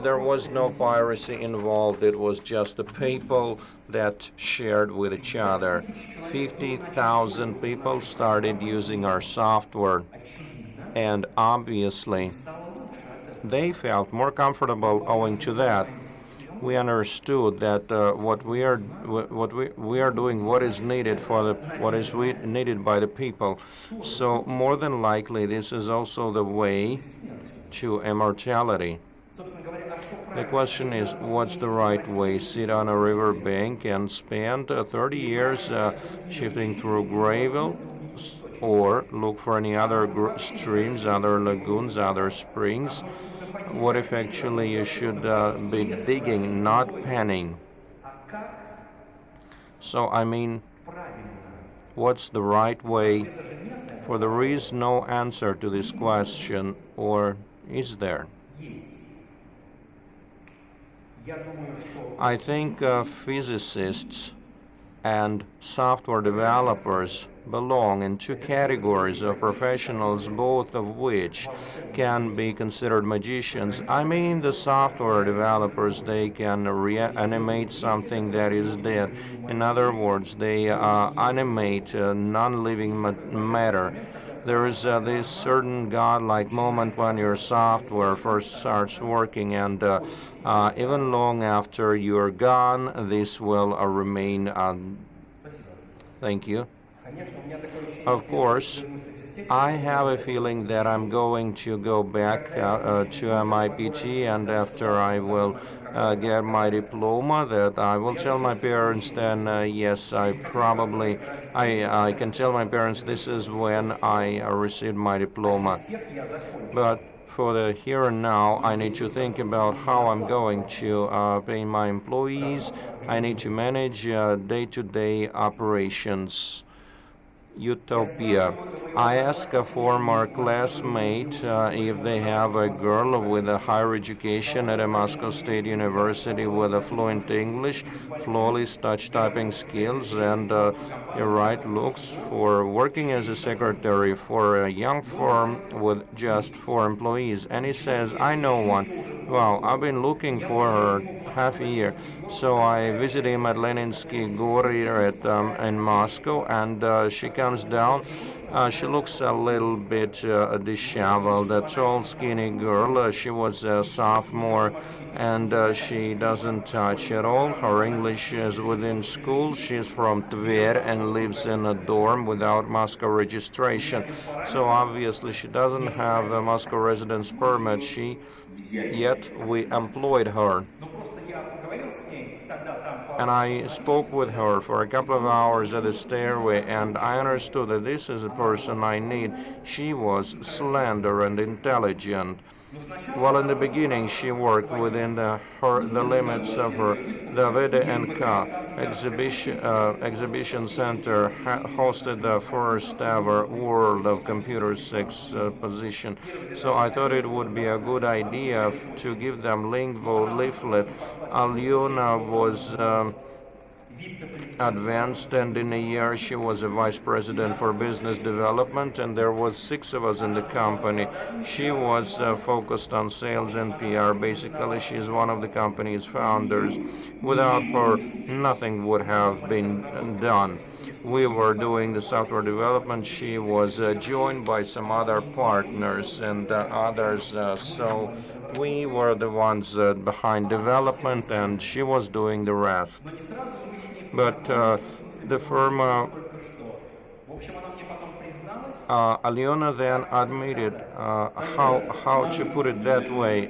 [SPEAKER 2] There was no piracy involved. It was just the people that shared with each other. 50,000 people started using our software, and obviously they felt more comfortable owing to that. We understood that what we are doing, what is needed needed by the people. So more than likely, this is also the way to immortality. The question is, what's the right way? Sit on a river bank and spend 30 years shifting through gravel, or look for any other streams, other lagoons, other springs? What if actually you should be digging, not panning? So, I mean, what's the right way? For there is no answer to this question, or is there? I think physicists and software developers belong in two categories of professionals, both of which can be considered magicians. I mean, the software developers, they can reanimate something that is dead. In other words, they animate non-living matter. There is this certain godlike moment when your software first starts working, and even long after you're gone, this will remain. Thank you. Of course, I have a feeling that I'm going to go back to MIPT, and after I will get my diploma, that I will tell my parents then, yes, I can tell my parents this is when I received my diploma. But for the here and now, I need to think about how I'm going to pay my employees. I need to manage day-to-day operations. Utopia. I asked a former classmate if they have a girl with a higher education at a Moscow State University with a fluent English, flawless touch typing skills, and the right looks for working as a secretary for a young firm with just 4 employees. And he says, I know one. Well, I've been looking for her half a year. So I visit him at Leninsky Gory in Moscow, and she comes down. She looks a little bit disheveled, a tall, skinny girl. She was a sophomore, and she doesn't touch at all. Her English is within school. She's from Tver and lives in a dorm without Moscow registration. So obviously she doesn't have a Moscow residence permit. Yet we employed her. And I spoke with her for a couple of hours at the stairway, and I understood that this is a person I need. She was slender and intelligent. Well, in the beginning, she worked within the limits of the VDNK exhibition center hosted the first ever World of Computers exposition. So I thought it would be a good idea to give them Lingvo leaflet. Alyona was advanced, and in a year she was a vice president for business development, and there was 6 of us in the company. She was focused on sales and PR. Basically, she's one of the company's founders. Without her, nothing would have been done. We were doing the software development. She was joined by some other partners and others, so we were the ones behind development, and she was doing the rest. But the firm, Alyona then admitted, how to put it that way,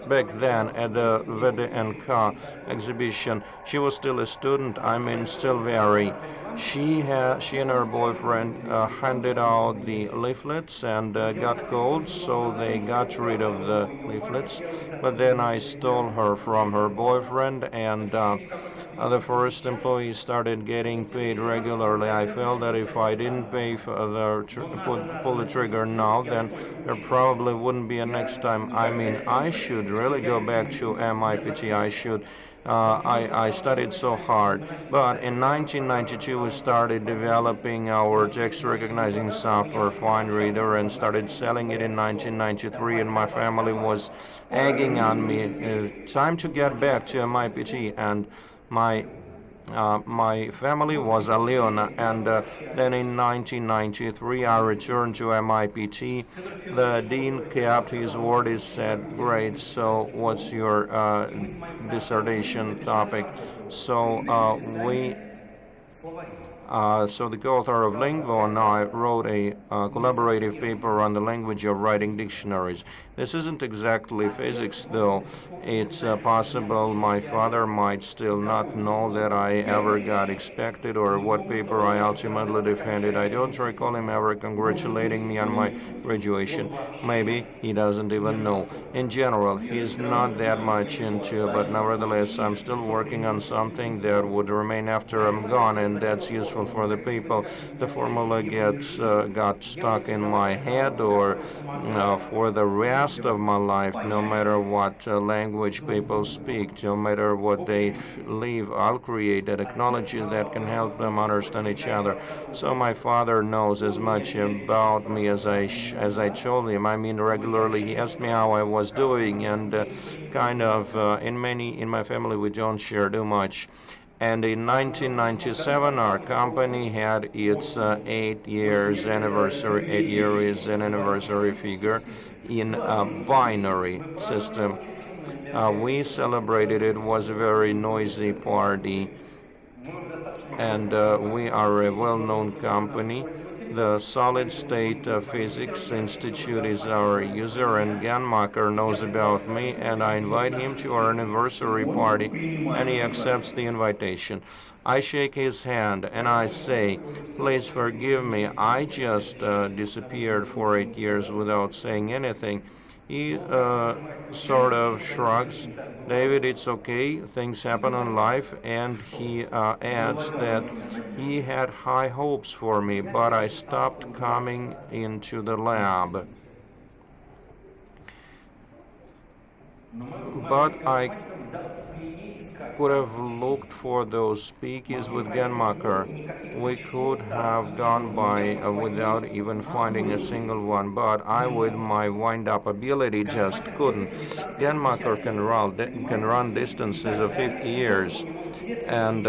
[SPEAKER 2] back then at the VDNK exhibition, she was still a student. I mean, still very. She and her boyfriend handed out the leaflets and got cold, so they got rid of the leaflets. But then I stole her from her boyfriend, and the first employees started getting paid regularly. I felt that if I didn't pay for pull the trigger now, then there probably wouldn't be a next time. I mean, I should really go back to MIPT. I should. I studied so hard. But in 1992, we started developing our text recognizing software, Fine Reader, and started selling it in 1993. And my family was egging on me, time to get back to MIPT. And my family was Alyona, and then in 1993 I returned to MIPT. The dean kept his word. He said, "Great, so what's your dissertation topic?" So the co-author of Lingvo and I wrote a collaborative paper on the language of writing dictionaries. This isn't exactly physics, though. It's possible my father might still not know that I ever got expected or what paper I ultimately defended. I don't recall him ever congratulating me on my graduation. Maybe he doesn't even know. In general, he's not that much into, but nevertheless, I'm still working on something that would remain after I'm gone, and that's useful for the people. The formula got stuck in my head, or for the rest of my life, no matter what language people speak, no matter what they live, I'll create a technology that can help them understand each other. So my father knows as much about me as I told him. I mean, regularly he asked me how I was doing, and in my family we don't share too much. And in 1997, our company had its 8 years anniversary. 8 year is an anniversary figure in a binary system. We celebrated. It was a very noisy party, and we are a well-known company. The Solid State Physics Institute is our user, and Ganmacher knows about me, and I invite him to our anniversary party, and he accepts the invitation. I shake his hand and I say, "Please forgive me, I just disappeared for 8 years without saying anything." He sort of shrugs. "David, it's okay. Things happen in life." And he adds that he had high hopes for me, but I stopped coming into the lab. But I could have looked for those speakeasies with Ganmacher. We could have gone by without even finding a single one, but I, with my wind-up ability, just couldn't. Ganmacher can run distances of 50 years, and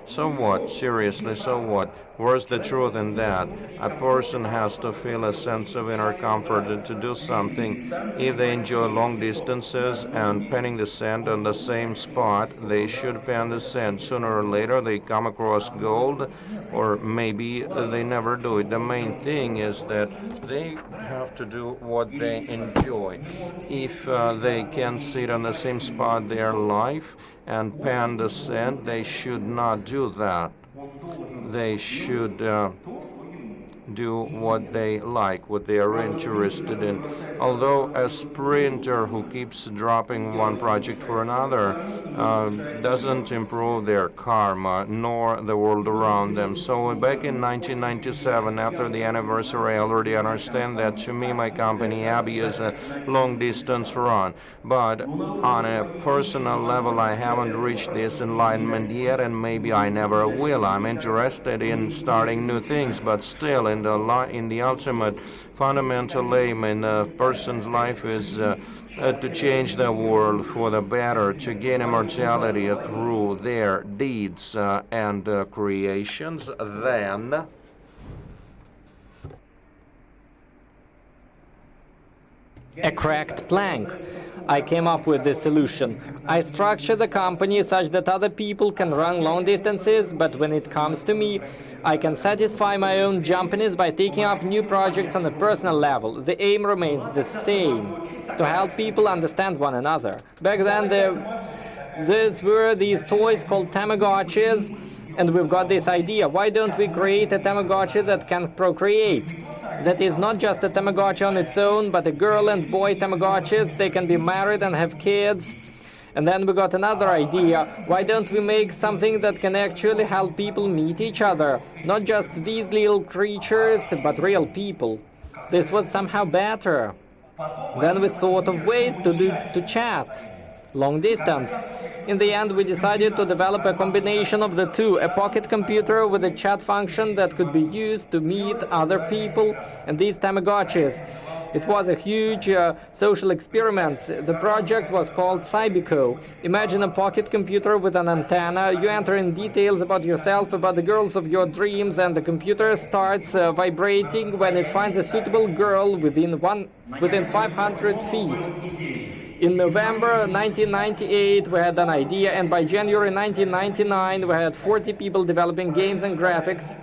[SPEAKER 2] so what? Seriously, so what? Where's the truth in that? A person has to feel a sense of inner comfort to do something. If they enjoy long distances and penning the sand on the same spot, they should pen the sand. Sooner or later they come across gold, or maybe they never do it. The main thing is that they have to do what they enjoy. If they can sit on the same spot their life and pen the sand, they should not do that. They should do what they like, what they are interested in. Although a sprinter who keeps dropping one project for another doesn't improve their karma nor the world around them. So back in 1997, after the anniversary, I already understand that to me, my company, Abby, is a long-distance run. But on a personal level, I haven't reached this enlightenment yet, and maybe I never will. I'm interested in starting new things, but still, in the ultimate fundamental aim in a person's life is to change the world for the better, to gain immortality through their deeds and creations. Then
[SPEAKER 8] a cracked plank. I came up with this solution. I structure the company such that other people can run long distances, but when it comes to me, I can satisfy my own jumpiness by taking up new projects on a personal level. The aim remains the same, to help people understand one another. Back then, these were these toys called Tamagotchis, and we've got this idea. Why don't we create a Tamagotchi that can procreate? That is not just a Tamagotchi on its own, but a girl and boy Tamagotchis. They can be married and have kids. And then we got another idea. Why don't we make something that can actually help people meet each other? Not just these little creatures, but real people. This was somehow better. Then we thought of ways to chat, long distance. In the end, we decided to develop a combination of the two, a pocket computer with a chat function that could be used to meet other people, and these Tamagotchis. It was a huge social experiment. The project was called Cybico. Imagine a pocket computer with an antenna. You enter in details about yourself, about the girls of your dreams, and the computer starts vibrating when it finds a suitable girl within 500 feet. In November 1998, we had an idea, and by January 1999, we had 40 people developing games and graphics.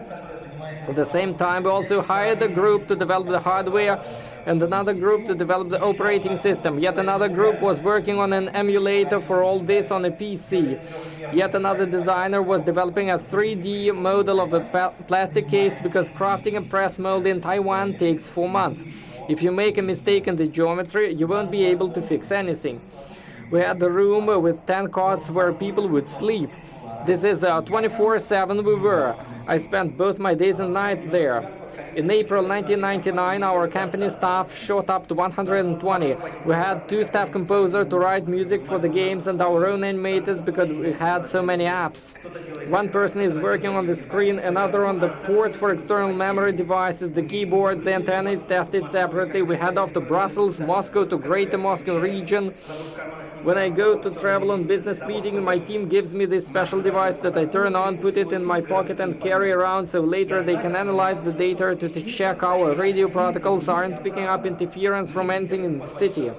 [SPEAKER 8] At the same time, we also hired a group to develop the hardware and another group to develop the operating system. Yet another group was working on an emulator for all this on a PC. Yet another designer was developing a 3D model of a plastic case, because crafting a press mold in Taiwan takes 4 months. If you make a mistake in the geometry, you won't be able to fix anything. We had a room with 10 cots where people would sleep. This is 24/7 we were. I spent both my days and nights there. In April 1999, our company staff shot up to 120. We had 2 staff composers to write music for the games and our own animators, because we had so many apps. One person is working on the screen, another on the port for external memory devices, the keyboard, the antenna is tested separately. We head off to Brussels, Moscow, to Greater Moscow region. When I go to travel on business meeting, my team gives me this special device that I turn on, put it in my pocket and carry around, so later they can analyze the data to check our radio protocols aren't picking up interference from anything in the city.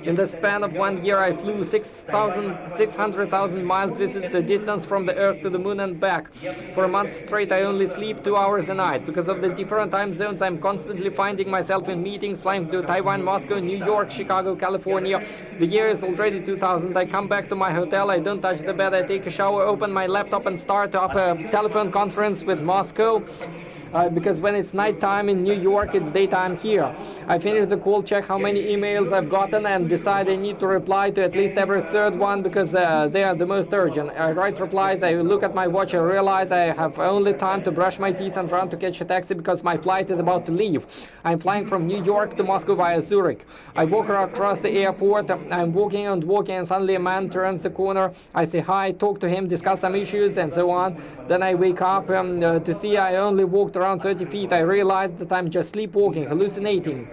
[SPEAKER 8] In the span of 1 year, I flew 600,000 miles. This is the distance from the Earth to the Moon and back. For a month straight, I only sleep 2 hours a night. Because of the different time zones, I'm constantly finding myself in meetings, flying to Taiwan, Moscow, New York, Chicago, California. The year is already 2000. I come back to my hotel. I don't touch the bed. I take a shower, open my laptop, and start up a telephone conference with Moscow. Because when it's nighttime in New York, it's daytime here. I finish the call, check how many emails I've gotten, and decide I need to reply to at least every third one, because they are the most urgent. I write replies, I look at my watch, I realize I have only time to brush my teeth and run to catch a taxi because my flight is about to leave. I'm flying from New York to Moscow via Zurich. I walk across the airport, I'm walking and walking, and suddenly a man turns the corner. I say hi, talk to him, discuss some issues, and so on. Then I wake up to see I only walked around 30 feet. I realize that I'm just sleepwalking, hallucinating.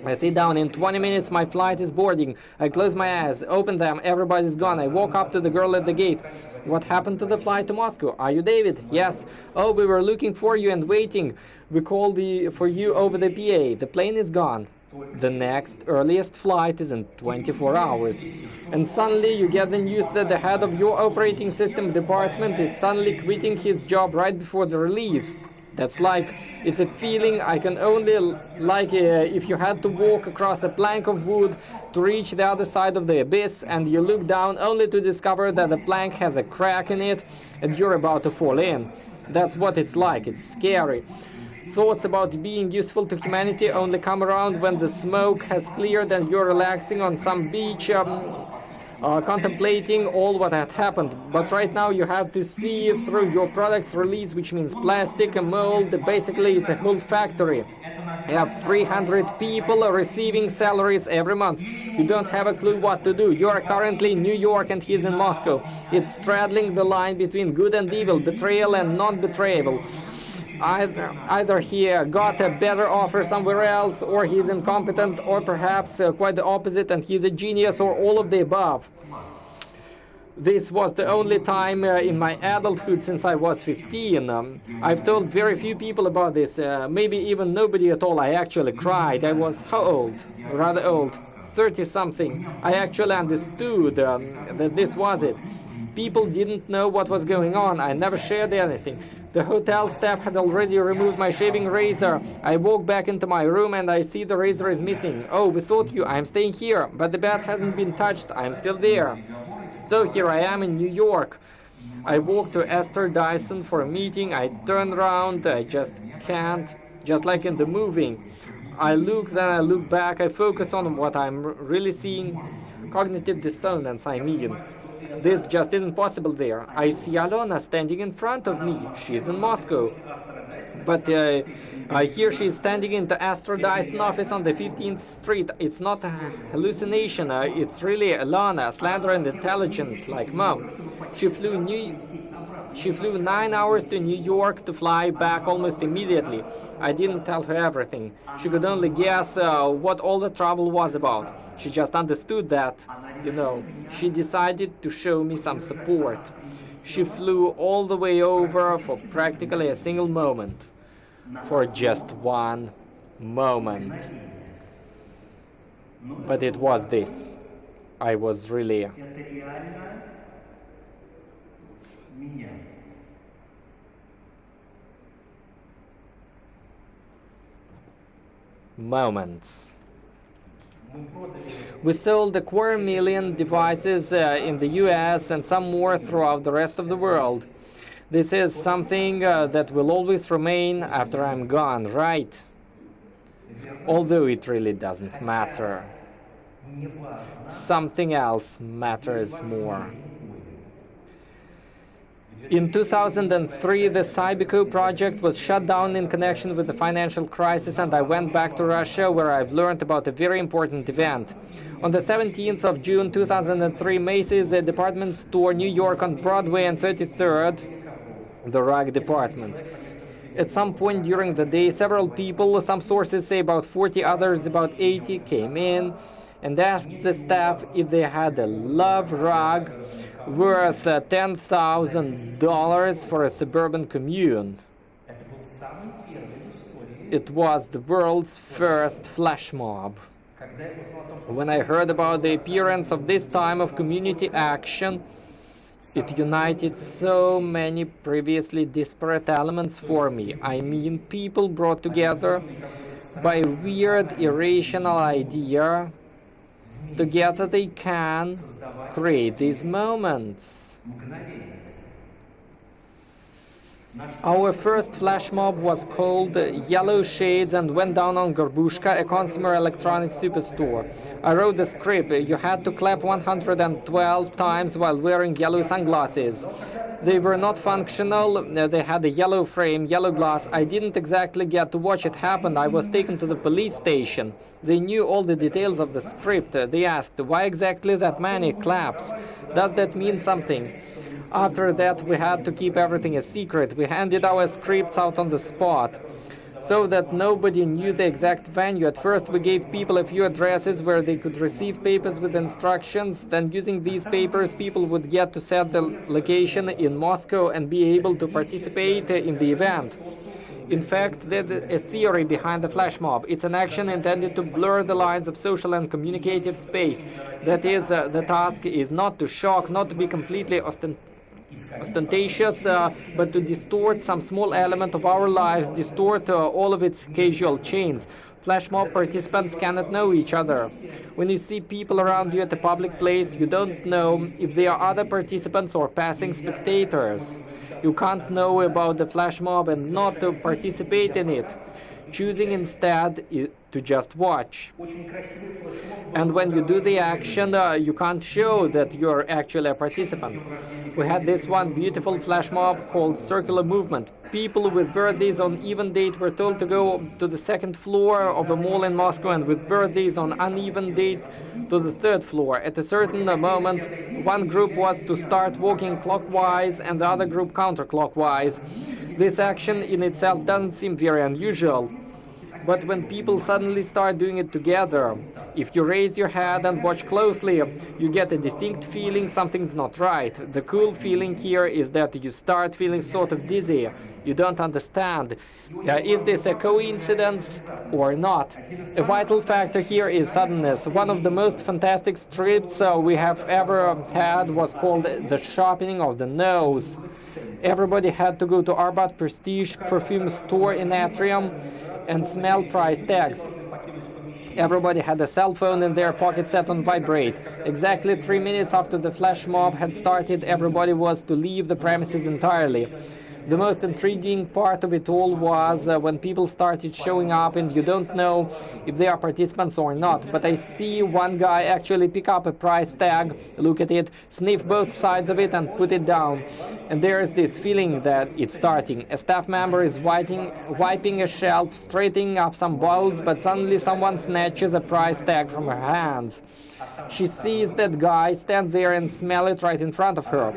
[SPEAKER 8] I sit down. In 20 minutes my flight is boarding. I close my eyes, open them, everybody's gone. I walk up to the girl at the gate. What happened to the flight to Moscow? Are you David? Yes. Oh, we were looking for you and waiting. We called for you over the PA. The plane is gone. The next earliest flight is in 24 hours. And suddenly you get the news that the head of your operating system department is suddenly quitting his job right before the release. That's it's a feeling I can only if you had to walk across a plank of wood to reach the other side of the abyss, and you look down only to discover that the plank has a crack in it and you're about to fall in. That's what it's like. It's scary. Thoughts about being useful to humanity only come around when the smoke has cleared and you're relaxing on some beach, contemplating all what had happened. But right now you have to see through your product's release, which means plastic, a mold. Basically, it's a whole factory. You have 300 people receiving salaries every month. You don't have a clue what to do. You are currently in New York and he's in Moscow. It's straddling the line between good and evil, betrayal and non-betrayal. Either he got a better offer somewhere else, or he's incompetent, or perhaps quite the opposite, and he's a genius, or all of the above. This was the only time in my adulthood since I was 15. I've told very few people about this, maybe even nobody at all. I actually cried. I was how old? Rather old, 30-something. I actually understood that this was it. People didn't know what was going on. I never shared anything. The hotel staff had already removed my shaving razor. I walk back into my room and I see the razor is missing. Oh, we thought you. I'm staying here, but the bed hasn't been touched. I'm still there. So here I am in New York. I walk to Esther Dyson for a meeting. I turn around. I just can't. Just like in the movie. I look, then I look back. I focus on what I'm really seeing. Cognitive dissonance, I mean. This just isn't possible there. I see Alona standing in front of me. She's in Moscow. But here she's standing in the Astro Dyson office on the 15th Street. It's not a hallucination. It's really Alona, slender and intelligent, like Mom. She flew 9 hours to New York to fly back almost immediately. I didn't tell her everything. She could only guess what all the trouble was about. She just understood that, you know. She decided to show me some support. She flew all the way over for practically a single moment. For just one moment. But it was this. I was really... moments. We sold 250,000 devices in the US and some more throughout the rest of the world. This is something that will always remain after I'm gone, right? Although it really doesn't matter. Something else matters more. In 2003, the Cybico project was shut down in connection with the financial crisis, and I went back to Russia, where I've learned about a very important event. On the 17th of June 2003, Macy's department store, New York on Broadway and 33rd, the rug department. At some point during the day, several people, some sources say about 40, others about 80, came in and asked the staff if they had a love rug worth $10,000 for a suburban commune. It was the world's first flash mob. When I heard about the appearance of this time of community action, it united so many previously disparate elements for me. I mean, people brought together by a weird, irrational idea. Together they can create these moments. Our first flash mob was called Yellow Shades and went down on Gorbushka, a consumer electronics superstore. I wrote the script. You had to clap 112 times while wearing yellow sunglasses. They were not functional. They had a yellow frame, yellow glass. I didn't exactly get to watch it happen. I was taken to the police station. They knew all the details of the script. They asked, why exactly that many claps? Does that mean something? After that, we had to keep everything a secret. We handed our scripts out on the spot, so that nobody knew the exact venue. At first, we gave people a few addresses where they could receive papers with instructions. Then, using these papers, people would get to set the location in Moscow and be able to participate in the event. In fact, there's a theory behind the flash mob. It's an action intended to blur the lines of social and communicative space. That is, the task is not to shock, not to be completely ostentatious, but to distort some small element of our lives, distort all of its causal chains. Flash mob participants cannot know each other. When you see people around you at a public place, you don't know if they are other participants or passing spectators. You can't know about the flash mob and not to participate in it, choosing instead to just watch. And when you do the action, you can't show that you're actually a participant. We had this one beautiful flash mob called Circular Movement. People with birthdays on even date were told to go to the second floor of a mall in Moscow, and with birthdays on uneven date to the third floor. At a certain moment, one group was to start walking clockwise and the other group counterclockwise. This action in itself doesn't seem very unusual. But when people suddenly start doing it together, if you raise your head and watch closely, you get a distinct feeling something's not right. The cool feeling here is that you start feeling sort of dizzy. You don't understand. Is this a coincidence or not? A vital factor here is suddenness. One of the most fantastic strips we have ever had was called the sharpening of the nose. Everybody had to go to Arbat Prestige perfume store in Atrium and smell price tags. Everybody had a cell phone in their pocket set on vibrate. Exactly 3 minutes after the flash mob had started, everybody was to leave the premises entirely. The most intriguing part of it all was when people started showing up and you don't know if they are participants or not. But I see one guy actually pick up a price tag, look at it, sniff both sides of it and put it down. And there is this feeling that it's starting. A staff member is wiping a shelf, straightening up some bottles, but suddenly someone snatches a price tag from her hands. She sees that guy stand there and smell it right in front of her.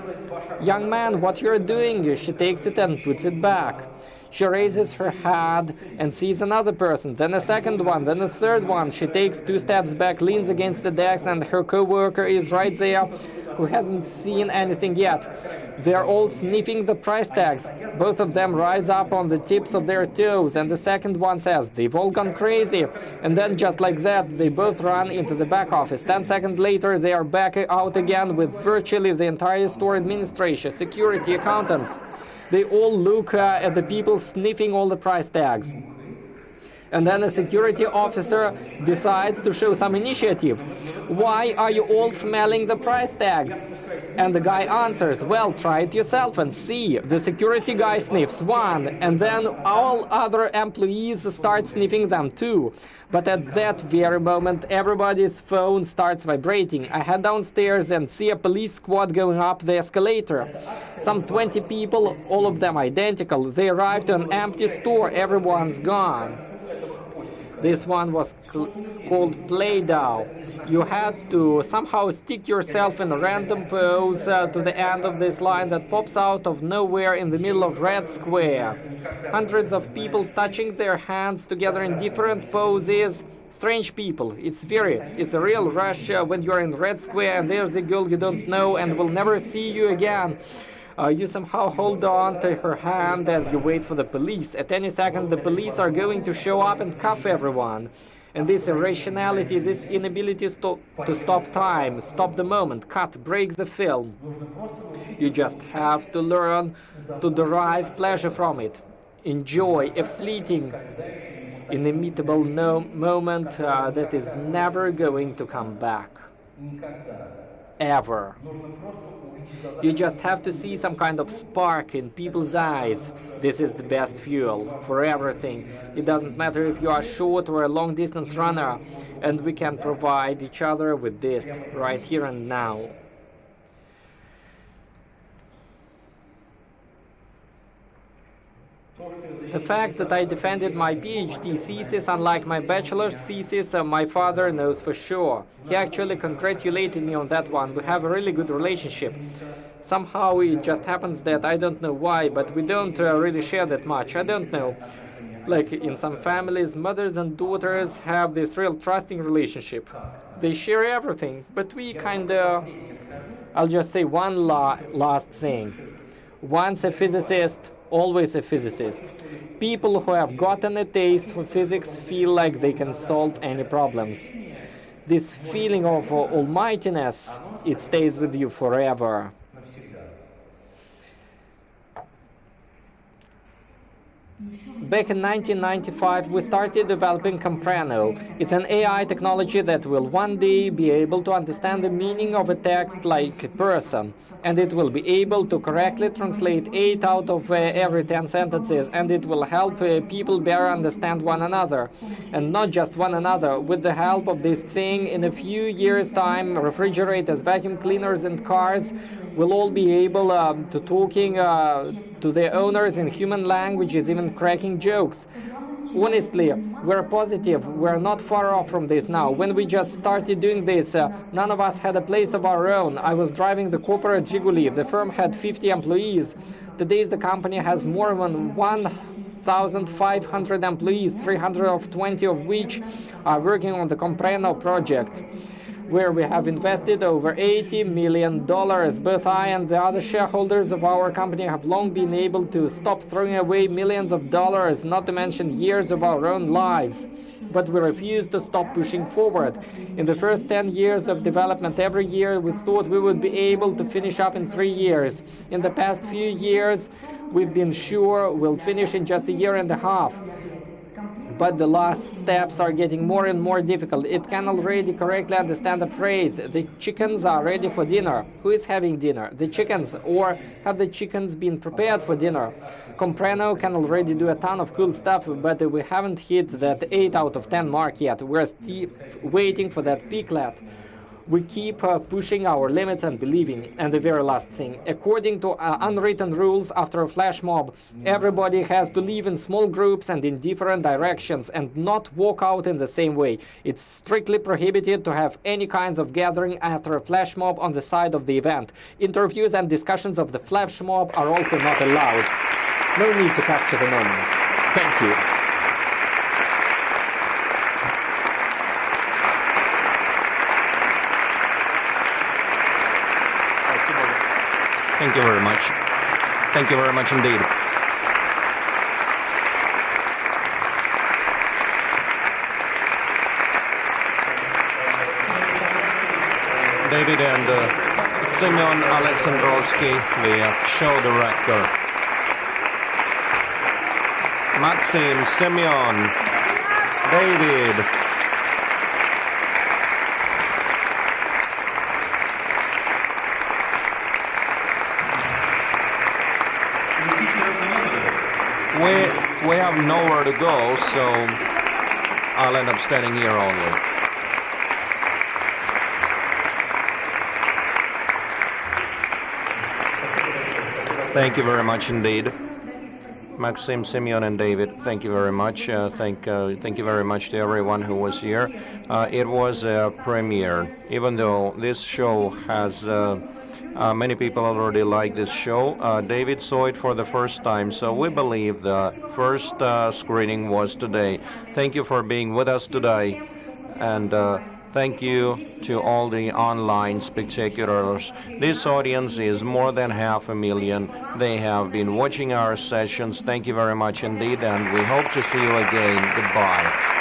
[SPEAKER 8] "Young man, what you're doing?" She takes it and puts it back. She raises her head and sees another person, then a second one, then a third one. She takes 2 steps back, leans against the desk, and her co-worker is right there, who hasn't seen anything yet. They're all sniffing the price tags. Both of them rise up on the tips of their toes, and the second one says, "They've all gone crazy." And then just like that, they both run into the back office. 10 seconds later, they are back out again with virtually the entire store administration, security, accountants. They all look at the people sniffing all the price tags. And then a security officer decides to show some initiative. "Why are you all smelling the price tags?" And the guy answers, "Well, try it yourself and see." The security guy sniffs one, and then all other employees start sniffing them too. But at that very moment, everybody's phone starts vibrating. I head downstairs and see a police squad going up the escalator. Some 20 people, all of them identical. They arrive to an empty store. Everyone's gone. This one was called Play-Doh. You had to somehow stick yourself in a random pose to the end of this line that pops out of nowhere in the middle of Red Square. Hundreds of people touching their hands together in different poses. Strange people. It's a real rush when you're in Red Square and there's a girl you don't know and will never see you again. You somehow hold on to her hand and you wait for the police. At any second, the police are going to show up and cuff everyone. And this irrationality, this inability to stop time, stop the moment, cut, break the film. You just have to learn to derive pleasure from it. Enjoy a fleeting, inimitable moment that is never going to come back. Ever. You just have to see some kind of spark in people's eyes. This is the best fuel for everything. It doesn't matter if you are short or a long-distance runner, and we can provide each other with this right here and now. The fact that I defended my PhD thesis, unlike my bachelor's thesis, my father knows for sure. He actually congratulated me on that one. We have a really good relationship. Somehow it just happens that I don't know why, but we don't really share that much. I don't know. Like in some families, mothers and daughters have this real trusting relationship. They share everything, but we kinda... I'll just say one last thing. Once a physicist, always a physicist. People who have gotten a taste for physics feel like they can solve any problems. This feeling of almightiness, it stays with you forever. Back in 1995, we started developing Comprano. It's an AI technology that will one day be able to understand the meaning of a text like a person, and it will be able to correctly translate 8 out of every 10 sentences, and it will help people better understand one another. And not just one another. With the help of this thing, in a few years' time, refrigerators, vacuum cleaners, and cars will all be able to talking to their owners in human languages, even cracking jokes. Honestly, we're positive. We're not far off from this now. When we just started doing this, none of us had a place of our own. I was driving the corporate Zhiguli. The firm had 50 employees. Today, the company has more than 1,500 employees, 320 of which are working on the Comprano project, where we have invested over $80 million. Both I and the other shareholders of our company have long been able to stop throwing away millions of dollars, not to mention years of our own lives. But we refuse to stop pushing forward. In the first 10 years of development, every year we thought we would be able to finish up in 3 years. In the past few years, we've been sure we'll finish in just a year and a half. But the last steps are getting more and more difficult. It can already correctly understand the phrase, the chickens are ready for dinner. Who is having dinner? The chickens. Or have the chickens been prepared for dinner? Comprano can already do a ton of cool stuff, but we haven't hit that 8 out of 10 mark yet. We're still waiting for that peaklet. We keep pushing our limits and believing. And the very last thing, according to unwritten rules, after a flash mob, everybody has to leave in small groups and in different directions and not walk out in the same way. It's strictly prohibited to have any kinds of gathering after a flash mob on the side of the event. Interviews and discussions of the flash mob are also not allowed. No need to capture the moment. Thank you.
[SPEAKER 2] Thank you very much. Thank you very much indeed. David and Semyon Alexandrovsky, the show director. Maxim, Semyon, David. We have nowhere to go, so I'll end up standing here only. Thank you very much indeed. Maxim, Semyon, and David, thank you very much. Thank you very much to everyone who was here. It was a premiere, even though this show has many people already like this show. David saw it for the first time, so we believe the first screening was today. Thank you for being with us today, and thank you to all the online spectators. This audience is more than 500,000. They have been watching our sessions. Thank you very much indeed, and we hope to see you again. Goodbye.